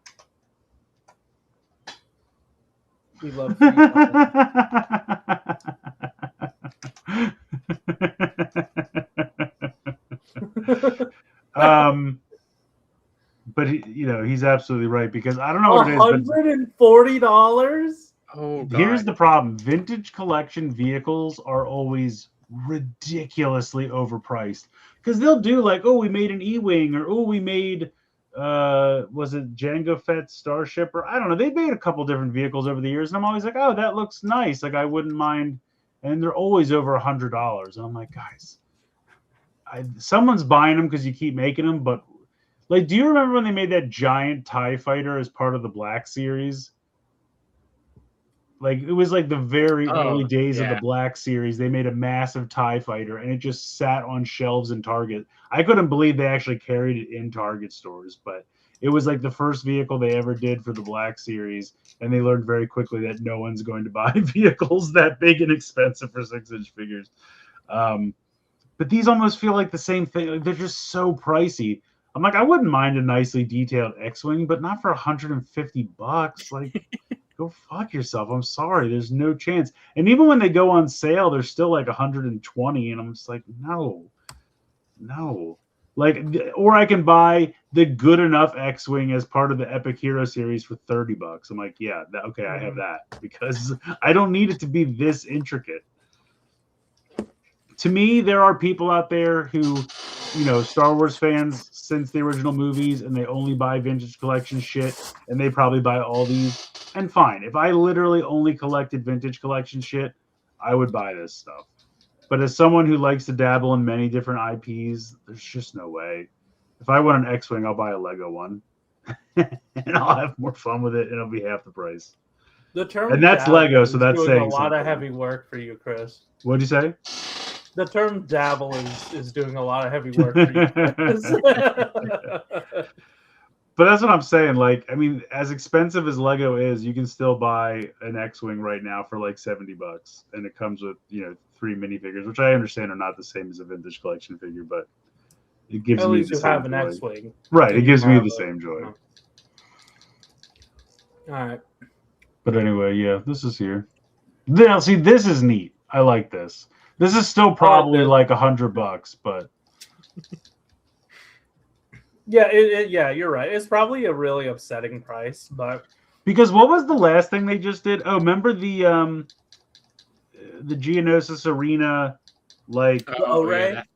We love but he's absolutely right because I don't know what it is. $140? Oh, God. Here's the problem: vintage collection vehicles are always ridiculously overpriced because they'll do like, we made an E-wing, or we made was it Jango Fett Starship, or I don't know. They've made a couple different vehicles over the years, and I'm always like, oh, that looks nice. Like I wouldn't mind, and they're always over $100, and I'm like, guys, someone's buying them because you keep making them, but like, do you remember when they made that giant TIE fighter as part of the Black Series? Like, it was like the very early days of the Black Series. They made a massive TIE fighter, and it just sat on shelves in Target. I couldn't believe they actually carried it in Target stores, but it was like the first vehicle they ever did for the Black Series, and they learned very quickly that no one's going to buy vehicles that big and expensive for 6-inch figures. But these almost feel like the same thing. Like, they're just so pricey. I'm like, I wouldn't mind a nicely detailed X-Wing, but not for $150. Like, go fuck yourself. I'm sorry. There's no chance. And even when they go on sale, they're still like 120, and I'm just like, no. Like, or I can buy the good enough X-Wing as part of the Epic Hero series for $30. I'm like, yeah, okay, I have that because I don't need it to be this intricate. To me, there are people out there who, Star Wars fans since the original movies and they only buy vintage collection shit and they probably buy all these, and fine. If I literally only collected vintage collection shit, I would buy this stuff. But as someone who likes to dabble in many different IPs, there's just no way. If I want an X-Wing, I'll buy a Lego one. And I'll have more fun with it and it'll be half the price. The term And that's dabble Lego, so is that's doing saying a lot something. of heavy work for you, Chris. What'd you say? The term dabble is doing a lot of heavy work for you, Chris. But that's what I'm saying. Like, I mean, as expensive as Lego is, you can still buy an X-Wing right now for like $70, and it comes with 3 minifigures, which I understand are not the same as a vintage collection figure, but it gives At me least the you same have an joy. X-Wing. Right, it gives me have the a- same joy. All right. But anyway, yeah, this is here. Now, see, this is neat. I like this. This is still probably this. like $100, but Yeah, yeah, you're right. It's probably a really upsetting price, but because what was the last thing they just did? Oh, remember the Geonosis Arena, like O-Ray? that-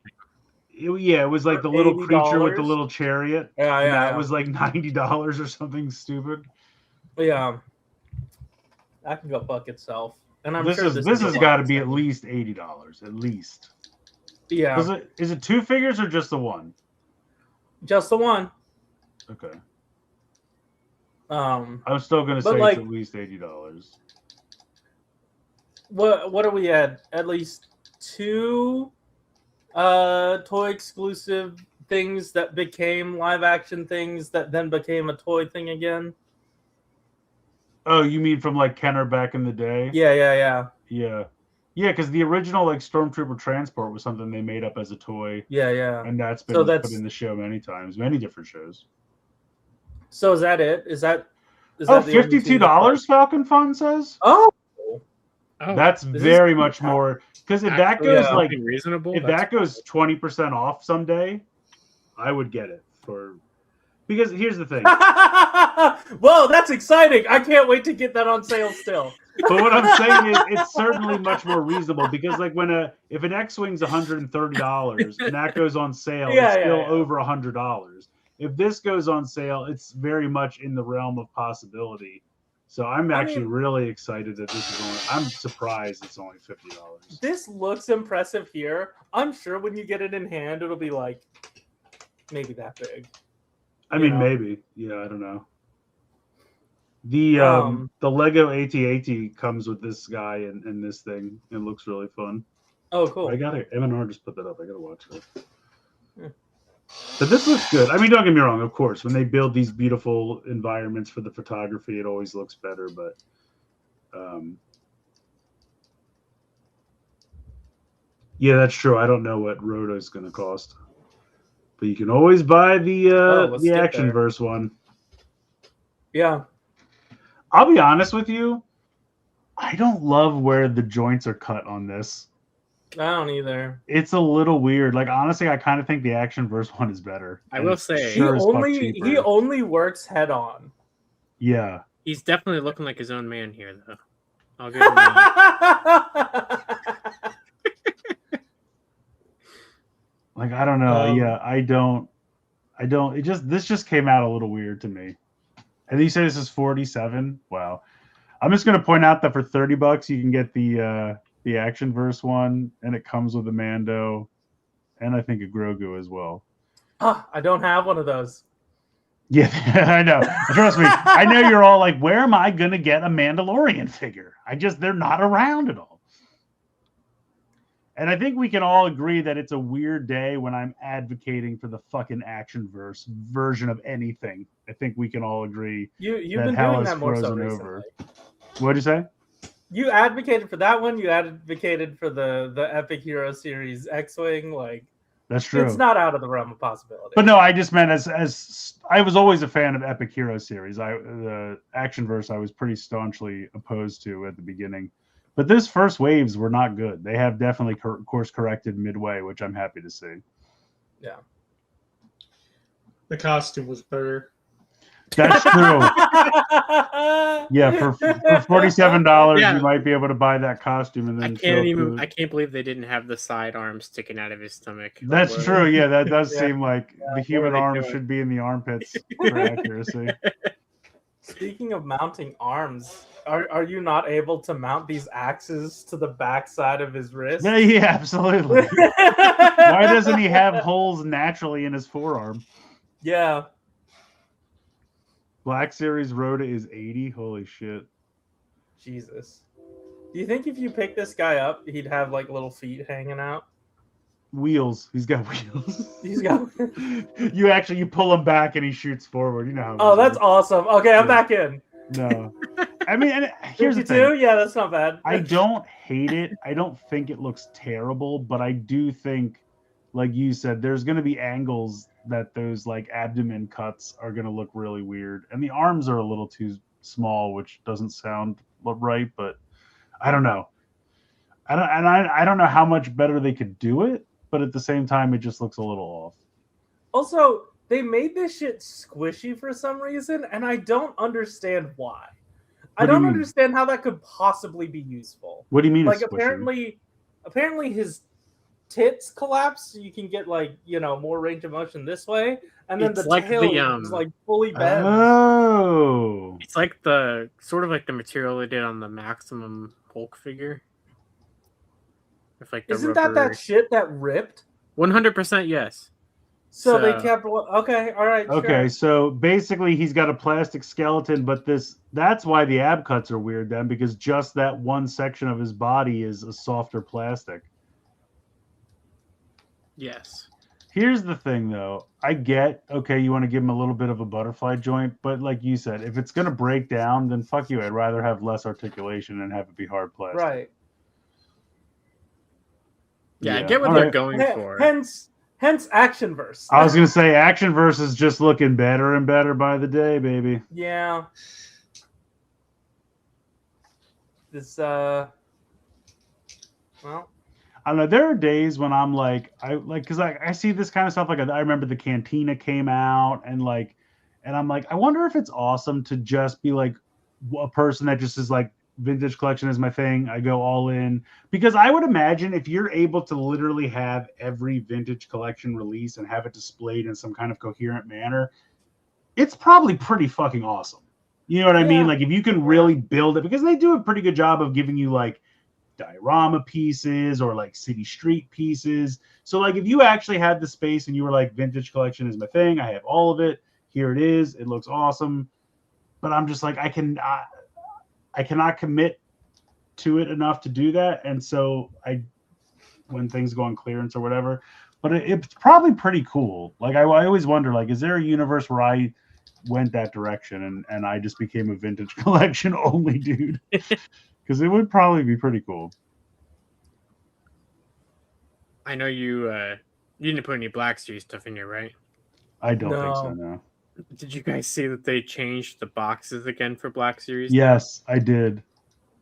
it was like For the little creature with the $80? little chariot. Yeah, And yeah, that yeah. was like $90 or something stupid. Yeah, that can go fuck itself. And I'm This sure is this has got to be at least $80, at least. Yeah, Is it 2 figures or just the one? just the one. Okay, Um, I'm still gonna But, say like- it's at least $80. what are we at? At least 2 toy exclusive things that became live action things that then became a toy thing again. Oh, you mean from like Kenner back in the day? Yeah. Yeah, because the original like Stormtrooper Transport was something they made up as a toy, and that's been So put that's- in the show many times, many different shows. So is that it? Is that Oh, the only two that- $52, Falcon Fun says? Oh, Oh, That's this is very pretty much high. more, because if that actually, goes yeah. like something reasonable. if that's that goes 20% off someday, I would get it because here's the thing. whoa, that's exciting! I can't wait to get that on sale still. But what I'm saying is it's certainly much more reasonable because like if an X-Wing's $130 and that goes on sale, Yeah, it's yeah, still yeah. over $100. If this goes on sale, it's very much in the realm of possibility. So I'm actually really excited that this is only. I'm surprised it's only $50. This looks impressive here. I'm sure when you get it in hand, it'll be like maybe that big. I mean, know. maybe. Yeah, I don't know. The Lego AT-AT comes with this guy and this thing. It looks really fun. Oh, cool. I got it. M&R just put that up. I gotta watch it. Yeah. But this looks good. I mean, don't get me wrong. Of course, when they build these beautiful environments for the photography, it always looks better. But yeah, that's true. I don't know what Rhoda is going to cost, but you can always buy the let's get Action there. Verse one. Yeah. I'll be honest with you. I don't love where the joints are cut on this. I don't either. It's a little weird. Like honestly, I kind of think the Action Verse one is better. I And will it's say- He sure as fuck only cheaper. works head on. Yeah. He's definitely looking like his own man here, though. I'll give him that. Like I don't know. Yeah, I don't. This just came out a little weird to me. And you say this is 47. Wow. I'm just gonna point out that for $30 you can get the Action Verse one, and it comes with a Mando, and I think a Grogu as well. I don't have one of those. Yeah, I know. Trust me. I know you're all like, where am I gonna get a Mandalorian figure? They're not around at all. And I think we can all agree that it's a weird day when I'm advocating for the fucking Action Verse version of anything. I think we can all agree. You've That been hell doing is that more so frozen recently. over. What'd you say? You advocated for that one. You advocated for the Epic Hero Series X-Wing. Like That's true. it's not out of the realm of possibility. But no, I just meant as I was always a fan of Epic Hero series. The Action Verse I was pretty staunchly opposed to at the beginning. But those first waves were not good. They have definitely course corrected midway, which I'm happy to see. Yeah. The costume was better. That's true. Yeah, for $47, Yeah. you might be able to buy that costume and then I can't believe they didn't have the side arms sticking out of his stomach. That's What- true. Yeah, that does Yeah. seem like the human they arm doing? should be in the armpits for accuracy. Speaking of mounting arms, are you not able to mount these axes to the backside of his wrist? Yeah, absolutely. Why doesn't he have holes naturally in his forearm? Yeah. Black Series Rhoda is 80. Holy shit. Jesus. Do you think if you pick this guy up, he'd have like little feet hanging out? Wheels. He's got wheels. He's got. You pull him back and he shoots forward. You know how. Oh, it that's is. awesome. Okay, I'm Yeah. back in. No. I mean, and here's the 52? thing. Yeah, that's not bad. I don't hate it. I don't think it looks terrible, but I do think, like you said, there's going to be angles that those like abdomen cuts are going to look really weird, and the arms are a little too small, which doesn't sound right. But I don't know. I don't know how much better they could do it, but at the same time, it just looks a little off. Also, they made this shit squishy for some reason, and I don't understand why. I What do you don't mean? understand how that could possibly be useful. What do you mean? Like it's squishy? apparently his tits collapse, so you can get like more range of motion this way, and then It's the like tail the, is like fully bent. Oh, It's like the sort of like the material they did on the Maximum Hulk figure. With like the Isn't rubber... that shit that ripped? 100% yes. So they kept. Okay, all right. okay. Sure. So basically, he's got a plastic skeleton, but that's why the ab cuts are weird then, because just that one section of his body is a softer plastic. Yes. Here's the thing, though. I get, okay, you want to give him a little bit of a butterfly joint, but like you said, if it's going to break down, then fuck you. I'd rather have less articulation and have it be hard plastic. Right. Yeah, I get what all they're right. going for. Hence Actionverse. I was going to say, Actionverse is just looking better and better by the day, baby. Yeah. This well, I don't know. There are days when I'm like, because I see this kind of stuff. Like, I remember the Cantina came out, and I'm like, I wonder if it's awesome to just be like a person that just is like, vintage collection is my thing. I go all in, because I would imagine if you're able to literally have every vintage collection release and have it displayed in some kind of coherent manner, it's probably pretty fucking awesome. You know what I mean? Like, if you can really build it, because they do a pretty good job of giving you like diorama pieces or like city street pieces. So like, if you actually had the space and you were like, vintage collection is my thing, I have all of it, here it is, it looks awesome. But I'm just like, I cannot commit to it enough to do that. And so when things go on clearance or whatever, but it's probably pretty cool. Like, I always wonder, like, is there a universe where I went that direction and I just became a vintage collection only dude? Because it would probably be pretty cool. I know you didn't put any Black Series stuff in here, right? I don't think so, no. Did you guys see that they changed the boxes again for Black Series? Yes, I did.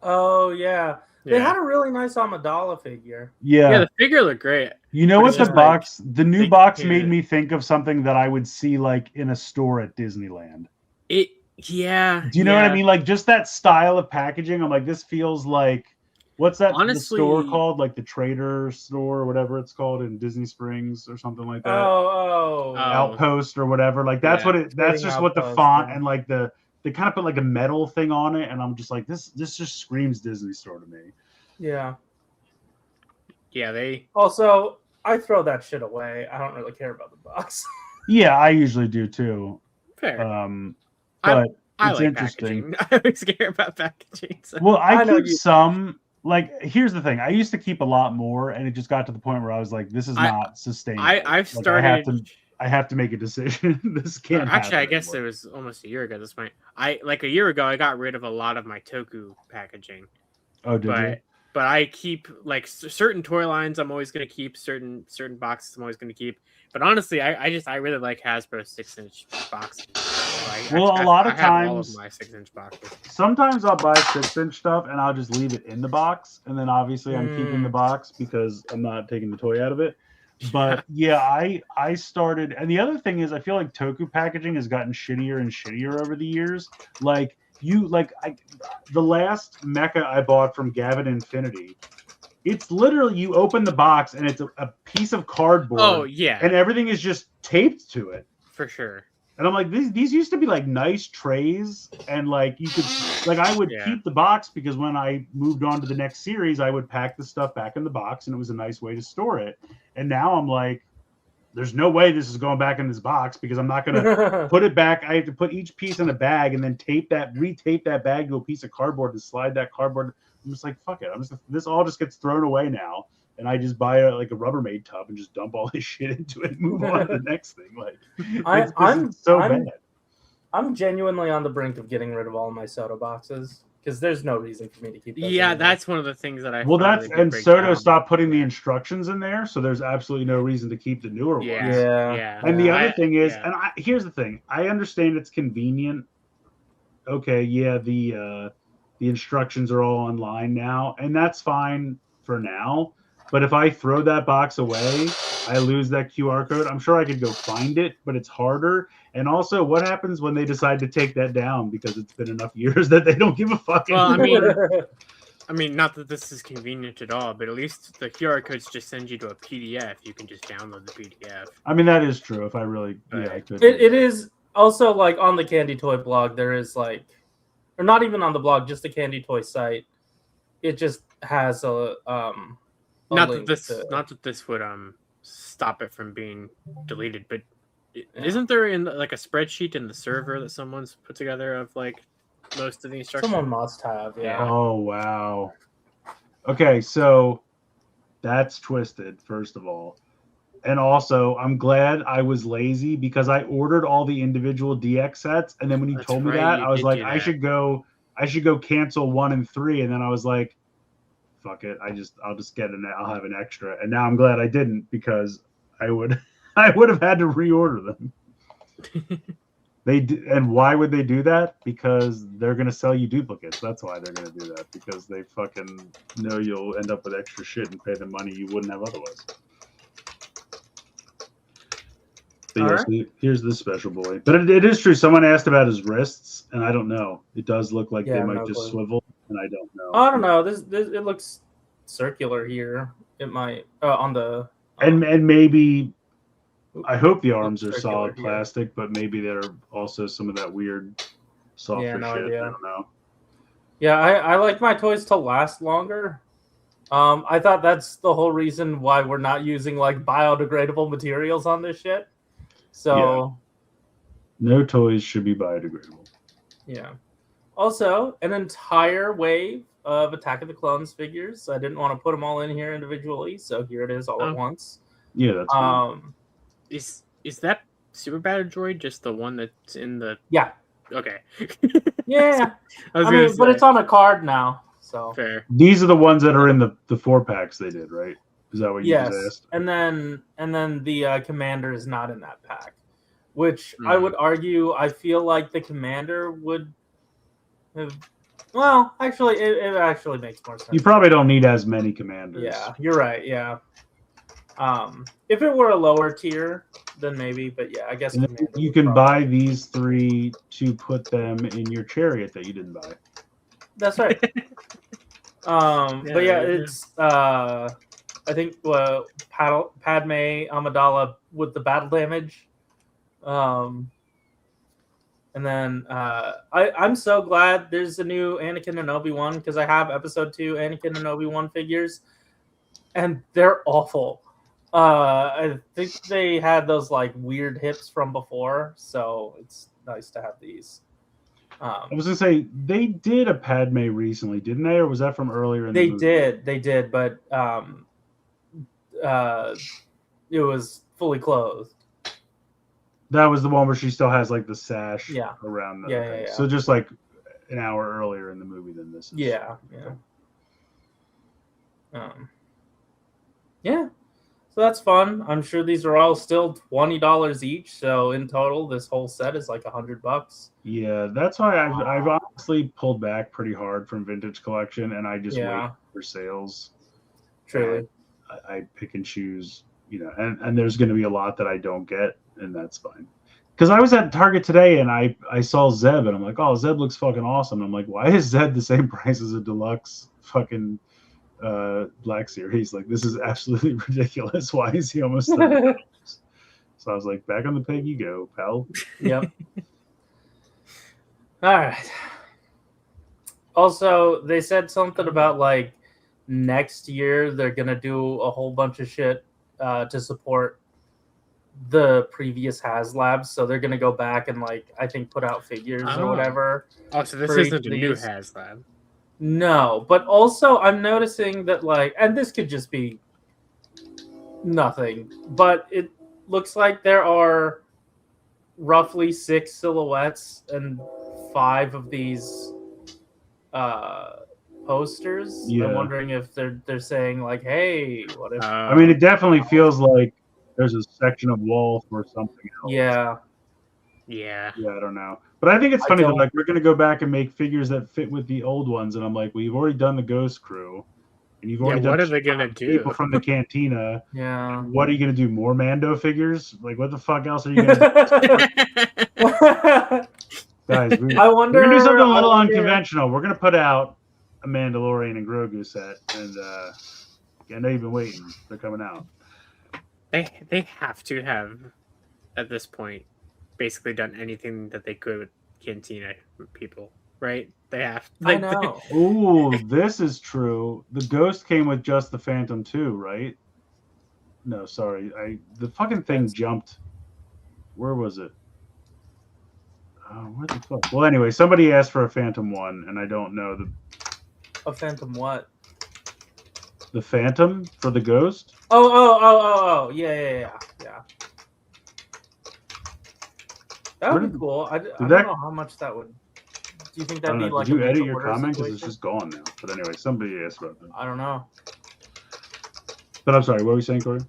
oh yeah. They had a really nice Amidala figure. Yeah, the figure looked great. You know But what it's the just box, the new box yeah. made me think of something that I would see like in a store at Disneyland. Do Do you know what I mean? Like, just that style of packaging. I'm like, this feels like, what's that the store called? Like the Trader store or whatever it's called in Disney Springs or something like that. Outpost or whatever. Like, that's what it. That's just what the font and like they kind of put like a metal thing on it, and I'm just like, this just screams Disney store to me. Yeah. Yeah, they Also, I throw that shit away. I don't really care about the box. Yeah, I usually do too. fair. But I it's like interesting. packaging. I always care about packaging. So. Well, I know keep you- some. Like, here's the thing. I used to keep a lot more, and it just got to the point where I was like, this is not sustainable. I've Like, started. I have to make a decision. This can't Actually, I happen guess anymore. it was almost a year ago at this point. A year ago, I got rid of a lot of my Toku packaging. Oh, did you? But I keep like certain toy lines. I'm always going to keep certain boxes. I'm always going to keep. But honestly, I really like Hasbro 6-inch boxes. So A lot of I have all times, of my 6-inch boxes. sometimes I'll buy 6-inch stuff and I'll just leave it in the box, and then obviously I'm keeping the box because I'm not taking the toy out of it. But yeah, I started, and the other thing is, I feel like Toku packaging has gotten shittier and shittier over the years. Like the last mecha I bought from Gavin Infinity, it's literally you open the box and it's a piece of cardboard. Oh yeah, and everything is just taped to it. for sure. And I'm like, these used to be like nice trays, and like you could, like I would keep the box because when I moved on to the next series, I would pack the stuff back in the box, and it was a nice way to store it. And now I'm like, there's no way this is going back in this box because I'm not gonna put it back. I have to put each piece in a bag and then retape that bag to a piece of cardboard to slide that cardboard. I'm just like, fuck it. This all just gets thrown away now. And I just buy a Rubbermaid tub and just dump all this shit into it and move on to the next thing. Like, I'm bad. I'm genuinely on the brink of getting rid of all of my soda boxes because there's no reason for me to keep those. Yeah, that's one of the things that I. Well, Soto stopped putting the instructions in there, so there's absolutely no reason to keep the newer ones. Yeah. And the other thing is, here's the thing: I understand it's convenient. Okay, yeah, the instructions are all online now, and that's fine for now. But if I throw that box away, I lose that QR code. I'm sure I could go find it, but it's harder. And also, what happens when they decide to take that down because it's been enough years that they don't give a fuck anymore? Well, I mean, not that this is convenient at all, but at least the QR codes just send you to a PDF. You can just download the PDF. I mean, that is true. If I really, I could. It is also like on the Candy Toy blog. There is like, or not even on the blog, just the Candy Toy site. It just has a not that this would stop it from being deleted, but isn't there in like a spreadsheet in the server that someone's put together of like most of the instructions? Someone must have, yeah. Oh wow. Okay, so that's twisted, first of all. And also, I'm glad I was lazy because I ordered all the individual DX sets, and then when you told me that, I was like, I should go cancel 1 and 3, and then I was like, fuck it, I'll just get I'll have an extra. And now I'm glad I didn't because I would have had to reorder them. And why would they do that? Because they're gonna sell you duplicates. That's why they're gonna do that, because they fucking know you'll end up with extra shit and pay the money you wouldn't have otherwise. But here's this special boy. But it is true. Someone asked about his wrists, and I don't know. It does look like they might just swivel, and I don't know. I don't know. This it looks circular here. It might on the and maybe. I hope the arms are solid plastic, but maybe they're also some of that weird softer shit. Idea. I don't know. Yeah, I like my toys to last longer. I thought that's the whole reason why we're not using like biodegradable materials on this shit. So, no toys should be biodegradable. Yeah. Also, an entire wave of Attack of the Clones figures. I didn't want to put them all in here individually, so here it is all at once. Yeah, that's fine. Is that Super Battle Droid just the one that's in the? Yeah. Okay. Yeah. I mean, but it's on a card now, so. Fair. These are the ones that are in the 4-packs they did, right? Is that what you just asked? And then the Commander is not in that pack, which I would argue. I feel like the Commander would have. Well, actually, it actually makes more sense. You probably don't need as many Commanders. Yeah, you're right. Yeah. If it were a lower tier, then maybe. But yeah, I guess you can buy these 3 to put them in your chariot that you didn't buy. That's right. But yeah, it's I think Padme Amidala with the battle damage. And then I'm so glad there's a new Anakin and Obi-Wan because I have episode 2 Anakin and Obi-Wan figures, and they're awful. I think they had those like weird hips from before, so it's nice to have these. I was gonna say they did a Padme recently, didn't they, or was that from earlier in the movie? They did, but it was fully clothed. That was the one where she still has like the sash around the yeah. So just like an hour earlier in the movie than this is. Yeah. So that's fun. I'm sure these are all still $20 each. So in total, this whole set is like $100. Yeah, that's why I've honestly pulled back pretty hard from vintage collection, and I just wait for sales. Truly, I pick and choose, and there's going to be a lot that I don't get, and that's fine. Because I was at Target today and I saw Zeb and I'm like, oh, Zeb looks fucking awesome. I'm like, why is Zeb the same price as a deluxe fucking Black Series? Like, this is absolutely ridiculous. Why is he almost $30? So I was like, back on the peg you go, pal. Yep. All right. Also, they said something about like next year they're gonna do a whole bunch of shit to support the previous HasLabs. So they're gonna go back and like I think put out figures or whatever. Oh, so this for isn't each a of new these. HasLab. No, but also I'm noticing that like, and this could just be nothing, but it looks like there are roughly 6 silhouettes and 5 of these posters. Yeah. I'm wondering if they're saying like, hey, what if? I mean, it definitely feels like there's a section of wall for something else. Yeah. Yeah. Yeah, I don't know. But I think it's funny that like we're gonna go back and make figures that fit with the old ones, and I'm like, well, you've already done the Ghost Crew, and you've already done what are they gonna do? people from the Cantina. Yeah. What are you gonna do? More Mando figures? Like, what the fuck else are you gonna do? Guys, I wonder. we're gonna do something a little unconventional. We're gonna put out a Mandalorian and Grogu set, and I know you've been waiting. They're coming out. They have to have, at this point, basically done anything that they could with Cantina people, right? They have. I know. Ooh, this is true. The Ghost came with just the Phantom 2, right? No, sorry. The fucking thing jumped. Where was it? Where the fuck? Well, anyway, somebody asked for a Phantom 1, and I don't know A Phantom what? the Phantom for the Ghost. Oh. Yeah. That would be cool. I don't know how much that would. Do you think that'd be like? Did you a edit your order comment? Because it's situation? just gone now. But anyway, somebody asked about that. I don't know. But I'm sorry, what were you saying, Corey?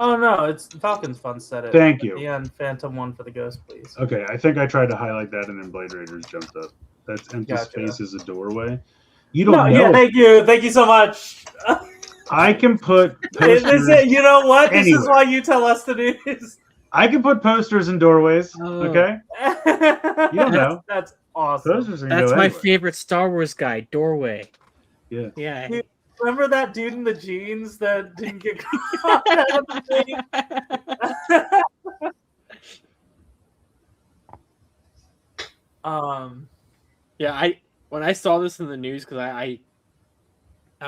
Oh no, it's Falcon's Fun said it. Thank At you. the end, Phantom 1 for the Ghost, please. Okay, I think I tried to highlight that, and then Blade Raiders jumped up. That's empty Gotcha. space is a doorway. You don't know. Yeah, thank you so much. I can put posters. You know what? This anywhere. is why you tell us to do this. I can put posters in doorways. Okay, you don't know. That's awesome. Posters can That's go my anywhere. favorite Star Wars guy, Doorway. Yeah. Yeah. Remember that dude in the jeans that didn't get caught out of the thing? Yeah, when I saw this in the news, because I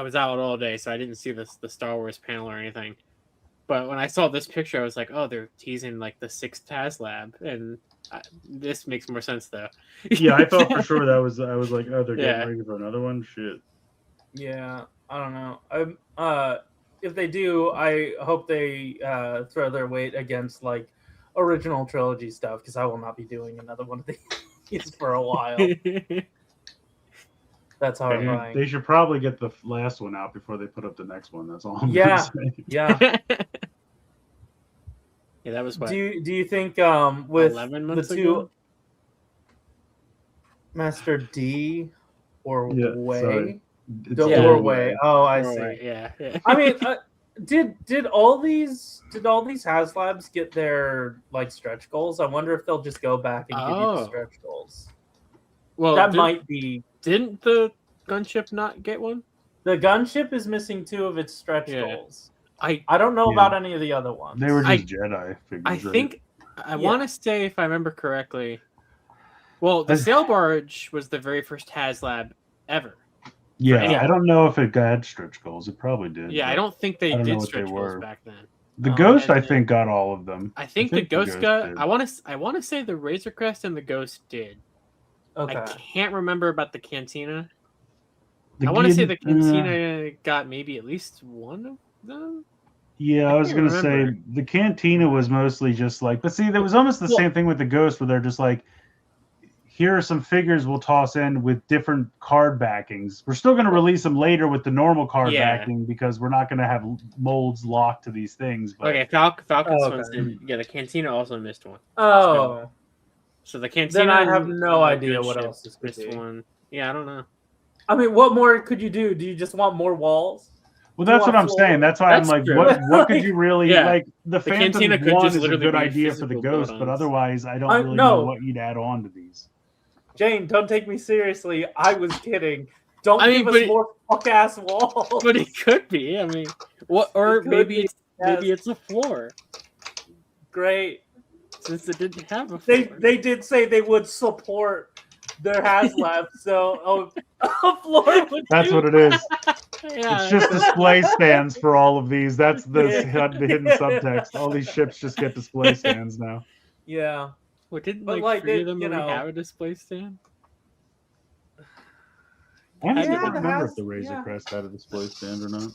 was out all day, so I didn't see the Star Wars panel or anything. But when I saw this picture, I was like, oh, they're teasing like the 6th HasLab, and this makes more sense though. Yeah, I thought for sure that was. I was like, oh, they're getting Yeah. ready for another one. Shit. Yeah, I don't know. If they do, I hope they throw their weight against like original trilogy stuff, because I will not be doing another one of these for a while. That's horrifying. They should probably get the last one out before they put up the next one. That's all I'm Yeah. gonna say. Yeah. Yeah, that was what. Do you think with 11 the months two ago? Master D or Yeah, Way? sorry. It's The Yeah. doorway. Oh, I Oh, see. right, yeah. I mean, did all these HasLabs get their like stretch goals? I wonder if they'll just go back and give you the Oh. stretch goals. Well, That might be. Didn't the gunship not get one? The gunship is missing 2 of its stretch Yeah. goals. I don't know Yeah. about any of the other ones. They were just I- Jedi figures. I right? think I Yeah. want to say, if I remember correctly, well, the I- sail barge was the very first HasLab ever. Yeah, Yeah. I don't know if it had stretch goals. It probably did. Yeah, but I don't think they I don't know did what stretch they goals were. back then. The Oh, Ghost, I and- think, got all of them. I think the Ghost got. did. I want to say the Razor Crest and the Ghost did. Okay. I can't remember about the Cantina. The I want to say Gid- the Cantina got maybe at least one of them. Yeah, I was can't gonna say remember. the Cantina was mostly just like, but see, there was almost the Well- same thing with the Ghost, where they're just like, here are some figures we'll toss in with different card backings. We're still gonna release them later with the normal card Yeah. backing because we're not gonna have molds locked to these things. But Okay, Falcon's Oh, okay. ones didn't. Yeah, the Cantina also missed one. Oh, So the Cantina. then I have and no the idea what Gunship else this could missed be. one. Yeah, I don't know. I mean, what more could you do? Do you just want more walls? Well, that's what I'm saying. That's why That's I'm like, true. what could you really Yeah. like? The cantina Phantom could 1 just is a literally good be idea for the physical Ghost, but build-ons. otherwise, I don't really know no. what you'd add on to these. Jane, don't take me seriously. I was kidding. Don't I mean, give us more fuck ass walls. But it could be. I mean, what? Or It could maybe be, it's maybe it's a floor great. since it didn't have a floor. They did say they would support their HasLab, so a floor would. That's do. what it is. Yeah. It's just display stands for all of these. That's the Yeah. hidden subtext. All these ships just get display stands now. Yeah. What didn't But, like like, 3 they- of them you already know- have a display stand? I don't Yeah, remember it if the Razor has- Crest had a display stand or not.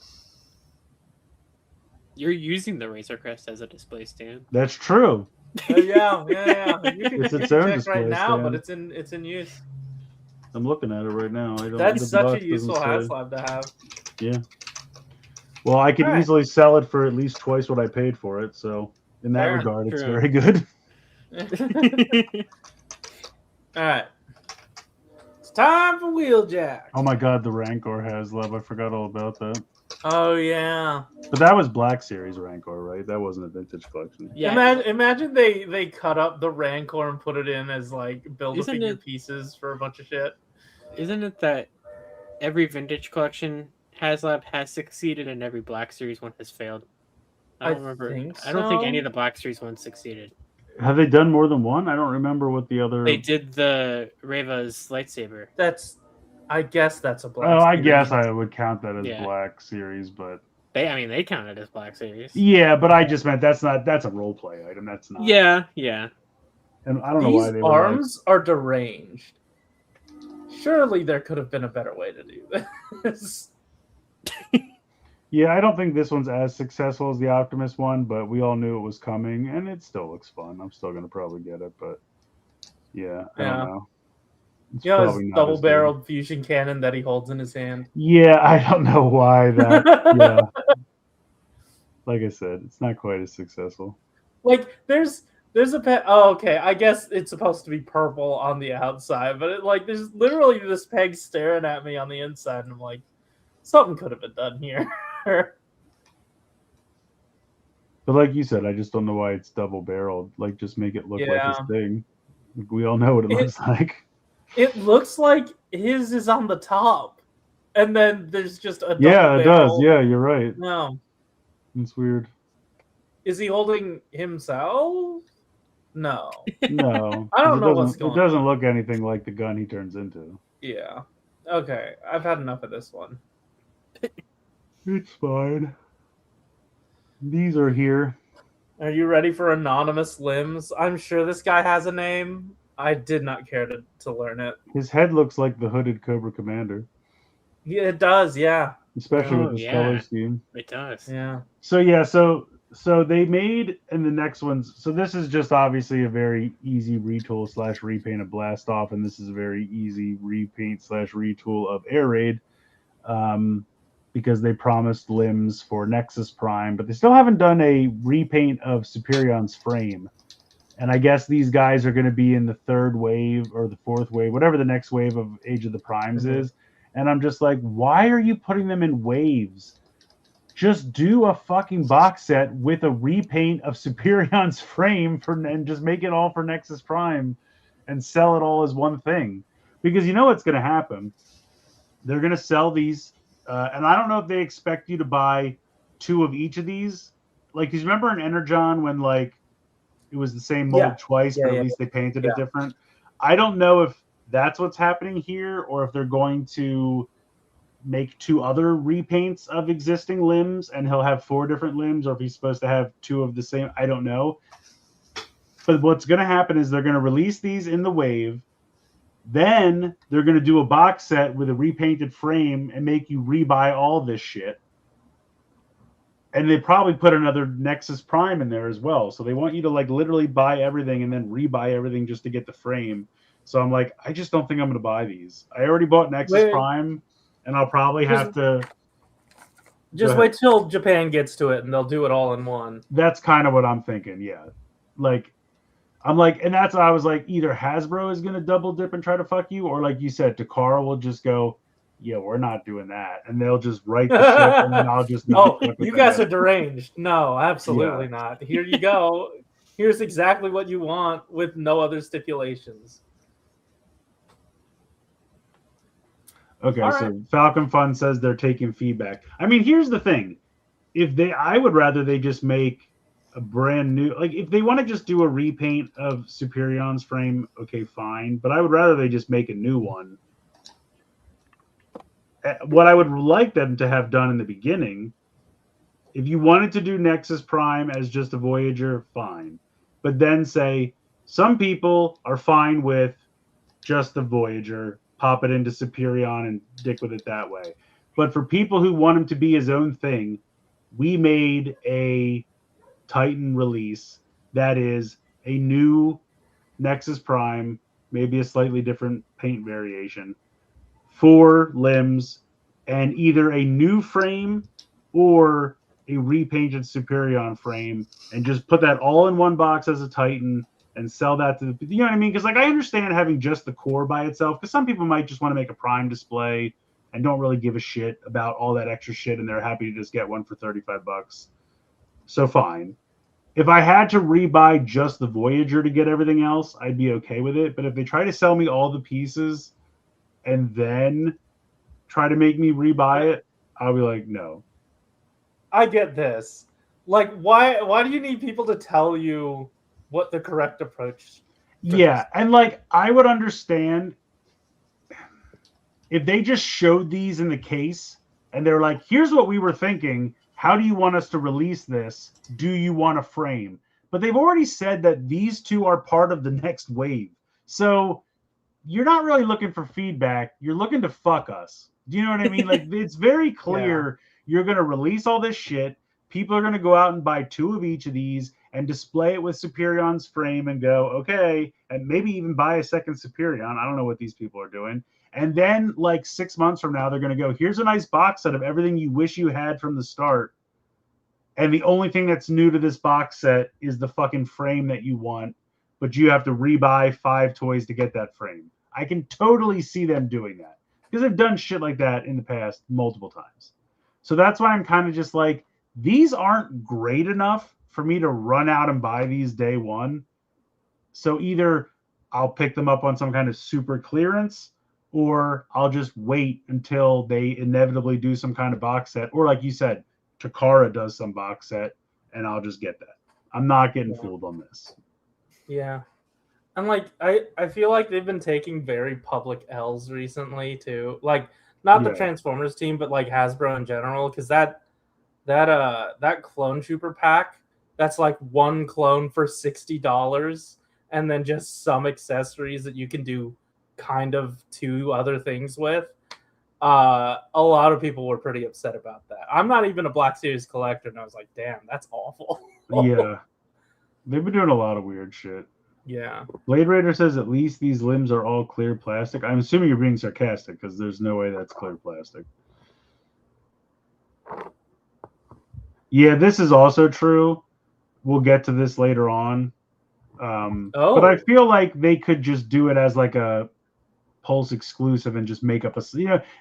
You're using the Razor Crest as a display stand. That's true. Yeah. You can, It's you its can own check display right now, stand. but it's in use. I'm looking at it right now. I don't. That's the such box a useful doesn't say. HasLab to have. Yeah. Well, I could Alright. easily sell it for at least twice what I paid for it. So in that Fair. regard, it's True. very good. All right. It's time for Wheeljack. Oh my God, the Rancor has love. I forgot all about that. Oh yeah. But that was Black Series Rancor, right? That wasn't a vintage collection. Yeah. Imagine they cut up the Rancor and put it in as like Isn't build-a-figure it- pieces for a bunch of shit. Isn't it that every vintage collection HasLab has succeeded and every Black Series one has failed? I I don't remember. think I don't think any so. of the Black Series ones succeeded. Have they done more than one? I don't remember what the other. They did the Reva's lightsaber. I guess that's a black. Oh, I series. guess I would count that as Yeah. Black Series, but They counted as Black Series. yeah, but I just meant that's a role play item. That's not. Yeah. And I don't know why These they were like, arms are deranged. Surely there could have been a better way to do this. yeah, I don't think this one's as successful as the Optimus one, but we all knew it was coming, and it still looks fun. I'm still gonna probably get it, but yeah, I Yeah. don't know. It's You know, his probably not as good. double-barreled fusion cannon that he holds in his hand. Yeah, I don't know why that. Yeah, like I said, it's not quite as successful. Like there's a peg. Oh, okay. I guess it's supposed to be purple on the outside, but there's literally this peg staring at me on the inside, and I'm like, something could have been done here. But like you said, I just don't know why it's double barreled. Like, just make it look like Yeah. this thing. Like, we all know what it looks like. It looks like his is on the top, and then there's just a Yeah, it does. double-barrel- Yeah, you're right. No, It's weird. is he holding himself? No. No, I don't know what's 'cause going It doesn't look anything like the gun he turns into. Yeah. Okay. I've had enough of this one. It's fine. These are here. Are you ready for anonymous limbs? I'm sure this guy has a name. I did not care to learn it. His head looks like the hooded Cobra Commander, Yeah, it does. Yeah. especially Oh, with this yeah. color scheme. It does. Yeah. So yeah, so they made in the next ones. So this is just obviously a very easy retool / repaint of Blast Off, and this is a very easy repaint / retool of Air Raid, because they promised limbs for Nexus Prime, but they still haven't done a repaint of Superion's frame. And I guess these guys are going to be in the 3rd wave or the 4th wave, whatever the next wave of Age of the Primes is. And I'm just like, why are you putting them in waves? Just do a fucking box set with a repaint of Superion's frame and just make it all for Nexus Prime and sell it all as one thing. Because you know what's going to happen. They're going to sell these, and I don't know if they expect you to buy 2 of each of these. Like, 'cause you remember in Energon when like it was the same mold Yeah. twice, but Yeah. at least they painted it different. I don't know if that's what's happening here, or if they're going to make 2 other repaints of existing limbs, and he'll have 4 different limbs, or if he's supposed to have 2 of the same. I don't know. But what's going to happen is they're going to release these in the wave. Then they're going to do a box set with a repainted frame and make you rebuy all this shit. And they probably put another Nexus Prime in there as well. So they want you to like literally buy everything and then rebuy everything just to get the frame. So I'm like, I just don't think I'm going to buy these. I already bought Nexus Prime, and I'll probably have to. Just wait till Japan gets to it, and they'll do it all in one. That's kind of what I'm thinking. Yeah. Like, I'm like, and that's, I was like, either Hasbro is going to double dip and try to fuck you, or like you said, Takara will just go, yeah, we're not doing that. And they'll just write the shit, and then I'll just not No, fuck with you the guys are next. deranged. No, absolutely not. Here you go. Here's exactly what you want with no other stipulations. Okay, All so right. Falcon Fun says they're taking feedback. I mean, here's the thing. I would rather they just make a brand new, like if they want to just do a repaint of Superion's frame, okay, fine. But I would rather they just make a new one. What I would like them to have done in the beginning, if you wanted to do Nexus Prime as just a Voyager, fine. But then say some people are fine with just the Voyager, pop it into Superion and dick with it that way. But for people who want him to be his own thing, we made a Titan release that is a new Nexus Prime, maybe a slightly different paint variation, 4 limbs, and either a new frame or a repainted Superion frame, and just put that all in one box as a Titan and sell that to the, you know what I mean? Because like I understand having just the core by itself, because some people might just want to make a Prime display and don't really give a shit about all that extra shit, and they're happy to just get one for $35. So fine. If I had to rebuy just the Voyager to get everything else, I'd be okay with it. But if they try to sell me all the pieces and then try to make me rebuy it, I'll be like, no. I get this. Like, why do you need people to tell you what the correct approach? Yeah, and like I would understand if they just showed these in the case and they're like, here's what we were thinking. How do you want us to release this? Do you want a frame? But they've already said that these two are part of the next wave. So you're not really looking for feedback. You're looking to fuck us. Do you know what I mean? Like, it's very clear you're going to release all this shit. People are going to go out and buy 2 of each of these and display it with Superion's frame and go, okay, and maybe even buy a second Superion. I don't know what these people are doing. And then, like 6 months from now, they're going to go, here's a nice box set of everything you wish you had from the start. And the only thing that's new to this box set is the fucking frame that you want, but you have to rebuy 5 toys to get that frame. I can totally see them doing that because they've done shit like that in the past multiple times. So that's why I'm kind of just like, these aren't great enough for me to run out and buy these day one. So either I'll pick them up on some kind of super clearance, or I'll just wait until they inevitably do some kind of box set. Or like you said, Takara does some box set, and I'll just get that. I'm not getting fooled on this. Yeah. And like I feel like they've been taking very public L's recently too. Like not the Transformers team, but like Hasbro in general, because that clone trooper pack, that's like one clone for $60 and then just some accessories that you can do kind of 2 other things with. A lot of people were pretty upset about that. I'm not even a Black Series collector, and I was like, damn, that's awful. Yeah. They've been doing a lot of weird shit. Yeah. Blade Raider says at least these limbs are all clear plastic. I'm assuming you're being sarcastic because there's no way that's clear plastic. Yeah, this is also true. We'll get to this later on. But I feel like they could just do it as like a Pulse exclusive and just make up a,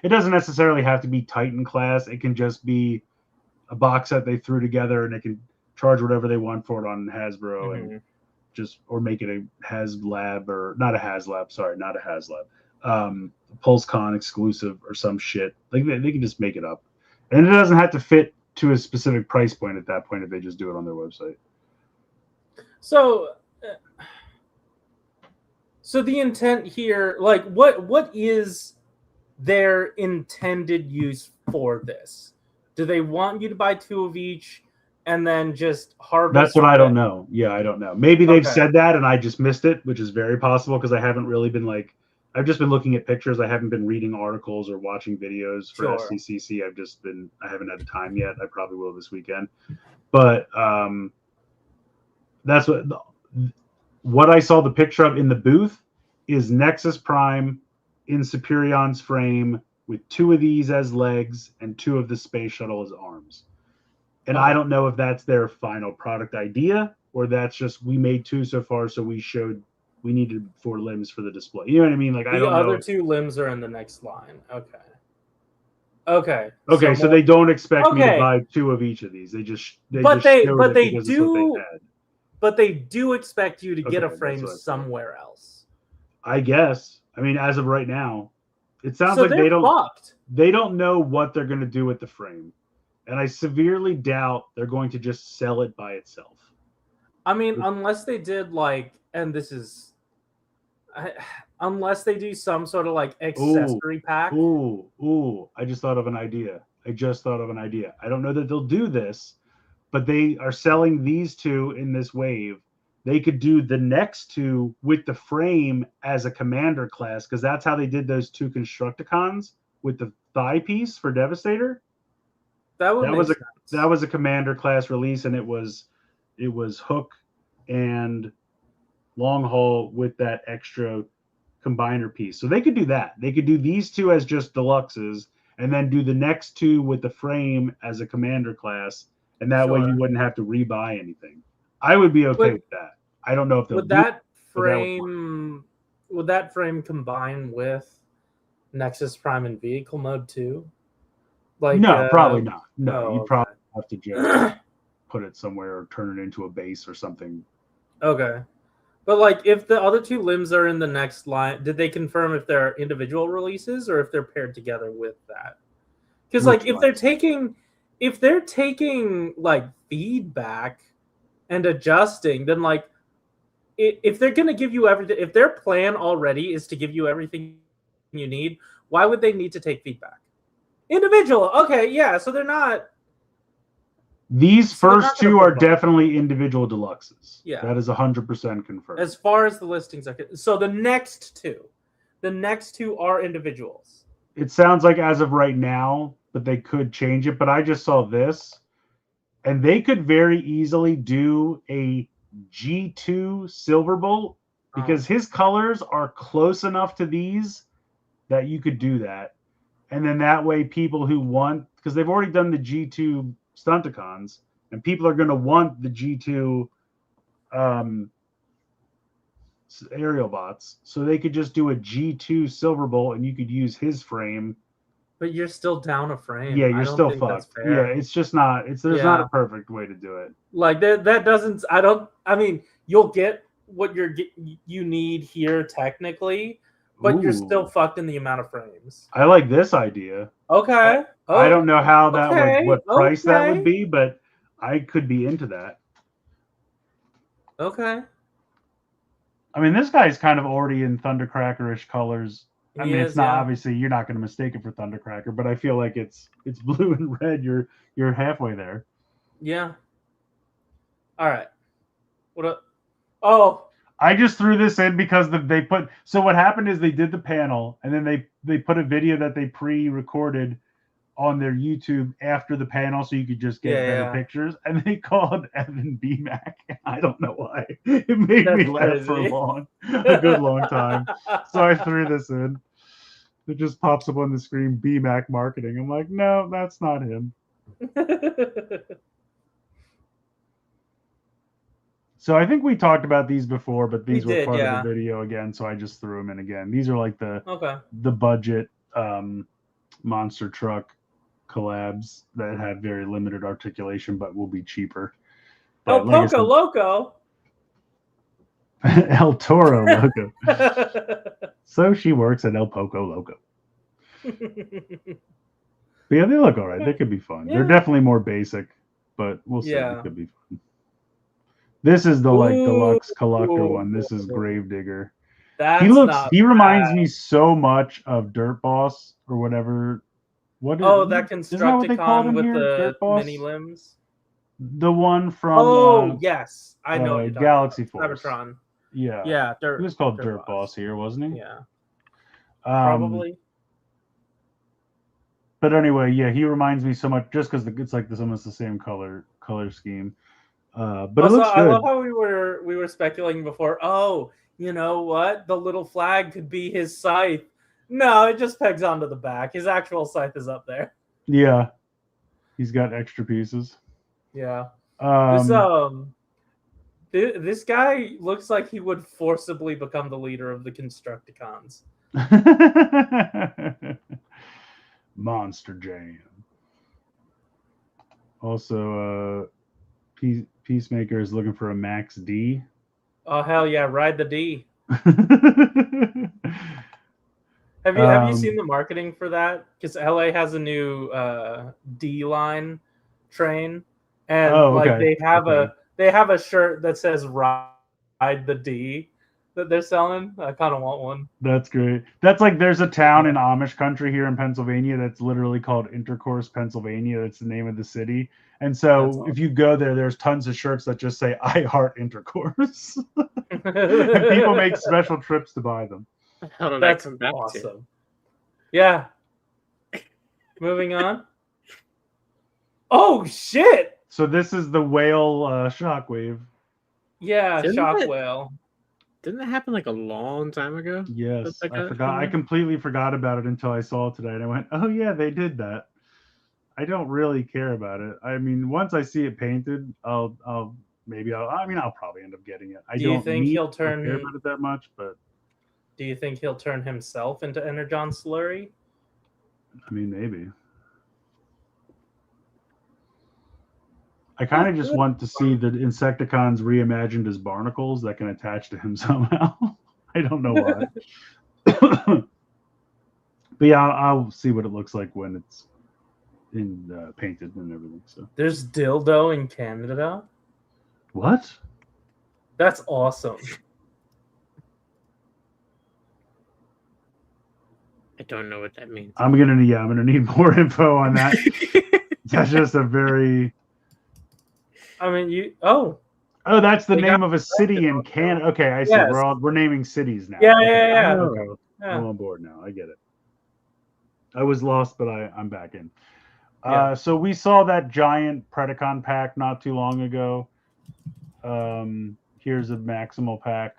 it doesn't necessarily have to be Titan class. It can just be a box set they threw together, and they can charge whatever they want for it on Hasbro and just, or make it a HasLab or not a HasLab. Sorry, not a HasLab. PulseCon exclusive or some shit. Like they can just make it up, and it doesn't have to fit to a specific price point at that point if they just do it on their website. So the intent here, like what is their intended use for this? Do they want you to buy 2 of each and then just harvest? That's what I don't know. Yeah, I don't know. Maybe they've said that and I just missed it, which is very possible because I haven't really been like, I've just been looking at pictures. I haven't been reading articles or watching videos for SCCC. I haven't had the time yet. I probably will this weekend. But that's what I saw the picture of in the booth is Nexus Prime in Superion's frame with 2 of these as legs and 2 of the space shuttle as arms. And I don't know if that's their final product idea or that's just we made 2 so far, so we needed 4 limbs for the display. You know what I mean? Like I don't know. The other 2 limbs are in the next line. Okay. Okay. Okay, so more- they don't expect me to Okay. buy 2 of each of these. They just showed it But they because it's what do they had. but they do expect you to get a Okay, that's frame what I thought. somewhere else. I guess. I mean, as of right now, it sounds So like they're fucked. they don't know what they're going to do with the frame. And I severely doubt they're going to just sell it by itself. I mean, unless they did like, and this is, unless they do some sort of like accessory pack. Ooh, I just thought of an idea. I don't know that they'll do this, but they are selling these 2 in this wave. They could do the next 2 with the frame as a commander class, because that's how they did those 2 Constructicons with the thigh piece for Devastator. That was That was a commander class release, and it was Hook and Long Haul with that extra combiner piece. So they could do that. They could do these 2 as just deluxes, and then do the next 2 with the frame as a commander class, and that way you wouldn't have to rebuy anything. I would be okay with that. I don't know if they'll would that frame combine with Nexus Prime and Vehicle Mode too? Like no, probably not. No, you'd okay. probably have to just put it somewhere or turn it into a base or something. Okay. But like if the other 2 limbs are in the next line, did they confirm if they're individual releases or if they're paired together with that? Because like if they're taking like feedback and adjusting, then like if they're gonna give you everything, if their plan already is to give you everything you need, why would they need to take feedback? Individual, okay, yeah. So they're not. These So they're first not gonna 2 are provide. definitely individual deluxes. Yeah. That is 100% confirmed. As far as the listings are, so the next two are individuals. It sounds like as of right now, but they could change it. But I just saw this, and they could very easily do a G2 Silver Bolt, because his colors are close enough to these that you could do that. And then that way people who want, because they've already done the G2 Stunticons, and people are going to want the G2 aerial bots, so they could just do a G2 Silverbolt, and you could use his frame. But you're still down a frame. Yeah, you're still think that's fucked. fair. Yeah, it's just not. There's not a perfect way to do it. Like that doesn't. I mean, you'll get what you need here technically, but you're still fucked in the amount of frames. I like this idea. Okay. I don't know how that okay, what price that okay. would be, but I could be into that. Okay. I mean, this guy's kind of already in Thundercracker-ish colors. I mean, it's not obviously, you're not going to mistake it for Thundercracker, but I feel like it's blue and red. You're halfway there. Yeah. All right. What up? Oh, I just threw this in because they put. So what happened is they did the panel, and then they put a video that they pre-recorded on their YouTube after the panel, so you could just get better pictures. And they called Evan BMAC. I don't know why. It made me laugh for a good long time. So I threw this in. It just pops up on the screen, BMAC marketing. I'm like, no, that's not him. So I think we talked about these before, but these were part of the video again, so I just threw them in again. These are like the budget monster truck collabs that have very limited articulation, but will be cheaper. But El Poco Loco. El Toro Loco. So she works at El Poco Loco. But yeah, they look all right. They could be fun. Yeah. They're definitely more basic, but we'll see. It could be fun. This is the deluxe collector one. This is Gravedigger. He reminds me so much of Dirt Boss or whatever. That Constructicon with the mini limbs. The one from yes, I know Galaxy Force. Cybertron. Yeah. Yeah, he was called Dirt Boss here, wasn't he? Yeah. Probably. But anyway, yeah, he reminds me so much just because it's like almost the same color scheme. But also, it looks good. I love how we were speculating before. Oh, you know what? The little flag could be his scythe. No, it just pegs onto the back. His actual scythe is up there. Yeah, he's got extra pieces. Yeah. This guy looks like he would forcibly become the leader of the Constructicons. Monster Jam. Also, Peacemaker is looking for a Max D. Oh hell yeah, ride the D. Have you seen the marketing for that? Because LA has a new D line train, and okay. they have a shirt that says "Ride the D" that they're selling. I kind of want one. That's great. That's like there's a town in Amish country here in Pennsylvania that's literally called Intercourse, Pennsylvania. That's the name of the city. And so Awesome. if you go there, there's tons of shirts that just say "I heart intercourse," and people make special trips to buy them. How did That's that come back awesome. to? Yeah. Moving on. Oh shit! So this is the whale shockwave. Yeah, Didn't shock it- whale. Didn't that happen like a long time ago? Yes, Like I a- forgot. I completely forgot about it until I saw it today, and I went, "Oh yeah, they did that." I don't really care about it. I mean, once I see it painted, I'll probably end up getting it. Do you don't think need he'll or care turn- about it that much, but Do you think he'll turn himself into Energon Slurry? I mean, maybe. I kind of just want to see the Insecticons reimagined as barnacles that can attach to him somehow. I don't know why. But yeah, I'll see what it looks like when it's in painted and everything. So There's dildo in Canada. what? That's awesome. I don't know what that means. I'm gonna need more info on that. That's just a very. I mean, Oh, that's the They name got of a city in Canada. Okay, I see. Yes. We're naming cities now. Yeah, Okay. yeah. Okay. Yeah. I'm on board now. I get it. I was lost, but I'm back in. Yeah. So we saw that giant Predacon pack not too long ago. Here's a Maximal pack.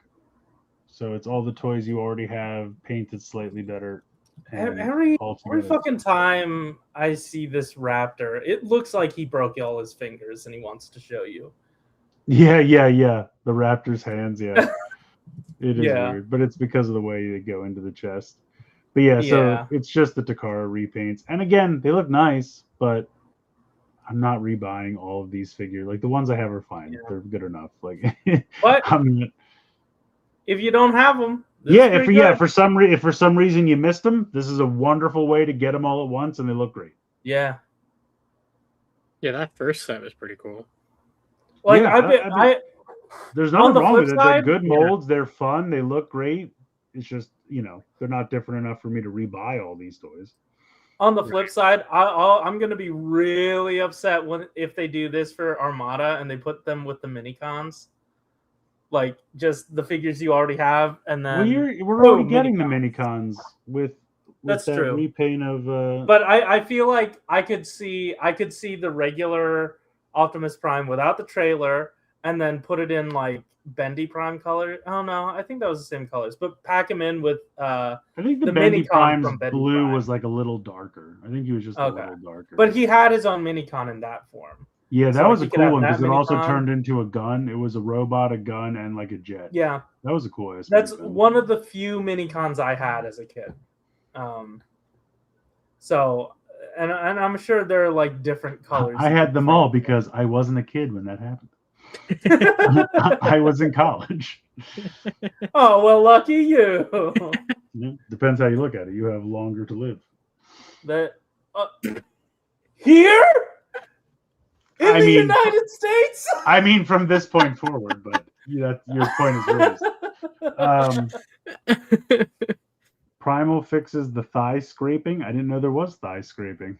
So it's all the toys you already have, painted slightly better. and Every ultimately- fucking time I see this raptor, it looks like he broke all his fingers and he wants to show you. Yeah. The raptor's hands, yeah. It is Yeah. weird, but it's because of the way they go into the chest. But yeah, so it's just the Takara repaints. And again, they look nice, but I'm not rebuying all of these figures. Like the ones I have are fine. Yeah. They're good enough. Like But I'm if you don't have them, for some reason you missed them, this is a wonderful way to get them all at once and they look great. yeah. Yeah, that first set was pretty cool. Like Yeah, there's On nothing the wrong flip with it. side, They're good yeah. molds. They're fun. They look great. It's just, they're not different enough for me to rebuy all these toys. On the flip side, I'm gonna be really upset if they do this for Armada and they put them with the minicons, like just the figures you already have, and then We're already getting the minicons with That's that true. repaint of. But I feel like I could see the regular Optimus Prime without the trailer, and then put it in like Bendy Prime color. Oh no, I think that was the same colors, but pack him in with I think the the Bendy minicon Prime's from Bendy blue Prime. was like a little darker. I think he was just a Okay. little darker. But he had his own minicon in that form. yeah, so, that like, was you a could cool have one that because it also minicon. turned into a gun. It was a robot, a gun, and like a jet. Yeah, That was a cool ass. that's minicon. one of the few minicons I had as a kid. So, and I'm sure they're like different colors. I had them all because I wasn't a kid when that happened. I was in college. Oh well, lucky you. Depends how you look at it. You have longer to live. That here in I the mean- United States. I mean, from this point forward, but your point is raised. Primal fixes the thigh scraping. I didn't know there was thigh scraping.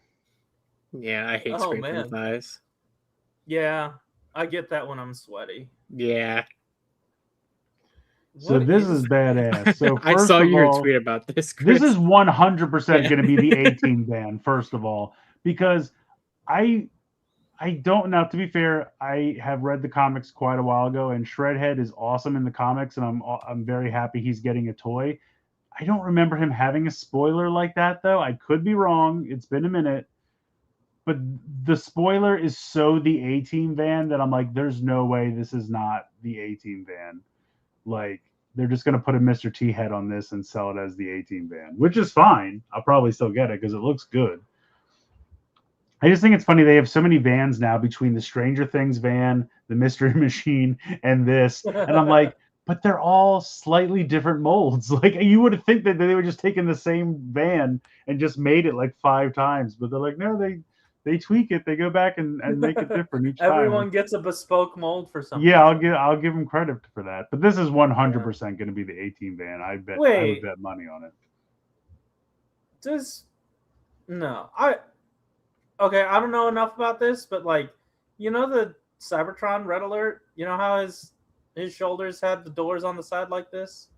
Yeah, I hate Oh, scraping man. thighs. Yeah, I get that when I'm sweaty. Yeah. So What this is badass. So I first saw of your all, tweet about this. this Chris. is 100% Yeah. going to be the 18 ban. First of all, because I don't now. To be fair, I have read the comics quite a while ago, and Shredhead is awesome in the comics, and I'm very happy he's getting a toy. I don't remember him having a spoiler like that though. I could be wrong. It's been a minute. But the spoiler is so the A-Team van that I'm like, there's no way this is not the A-Team van. Like, they're just going to put a Mr. T head on this and sell it as the A-Team van, which is fine. I'll probably still get it because it looks good. I just think it's funny they have so many vans now between the Stranger Things van, the Mystery Machine, and this, and I'm like, but they're all slightly different molds. Like you would think that they would just taken the same van and just made it like 5 times, but they're like, no, they tweak it. They go back and make it different each time. Everyone gets a bespoke mold for something. Yeah, I'll give them credit for that. But this is 100% going to be the A-Team van. I would bet money on it. Okay, I don't know enough about this, but like, you know the Cybertron Red Alert? You know how his shoulders had the doors on the side like this?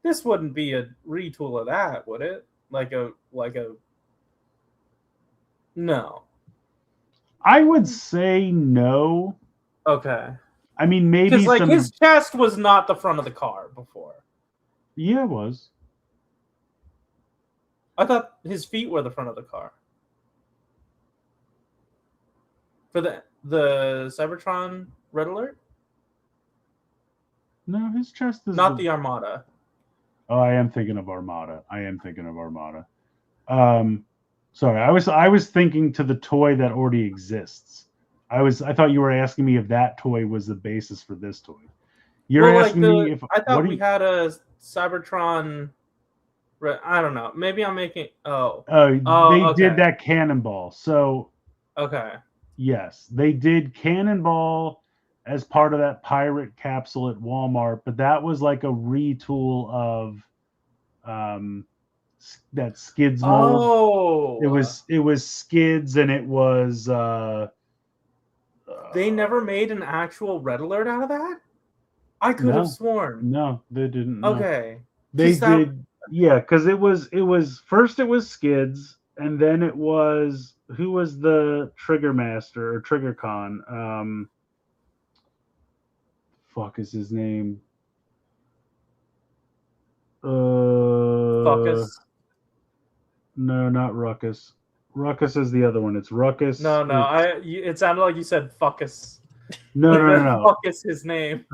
This wouldn't be a retool of that, would it? No. I would say no. Okay. I mean, maybe because like his chest was not the front of the car before. Yeah, it was. I thought his feet were the front of the car. For the Cybertron Red Alert? No, his chest is not the Armada. Oh, I am thinking of Armada. Sorry, I was thinking to the toy that already exists. I thought you were asking me if that toy was the basis for this toy. You're asking me if I thought we had a Cybertron. I don't know. Maybe I'm making. They did that Cannonball. So okay. Yes, they did Cannonball as part of that pirate capsule at Walmart, but that was like a retool of that Skids mold. It was Skids, and it was they never made an actual Red Alert out of that? I could have sworn. No, they didn't. Okay. They did. Yeah, because it was first it was Skids, and then it was who was the Trigger Master or Trigger Con? Fuck is his name? Fuckus. No, not Ruckus. Ruckus is the other one. It's Ruckus. No. It sounded like you said Fuckus. No. Fuckus his name.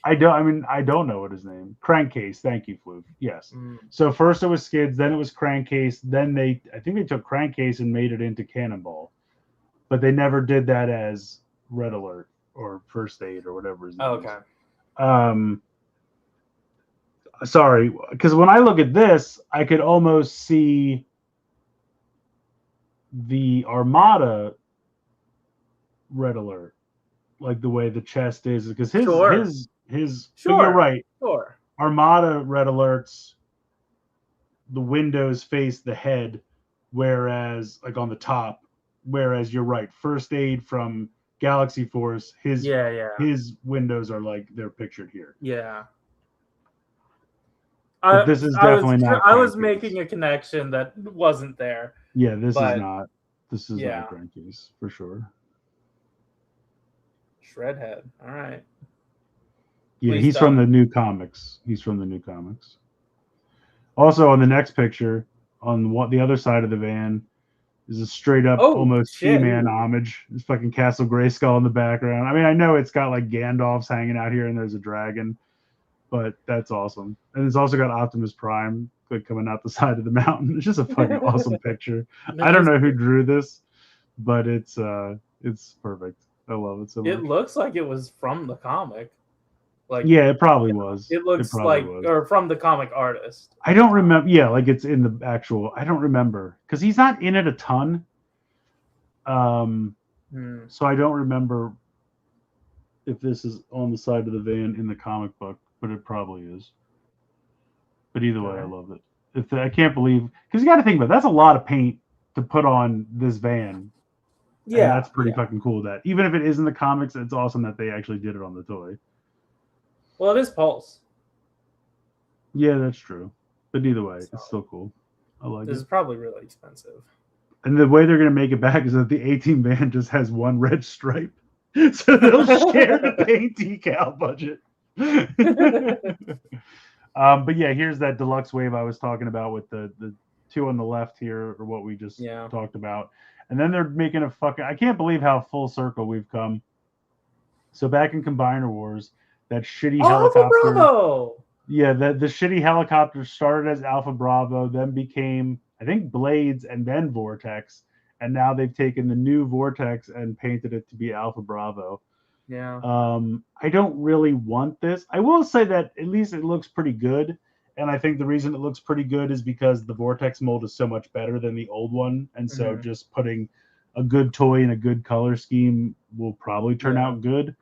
I don't know what his name. Crankcase. Thank you, Fluke. Yes. So first it was Skids, then it was Crankcase, then I think they took Crankcase and made it into Cannonball, but they never did that as Red Alert or First Aid or whatever his name is. Sorry, because when I look at this, I could almost see the Armada Red Alert, like the way the chest is, because his you're right. Sure. Armada Red Alerts, the windows face the head, whereas like on the top, whereas you're right, First Aid from Galaxy Force, his windows are like they're pictured here. Yeah. This is definitely not. I was making a connection that wasn't there. Yeah, this is not. This is not a Crankcase for sure. Shredhead. All right. Yeah, he's from the new comics. Also, on the next picture, on the other side of the van, is a straight up almost He-Man homage. There's fucking Castle Grayskull in the background. I mean, I know it's got like Gandalf's hanging out here, and there's a dragon, but that's awesome. And it's also got Optimus Prime like coming out the side of the mountain. It's just a fucking awesome picture. I don't know who drew this, but it's perfect. I love it so much. It looks like it was from the comic. Like it probably was. It looks or from the comic artist. I don't remember. Yeah, like it's in the actual. I don't remember because he's not in it a ton. So I don't remember if this is on the side of the van in the comic book, but it probably is. But either way, I love it. I can't believe because you got to think about it, that's a lot of paint to put on this van. Yeah, and that's pretty fucking cool. That even if it is in the comics, it's awesome that they actually did it on the toy. Well, it is Pulse. Yeah, that's true. But either way, it's still cool. I like it. This is probably really expensive. And the way they're going to make it back is that the A-Team van just has one red stripe. So they'll share the paint decal budget. But yeah, here's that deluxe wave I was talking about with the two on the left here, or what we just talked about. And then they're making a fucking... I can't believe how full circle we've come. So back in Combiner Wars, that shitty helicopter... Alpha Bravo! Yeah, the shitty helicopter started as Alpha Bravo, then became, I think, Blades, and then Vortex. and now they've taken the new Vortex and painted it to be Alpha Bravo. Yeah. I don't really want this. I will say that at least it looks pretty good. And I think the reason it looks pretty good is because the Vortex mold is so much better than the old one. And so just putting a good toy in a good color scheme will probably turn out good.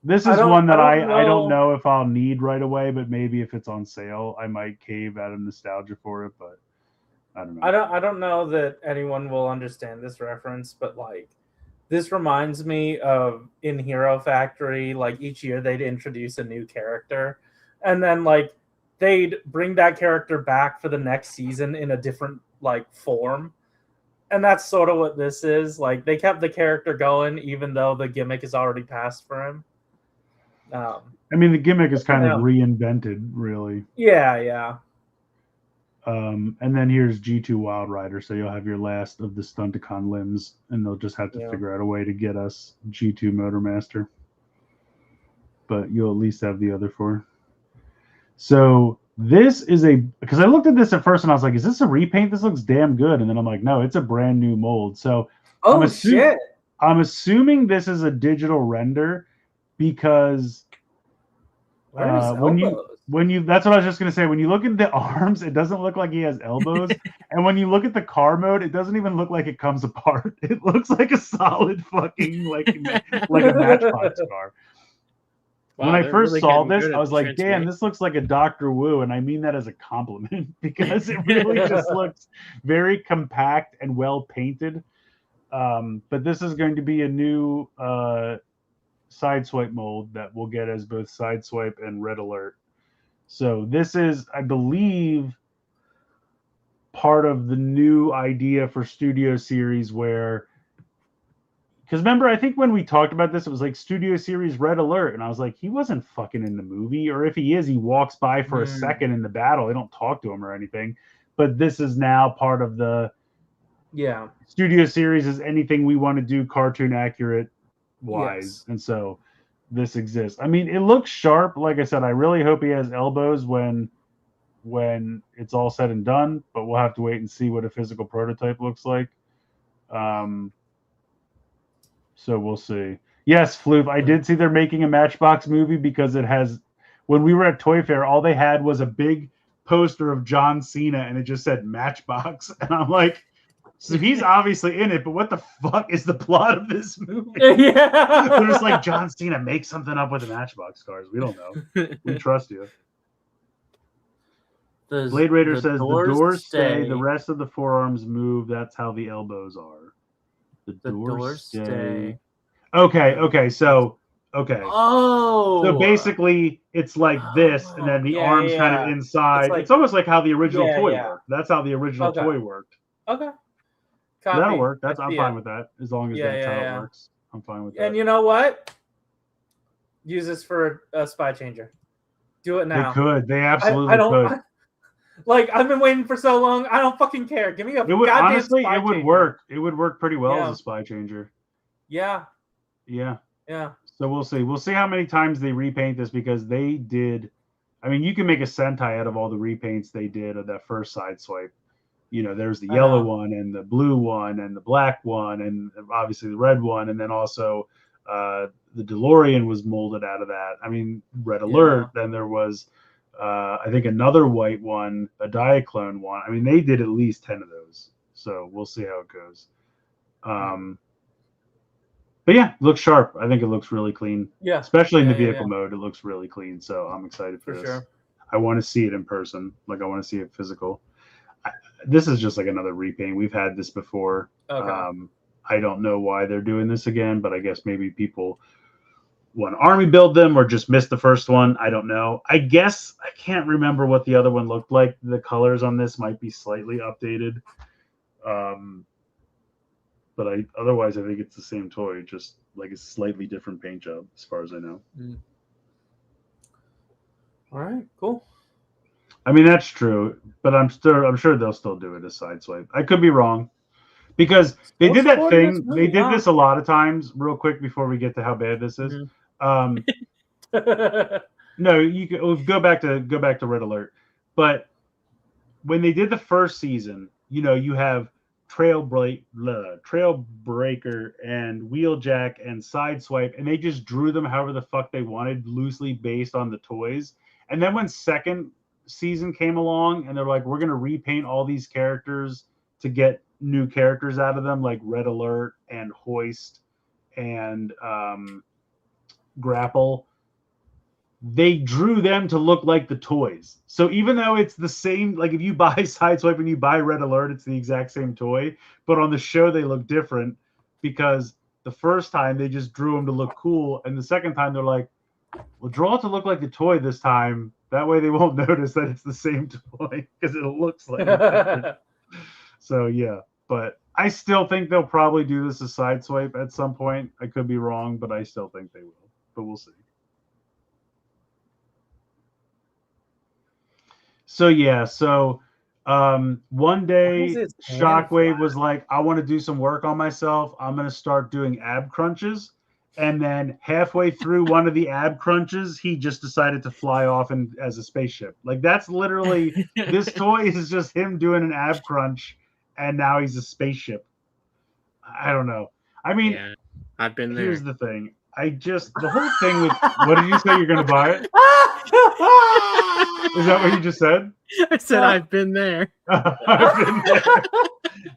This is one that I don't know if I'll need right away, but maybe if it's on sale, I might cave out of nostalgia for it. But I don't know. I don't know that anyone will understand this reference, but like this reminds me of in Hero Factory, like each year they'd introduce a new character, and then like they'd bring that character back for the next season in a different like form. And that's sort of what this is. Like they kept the character going even though the gimmick is already passed for him. I mean, the gimmick is kind of reinvented, really. Yeah. And then here's G2 Wild Rider, so you'll have your last of the Stunticon limbs, and they'll just have to figure out a way to get us G2 Motormaster. But you'll at least have the other four. So this is because I looked at this at first and I was like, is this a repaint? This looks damn good. And then I'm like, no, it's a brand new mold. So shit. I'm assuming this is a digital render because when you that's what I was just gonna say. When you look at the arms, it doesn't look like he has elbows. And when you look at the car mode, it doesn't even look like it comes apart. It looks like a solid fucking like a Matchbox car. Wow, when I first saw this, I was like, damn, this looks like a Dr. Wu. And I mean that as a compliment because it really just looks very compact and well painted. But this is going to be a new Sideswipe mold that we'll get as both Sideswipe and Red Alert. So this is, I believe, part of the new idea for Studio Series where, because remember, I think when we talked about this, it was like Studio Series Red Alert. And I was like, he wasn't fucking in the movie. Or if he is, he walks by for a second in the battle. They don't talk to him or anything. But this is now part of the Studio Series is anything we want to do cartoon accurate wise. And so this exists. I mean, it looks sharp. Like I said, I really hope he has elbows when it's all said and done. But we'll have to wait and see what a physical prototype looks like. So we'll see. Yes, Floof, I did see they're making a Matchbox movie because it has, when we were at Toy Fair, all they had was a big poster of John Cena and it just said Matchbox. And I'm like, so he's obviously in it, but what the fuck is the plot of this movie? Yeah. They're just like, John Cena, make something up with the Matchbox cars. We don't know. We trust you. Blade Raider says the doors stay, the rest of the forearms move. That's how the elbows are. The doors stay. Okay. So basically, it's like this, and then the arms kind of inside. It's almost like how the original toy worked. That's how the original toy worked. Okay. That'll work. I'm fine with that. As long as that's how it works. I'm fine with that. And you know what? Use this for a spy changer. Do it now. They could. They absolutely could. Like, I've been waiting for so long. I don't fucking care. Give me a goddamn honestly, spy it would changer. work. It would work pretty well as a spy changer. Yeah. So we'll see. We'll see how many times they repaint this because they did. I mean, you can make a Sentai out of all the repaints they did of that first Sideswipe. You know, there's the yellow one and the blue one and the black one and obviously the red one. And then also the DeLorean was molded out of that. I mean, Red Alert. Then there was, I think, another white one, a Diaclone one. I mean, they did at least 10 of those. So we'll see how it goes. But yeah, it looks sharp. I think it looks really clean. Yeah. Especially in the vehicle mode, it looks really clean. So I'm excited for this. Sure. I want to see it in person. Like, I want to see it physical. This is just like another repaint. We've had this before. Okay. I don't know why they're doing this again, but I guess maybe people want to army build them or just missed the first one. I don't know. I guess I can't remember what the other one looked like. The colors on this might be slightly updated. But otherwise, I think it's the same toy, just like a slightly different paint job, as far as I know. All right, cool. I mean, that's true, but I'm sure they'll still do it as Sideswipe. I could be wrong, because they did that thing. They did this a lot of times. Real quick before we get to how bad this is. No, you can go back to Red Alert, but when they did the first season, you know, you have Trailbreaker and Wheeljack and Sideswipe, and they just drew them however the fuck they wanted, loosely based on the toys. And then when second season came along, and they're like, we're gonna repaint all these characters to get new characters out of them, like Red Alert and Hoist and Grapple. They drew them to look like the toys. So even though it's the same, like if you buy Sideswipe and you buy Red Alert, it's the exact same toy. But on the show, they look different because the first time they just drew them to look cool. And the second time they're like, well, draw it to look like the toy this time. That way they won't notice that it's the same toy because it looks like it. So yeah, but I still think they'll probably do this as Sideswipe at some point. I could be wrong, but I still think they will. But we'll see. So yeah, one day Shockwave was like, I want to do some work on myself. I'm going to start doing ab crunches. And then halfway through one of the ab crunches, he just decided to fly off as a spaceship. Like that's literally, this toy is just him doing an ab crunch and now he's a spaceship. I don't know. I mean, Yeah, I've been there. Here's the thing. The whole thing with, what did you say you're going to buy it? Is that what you just said? I said I've been there. I've been there.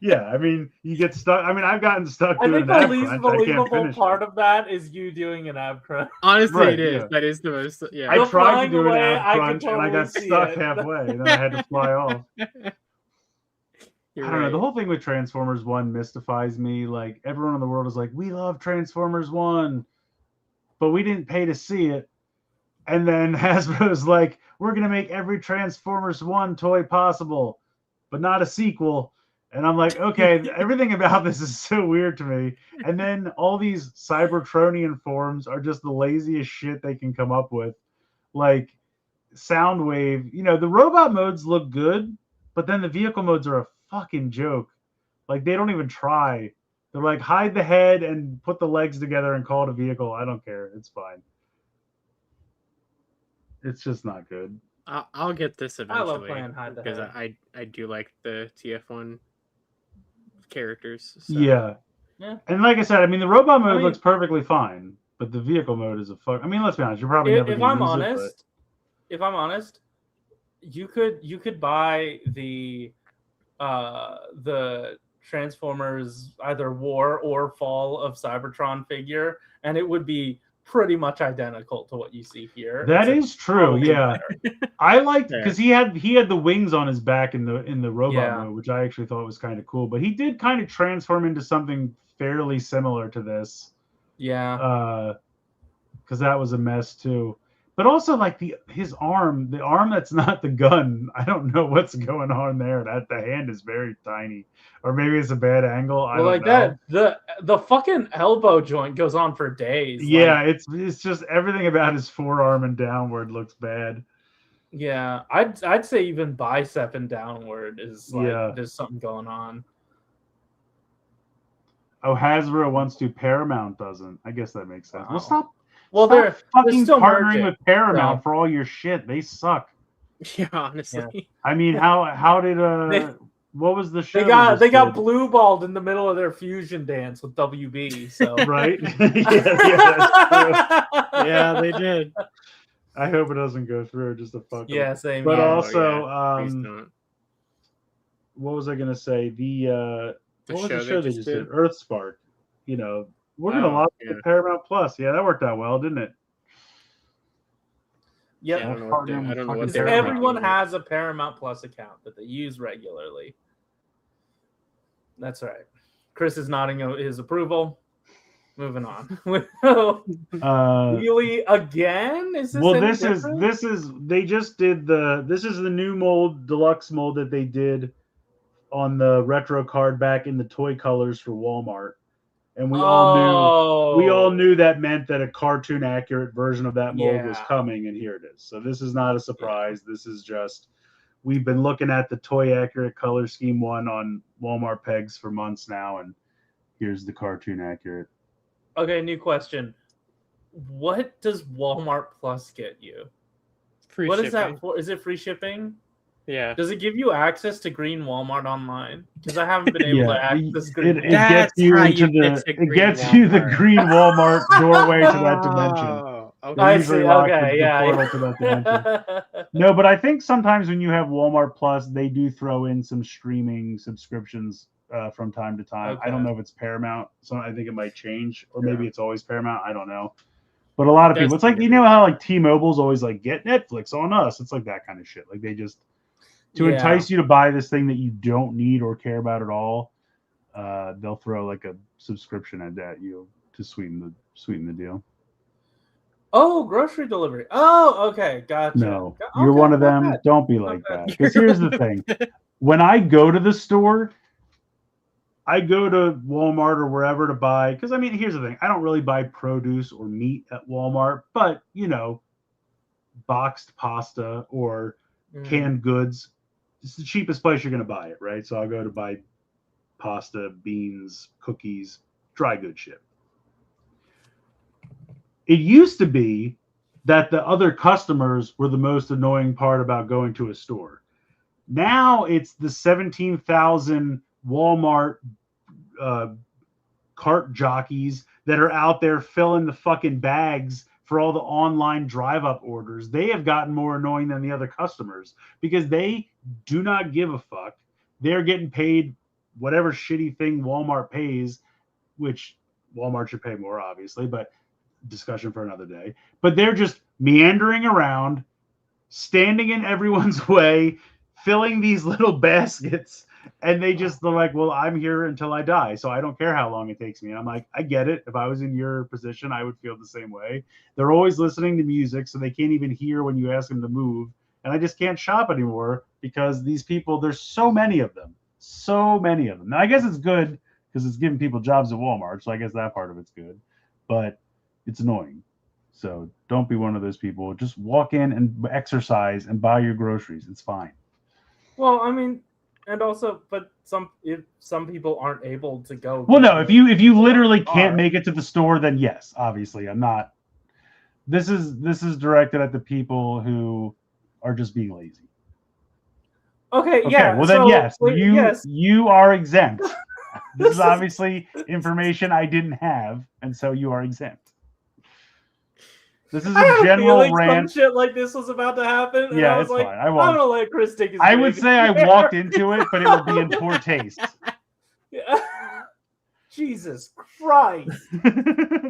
Yeah, I mean, you get stuck. I mean, I've gotten stuck doing an ab crunch. I can't believable finish part of that is you doing an ab crunch. Honestly, Right, it is. yeah. That is the most. Yeah. I tried to do an away, ab crunch and I got totally see stuck it. halfway, and then I had to fly off. You're I don't know. right. The whole thing with Transformers 1 mystifies me. Like, everyone in the world is like, we love Transformers 1, but we didn't pay to see it. And then Hasbro's like, we're going to make every Transformers 1 toy possible, but not a sequel. And I'm like, okay, everything about this is so weird to me. And then all these Cybertronian forms are just the laziest shit they can come up with. Like, Soundwave, the robot modes look good, but then the vehicle modes are a fucking joke. Like, they don't even try. They're like, hide the head and put the legs together and call it a vehicle. I don't care. It's fine. It's just not good. I'll get this eventually. I love playing hide the because head. I do like the TF1 characters. So. Yeah. And like I said, I mean, the robot mode looks perfectly fine, but the vehicle mode is a fuck. I mean, let's be honest. You're probably never going to use it. If I'm honest, you could buy the Transformers either War or Fall of Cybertron figure, and it would be pretty much identical to what you see here. That is true. Yeah, I liked because he had the wings on his back in the robot mode, which I actually thought was kind of cool. But he did kind of transform into something fairly similar to this. Yeah. Because that was a mess too. But also, like the arm that's not the gun. I don't know what's going on there. The hand is very tiny, or maybe it's a bad angle. I don't know. That the fucking elbow joint goes on for days. Yeah, it's just everything about his forearm and downward looks bad. Yeah, I'd say even bicep and downward is like there's something going on. Oh, Hasbro wants to. Paramount doesn't. I guess that makes sense. Wow. Well, stop. Well, they're fucking still partnering merging, with Paramount for all your shit. They suck. Yeah, honestly. Yeah. I mean, how did what was the show? They got blue balled in the middle of their fusion dance with WB. So right? That's true. Yeah, they did. I hope it doesn't go through. Just a fuck. Yeah, same. But also, what was I gonna say? What was the show they just did? Earthspark. We're going to log into Paramount Plus. Yeah, that worked out well, didn't it? Yep. I don't know what everyone has a Paramount Plus account that they use regularly. That's right. Chris is nodding his approval. Moving on. Really again? Is this this is they just did this is the new mold, deluxe mold that they did on the retro card back in the toy colors for Walmart. And we all knew that meant that a cartoon accurate version of that mold was coming, and here it is. So this is not a surprise. This is just we've been looking at the toy accurate color scheme one on Walmart pegs for months now, and here's the cartoon accurate. Okay, new question. What does Walmart Plus get you? Free what shipping. Is that for? Is it free shipping? Yeah. Does it give you access to Green Walmart online? Because I haven't been able to access Green it Walmart. gets you how into you the get to it Green gets you the Walmart. green Walmart doorway to that dimension. Oh, okay. They I usually see. lock Okay, the yeah. portal to that dimension. No, but I think sometimes when you have Walmart Plus, they do throw in some streaming subscriptions from time to time. I don't Okay. know if it's Paramount, so I think it might change, or Yeah. maybe it's always Paramount. I don't know. But a lot of It does people, it's seem like, to you be know how like Paramount. T-Mobile's always like, get Netflix on us. It's like that kind of shit. Like they just, to Yeah. entice you to buy this thing that you don't need or care about at all, they'll throw like a subscription at you to sweeten the deal. Oh, grocery delivery. Oh, okay, gotcha. No, Okay, you're one of not them. bad. Don't be like bad. that. Because here's the thing: when I go to the store, I go to Walmart or wherever to buy. Because I mean, here's the thing: I don't really buy produce or meat at Walmart, but you know, boxed pasta or canned goods. It's the cheapest place you're going to buy it, right? So I'll go to buy pasta, beans, cookies, dry good shit. It used to be that the other customers were the most annoying part about going to a store. Now it's the 17,000 Walmart cart jockeys that are out there filling the fucking bags for all the online drive-up orders. They have gotten more annoying than the other customers because they do not give a fuck. They're getting paid whatever shitty thing Walmart pays, which Walmart should pay more, obviously, but discussion for another day. But they're just meandering around, standing in everyone's way, filling these little baskets, and they're like, well, I'm here until I die, so I don't care how long it takes me. And I'm like, I get it. If I was in your position, I would feel the same way. They're always listening to music, so they can't even hear when you ask them to move. And I just can't shop anymore because these people, there's so many of them. So many of them. Now, I guess it's good because it's giving people jobs at Walmart, so I guess that part of it's good. But it's annoying. So don't be one of those people. Just walk in and exercise and buy your groceries. It's fine. Well, I mean, and also, but some people aren't able to go. Well, no, if you literally car. can't make it to the store, then yes, obviously, I'm not. This is directed at the people who are just being lazy. Okay, yeah. Well, then yes, yes. you are exempt. This is obviously information I didn't have, and so you are exempt. This is a general rant. Some shit like this was about to happen. And Yeah, I was it's like, fine. I'm gonna let Chris take his. I would say I walked into it, but it would be in poor taste. Jesus Christ.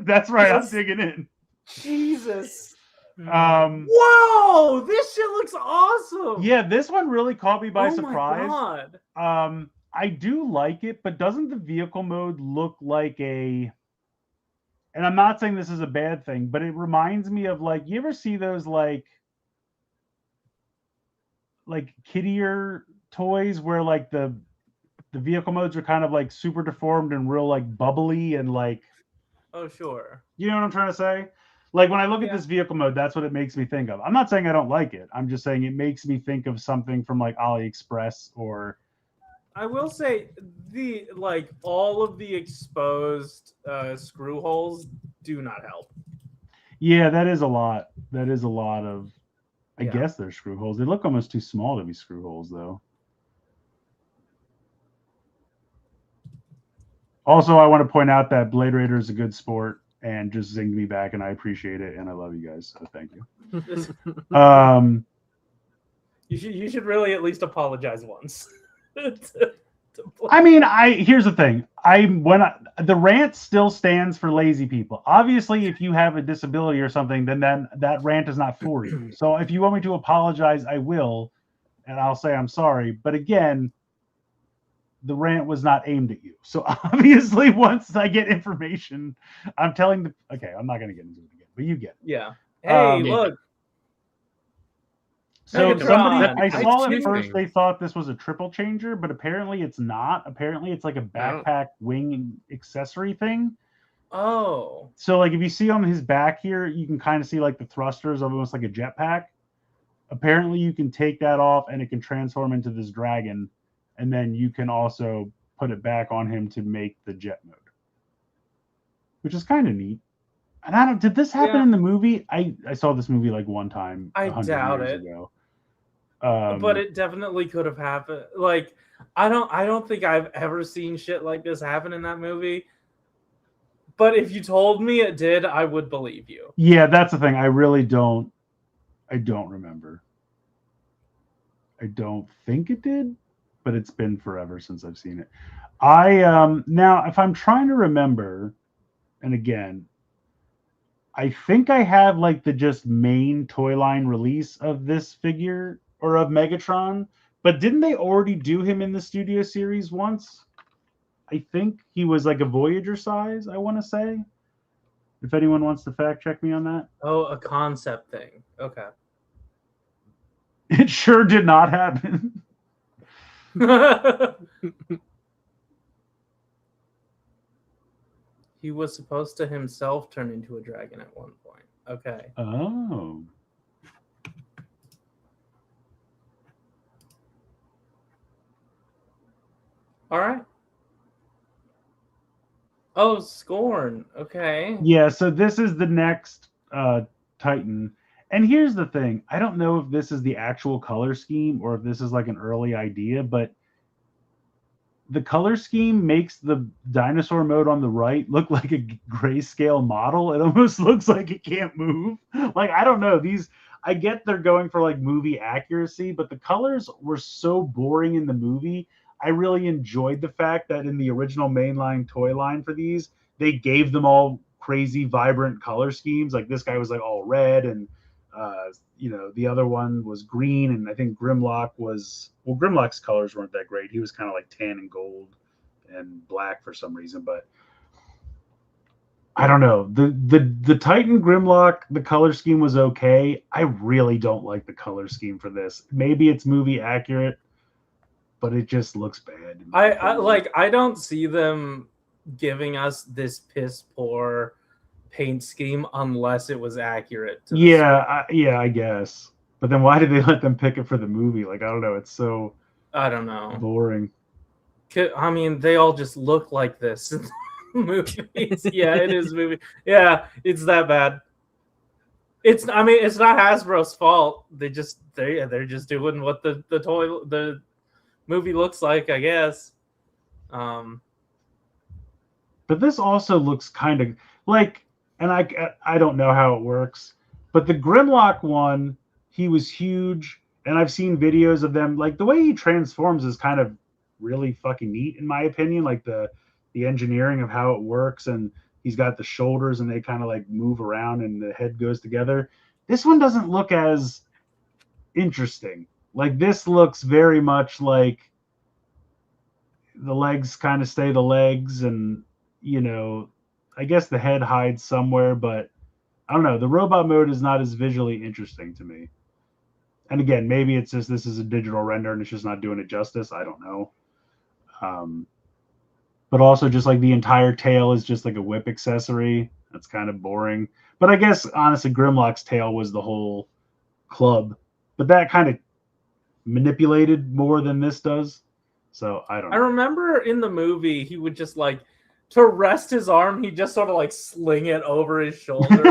That's right. I'm digging in. Jesus. Whoa! This shit looks awesome. Yeah, this one really caught me by oh surprise. My God. I do like it, but doesn't the vehicle mode look like a? And I'm not saying this is a bad thing, but it reminds me of like, you ever see those like kitty ear toys where like the vehicle modes are kind of like super deformed and real like bubbly and like. Oh sure. You know what I'm trying to say? Like when I look at this vehicle mode, that's what it makes me think of. I'm not saying I don't like it. I'm just saying it makes me think of something from like AliExpress or. I will say all of the exposed screw holes do not help. Yeah, that is a lot. That is a lot of. I guess they're screw holes. They look almost too small to be screw holes, though. Also, I want to point out that Blade Raider is a good sport and just zinged me back, and I appreciate it, and I love you guys, so thank you. You should really at least apologize once. I mean, here's the thing. The rant still stands for lazy people. Obviously, if you have a disability or something, then that rant is not for you. So if you want me to apologize, I will, and I'll say I'm sorry. But again, the rant was not aimed at you. So obviously, once I get information, I'm telling okay, I'm not going to get into it again, but you get it. Yeah. Hey, look. So Megatron. I saw at first they thought this was a triple changer, but apparently it's not. Apparently it's like a backpack wing accessory thing. Oh. So like if you see on his back here, you can kind of see like the thrusters of almost like a jetpack. Apparently you can take that off and it can transform into this dragon, and then you can also put it back on him to make the jet mode, which is kind of neat. And did this happen in the movie? I saw this movie like one time. I doubt it. Ago. But it definitely could have happened. Like, I don't think I've ever seen shit like this happen in that movie. But if you told me it did, I would believe you. Yeah, that's the thing. I really don't. I don't remember. I don't think it did, but it's been forever since I've seen it. Now, if I'm trying to remember, and again, I think I have like the just main toy line release of this figure or of Megatron, but didn't they already do him in the Studio Series once? I think he was like a Voyager size, I want to say. If anyone wants to fact check me on that. Oh, a concept thing. Okay. It sure did not happen. He was supposed to himself turn into a dragon at one point. Okay. Oh. All right. Oh, Scorn. Okay. Yeah, so this is the next Titan. And here's the thing. I don't know if this is the actual color scheme or if this is like an early idea, but the color scheme makes the dinosaur mode on the right look like a grayscale model. It almost looks like it can't move. Like, I don't know. I get they're going for like movie accuracy, but the colors were so boring in the movie. I really enjoyed the fact that in the original mainline toy line for these, they gave them all crazy, vibrant color schemes. Like this guy was like all red, and the other one was green, and I think Grimlock's colors weren't that great. He was kind of like tan and gold and black for some reason, but I don't know. The Titan Grimlock, the color scheme was okay. I really don't like the color scheme for this. Maybe it's movie accurate, but it just looks bad. I don't see them giving us this piss poor paint scheme unless it was accurate to I guess. But then why did they let them pick it for the movie? Like, I don't know. It's so I don't know. boring. I mean, they all just look like this in the movies. Yeah, it is movie. Yeah, it's that bad. It's not Hasbro's fault. They're just doing what the movie looks like, I guess. But this also looks kind of like, and I don't know how it works, but the Grimlock one, he was huge, and I've seen videos of them. Like the way he transforms is kind of really fucking neat, in my opinion. Like the engineering of how it works, and he's got the shoulders, and they kind of like move around, and the head goes together. This one doesn't look as interesting. Like this looks very much like the legs kind of stay the legs, and I guess the head hides somewhere, but I don't know. The robot mode is not as visually interesting to me. And again, maybe it's just this is a digital render and it's just not doing it justice. I don't know. But also just like the entire tail is just like a whip accessory. That's kind of boring. But I guess honestly, Grimlock's tail was the whole club. But that kind of manipulated more than this does. So I don't know. I remember in the movie he would just like to rest his arm, he'd just sort of like sling it over his shoulder.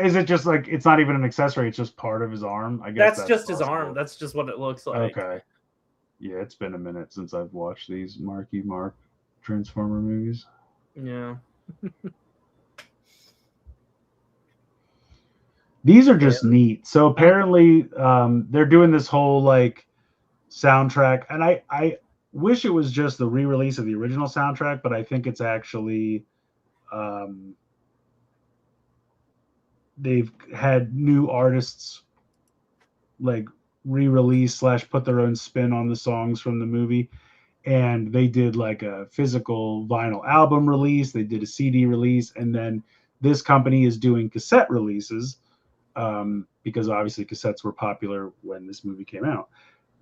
Is it just like it's not even an accessory, it's just part of his arm? I guess that's just possible. His arm. That's just what it looks like. Okay. Yeah, it's been a minute since I've watched these Marky Mark Transformer movies. Yeah. These are just neat. So apparently they're doing this whole like soundtrack, and I wish it was just the re-release of the original soundtrack, but I think it's actually they've had new artists like re-release / put their own spin on the songs from the movie, and they did like a physical vinyl album release, they did a CD release, and then this company is doing cassette releases because obviously cassettes were popular when this movie came out.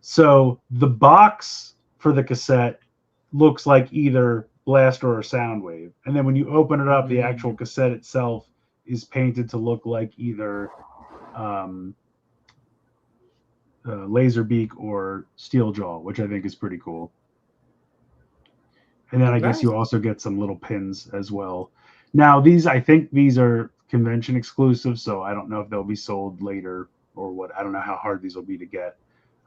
So the box for the cassette looks like either Blaster or Soundwave, and then when you open it up, the actual cassette itself is painted to look like either Laserbeak or Steeljaw, which I think is pretty cool. And then I guess you also get some little pins as well. Now I think these are convention exclusive, so I don't know if they'll be sold later or what. I don't know how hard these will be to get.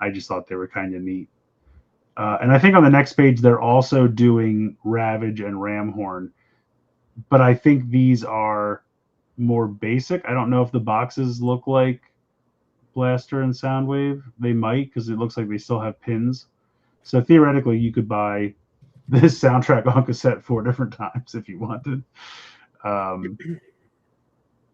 I just thought they were kind of neat. And I think on the next page they're also doing Ravage and Ramhorn, but I think these are more basic. I don't know if the boxes look like Blaster and Soundwave. They might, because it looks like they still have pins. So theoretically, you could buy this soundtrack on cassette 4 different times if you wanted.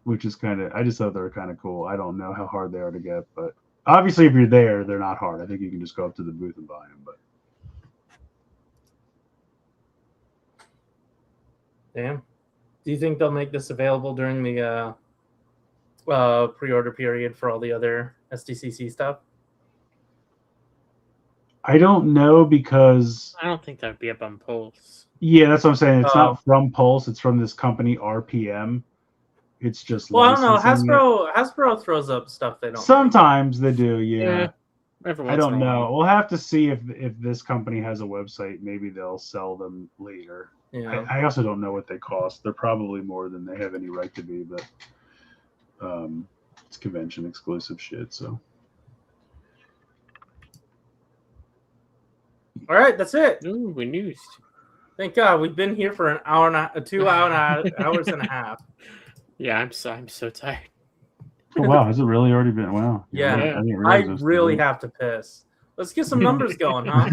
Which is kind of, I just thought they were kind of cool. I don't know how hard they are to get, but obviously if you're there, they're not hard. I think you can just go up to the booth and buy them. But Damn. Do you think they'll make this available during the pre-order period for all the other SDCC stuff? I don't know, because I don't think that would be up on Pulse. yeah, that's what I'm saying. It's not from Pulse. It's from this company RPM. It's just well, I don't know. licensing Hasbro throws up stuff they don't. Sometimes they do, yeah. Every I once don't in a know. while. We'll have to see if this company has a website. Maybe they'll sell them later. Yeah. I also don't know what they cost. They're probably more than they have any right to be, but it's convention exclusive shit. So All right, that's it. Ooh, we news. Thank God we've been here for an hour and 2 hours and a half. Yeah, I'm so tired. oh, wow, has it really already been? Wow. Yeah. I didn't I realize it was really today. have to piss. Let's get some numbers going, huh?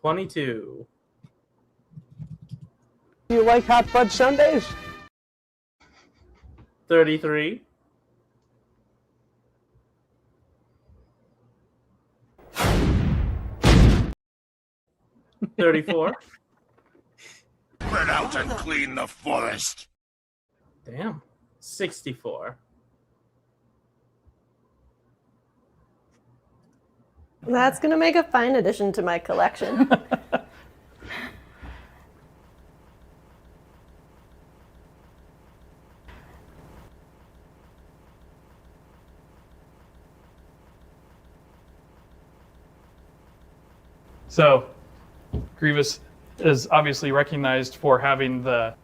$22. Do you like hot fudge sundaes? 33. 34. Spread out and clean the forest. Damn. 64. That's going to make a fine addition to my collection. So, Grievous is obviously recognized for having the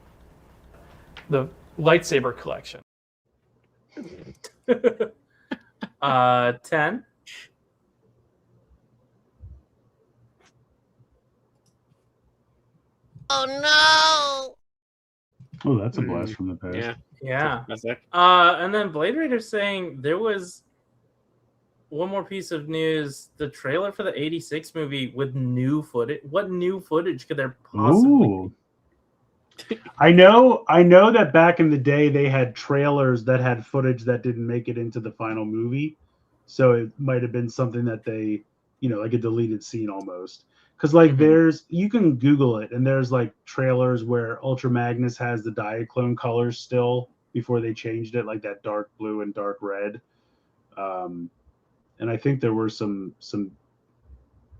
lightsaber collection. 10. Oh Oh, that's a blast from the past. Yeah. Yeah. That's it. And then Blade Raider's saying there was one more piece of news: the trailer for the '86 movie with new footage. What new footage could there possibly? Ooh. I know that back in the day they had trailers that had footage that didn't make it into the final movie. So it might have been something that they, like a deleted scene almost. Because you can Google it, and there's like trailers where Ultra Magnus has the Diaclone colors still before they changed it, like that dark blue and dark red. And I think there were some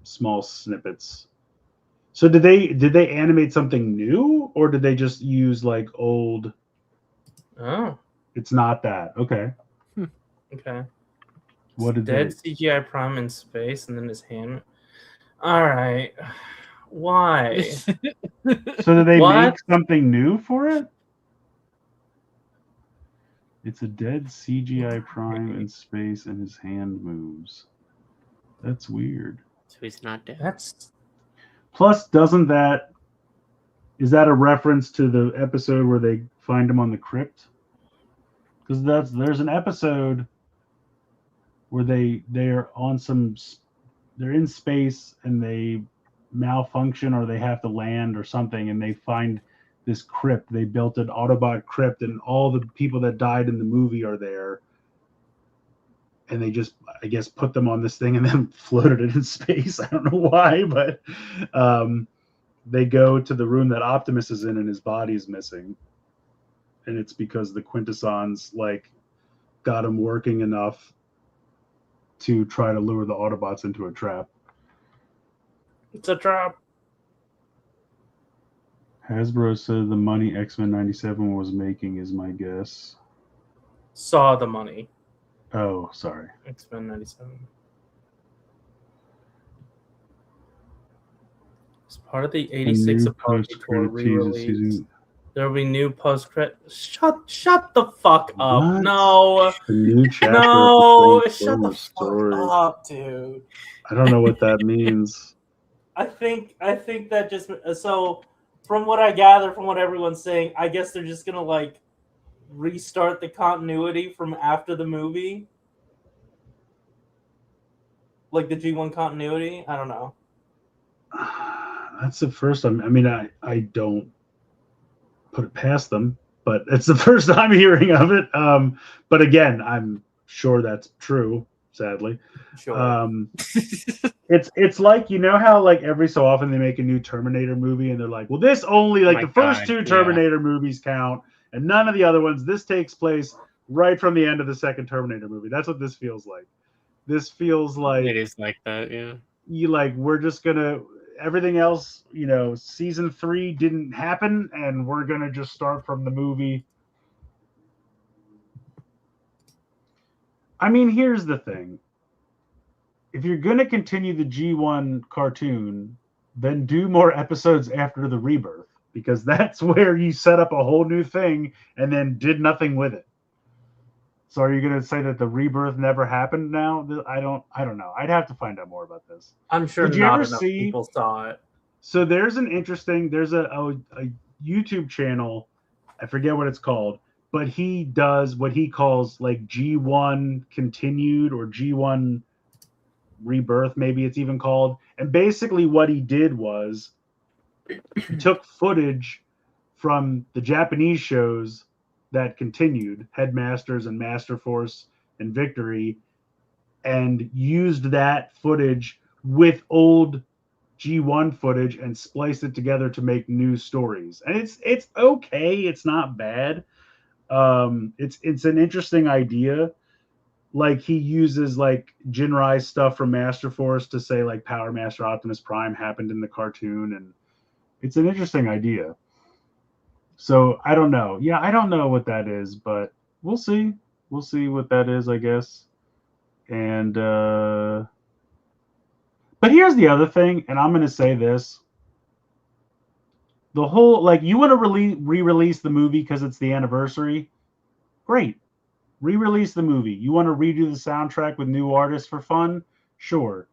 small snippets. So did they animate something new, or did they just use like old? Oh, It's not that. Okay. okay. What did Dead they? CGI Prime in space, and then his hand. All right. Why? So did they What? make something new for it? It's a dead CGI Prime in space, and his hand moves. That's weird. So he's not dead. That's Plus, is that a reference to the episode where they find him on the crypt? Because there's an episode where they're in space and they malfunction, or they have to land or something, and they find this crypt. They built an Autobot crypt, and all the people that died in the movie are there. And they just, I guess, put them on this thing and then floated it in space. I don't know why, but they go to the room that Optimus is in, and his body's missing. And it's because the Quintessons got him working enough to try to lure the Autobots into a trap. it's a trap. Hasbro said the money X-Men 97 was making is my guess. Saw the money. Oh, sorry. X-Men 97. It's part of the 86 Apology Tour re-release. There will be new post-credit. Shut the fuck up. What? No. A new chapter. No. Shut the fuck up, dude. I don't know what that means. I think that just so from what I gather from what everyone's saying, I guess they're just gonna like restart the continuity from after the movie. Like the G1 continuity? I don't know. That's the first time. I mean, I don't put it past them, but it's the first time hearing of it. But again, I'm sure that's true, sadly. Sure. It's like, you know how like every so often they make a new Terminator movie and they're like, well, this only like the first two Terminator movies count and none of the other ones. This takes place right from the end of the second Terminator movie. That's what this feels like. This feels like it is like that, yeah. You like we're just gonna everything else, you know, season 3 didn't happen and we're gonna just start from the movie. I mean, here's the thing. If you're gonna continue the G1 cartoon, then do more episodes after the rebirth, because that's where you set up a whole new thing and then did nothing with it. So are you going to say that the rebirth never happened now? I don't know. I'd have to find out more about this. I'm sure Did you not ever enough see, people saw it. So there's a YouTube channel, I forget what it's called, but he does what he calls like G1 continued or G1 rebirth, maybe it's even called. And basically what he did was he took footage from the Japanese shows that continued, Headmasters and Master Force and Victory, and used that footage with old G1 footage and spliced it together to make new stories. And it's okay, it's not bad. It's an interesting idea. Like he uses like Jinrai stuff from Master Force to say like Power Master Optimus Prime happened in the cartoon, and it's an interesting idea. So I don't know. Yeah, I don't know what that is, but we'll see. We'll see what that is, I guess. And but here's the other thing, and I'm going to say this. The whole, like, you want to re-release the movie because it's the anniversary? Great. Re-release the movie. You want to redo the soundtrack with new artists for fun? Sure.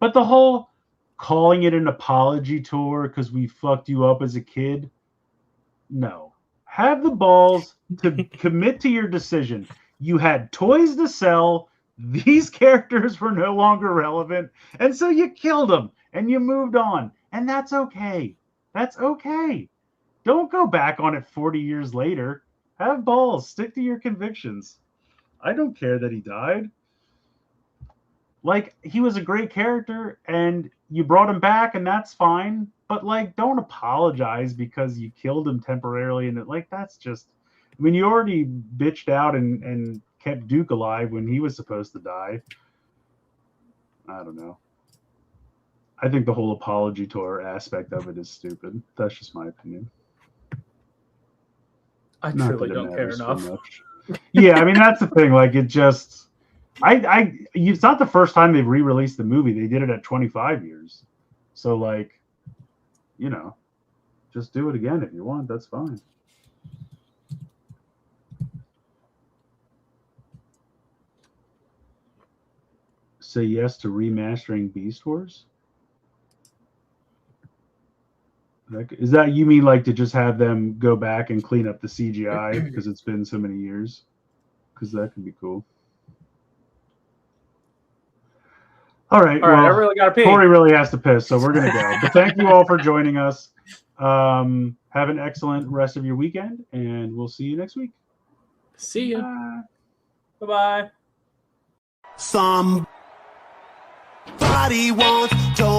But the whole calling it an apology tour because we fucked you up as a kid? No. Have the balls to commit to your decision. You had toys to sell. These characters were no longer relevant. And so you killed them and you moved on. And that's okay. That's okay. Don't go back on it 40 years later. Have balls. Stick to your convictions. I don't care that he died. Like, he was a great character and you brought him back and that's fine. But, like, don't apologize because you killed him temporarily. And, like, that's just... I mean, you already bitched out and kept Duke alive when he was supposed to die. I don't know. I think the whole apology tour aspect of it is stupid. That's just my opinion. I truly don't care enough. Yeah, I mean, that's the thing. Like, it just... it's not the first time they've re-released the movie. They did it at 25 years. So, like, you know, just do it again if you want. That's fine. Say yes to remastering Beast Wars? Is that, you mean like to just have them go back and clean up the CGI because it's been so many years? Because that could be cool. All right. Well, I really gotta pee. Corey really has to piss, so we're gonna go. But thank you all for joining us. Have an excellent rest of your weekend, and we'll see you next week. See ya. Bye-bye. Somebody once told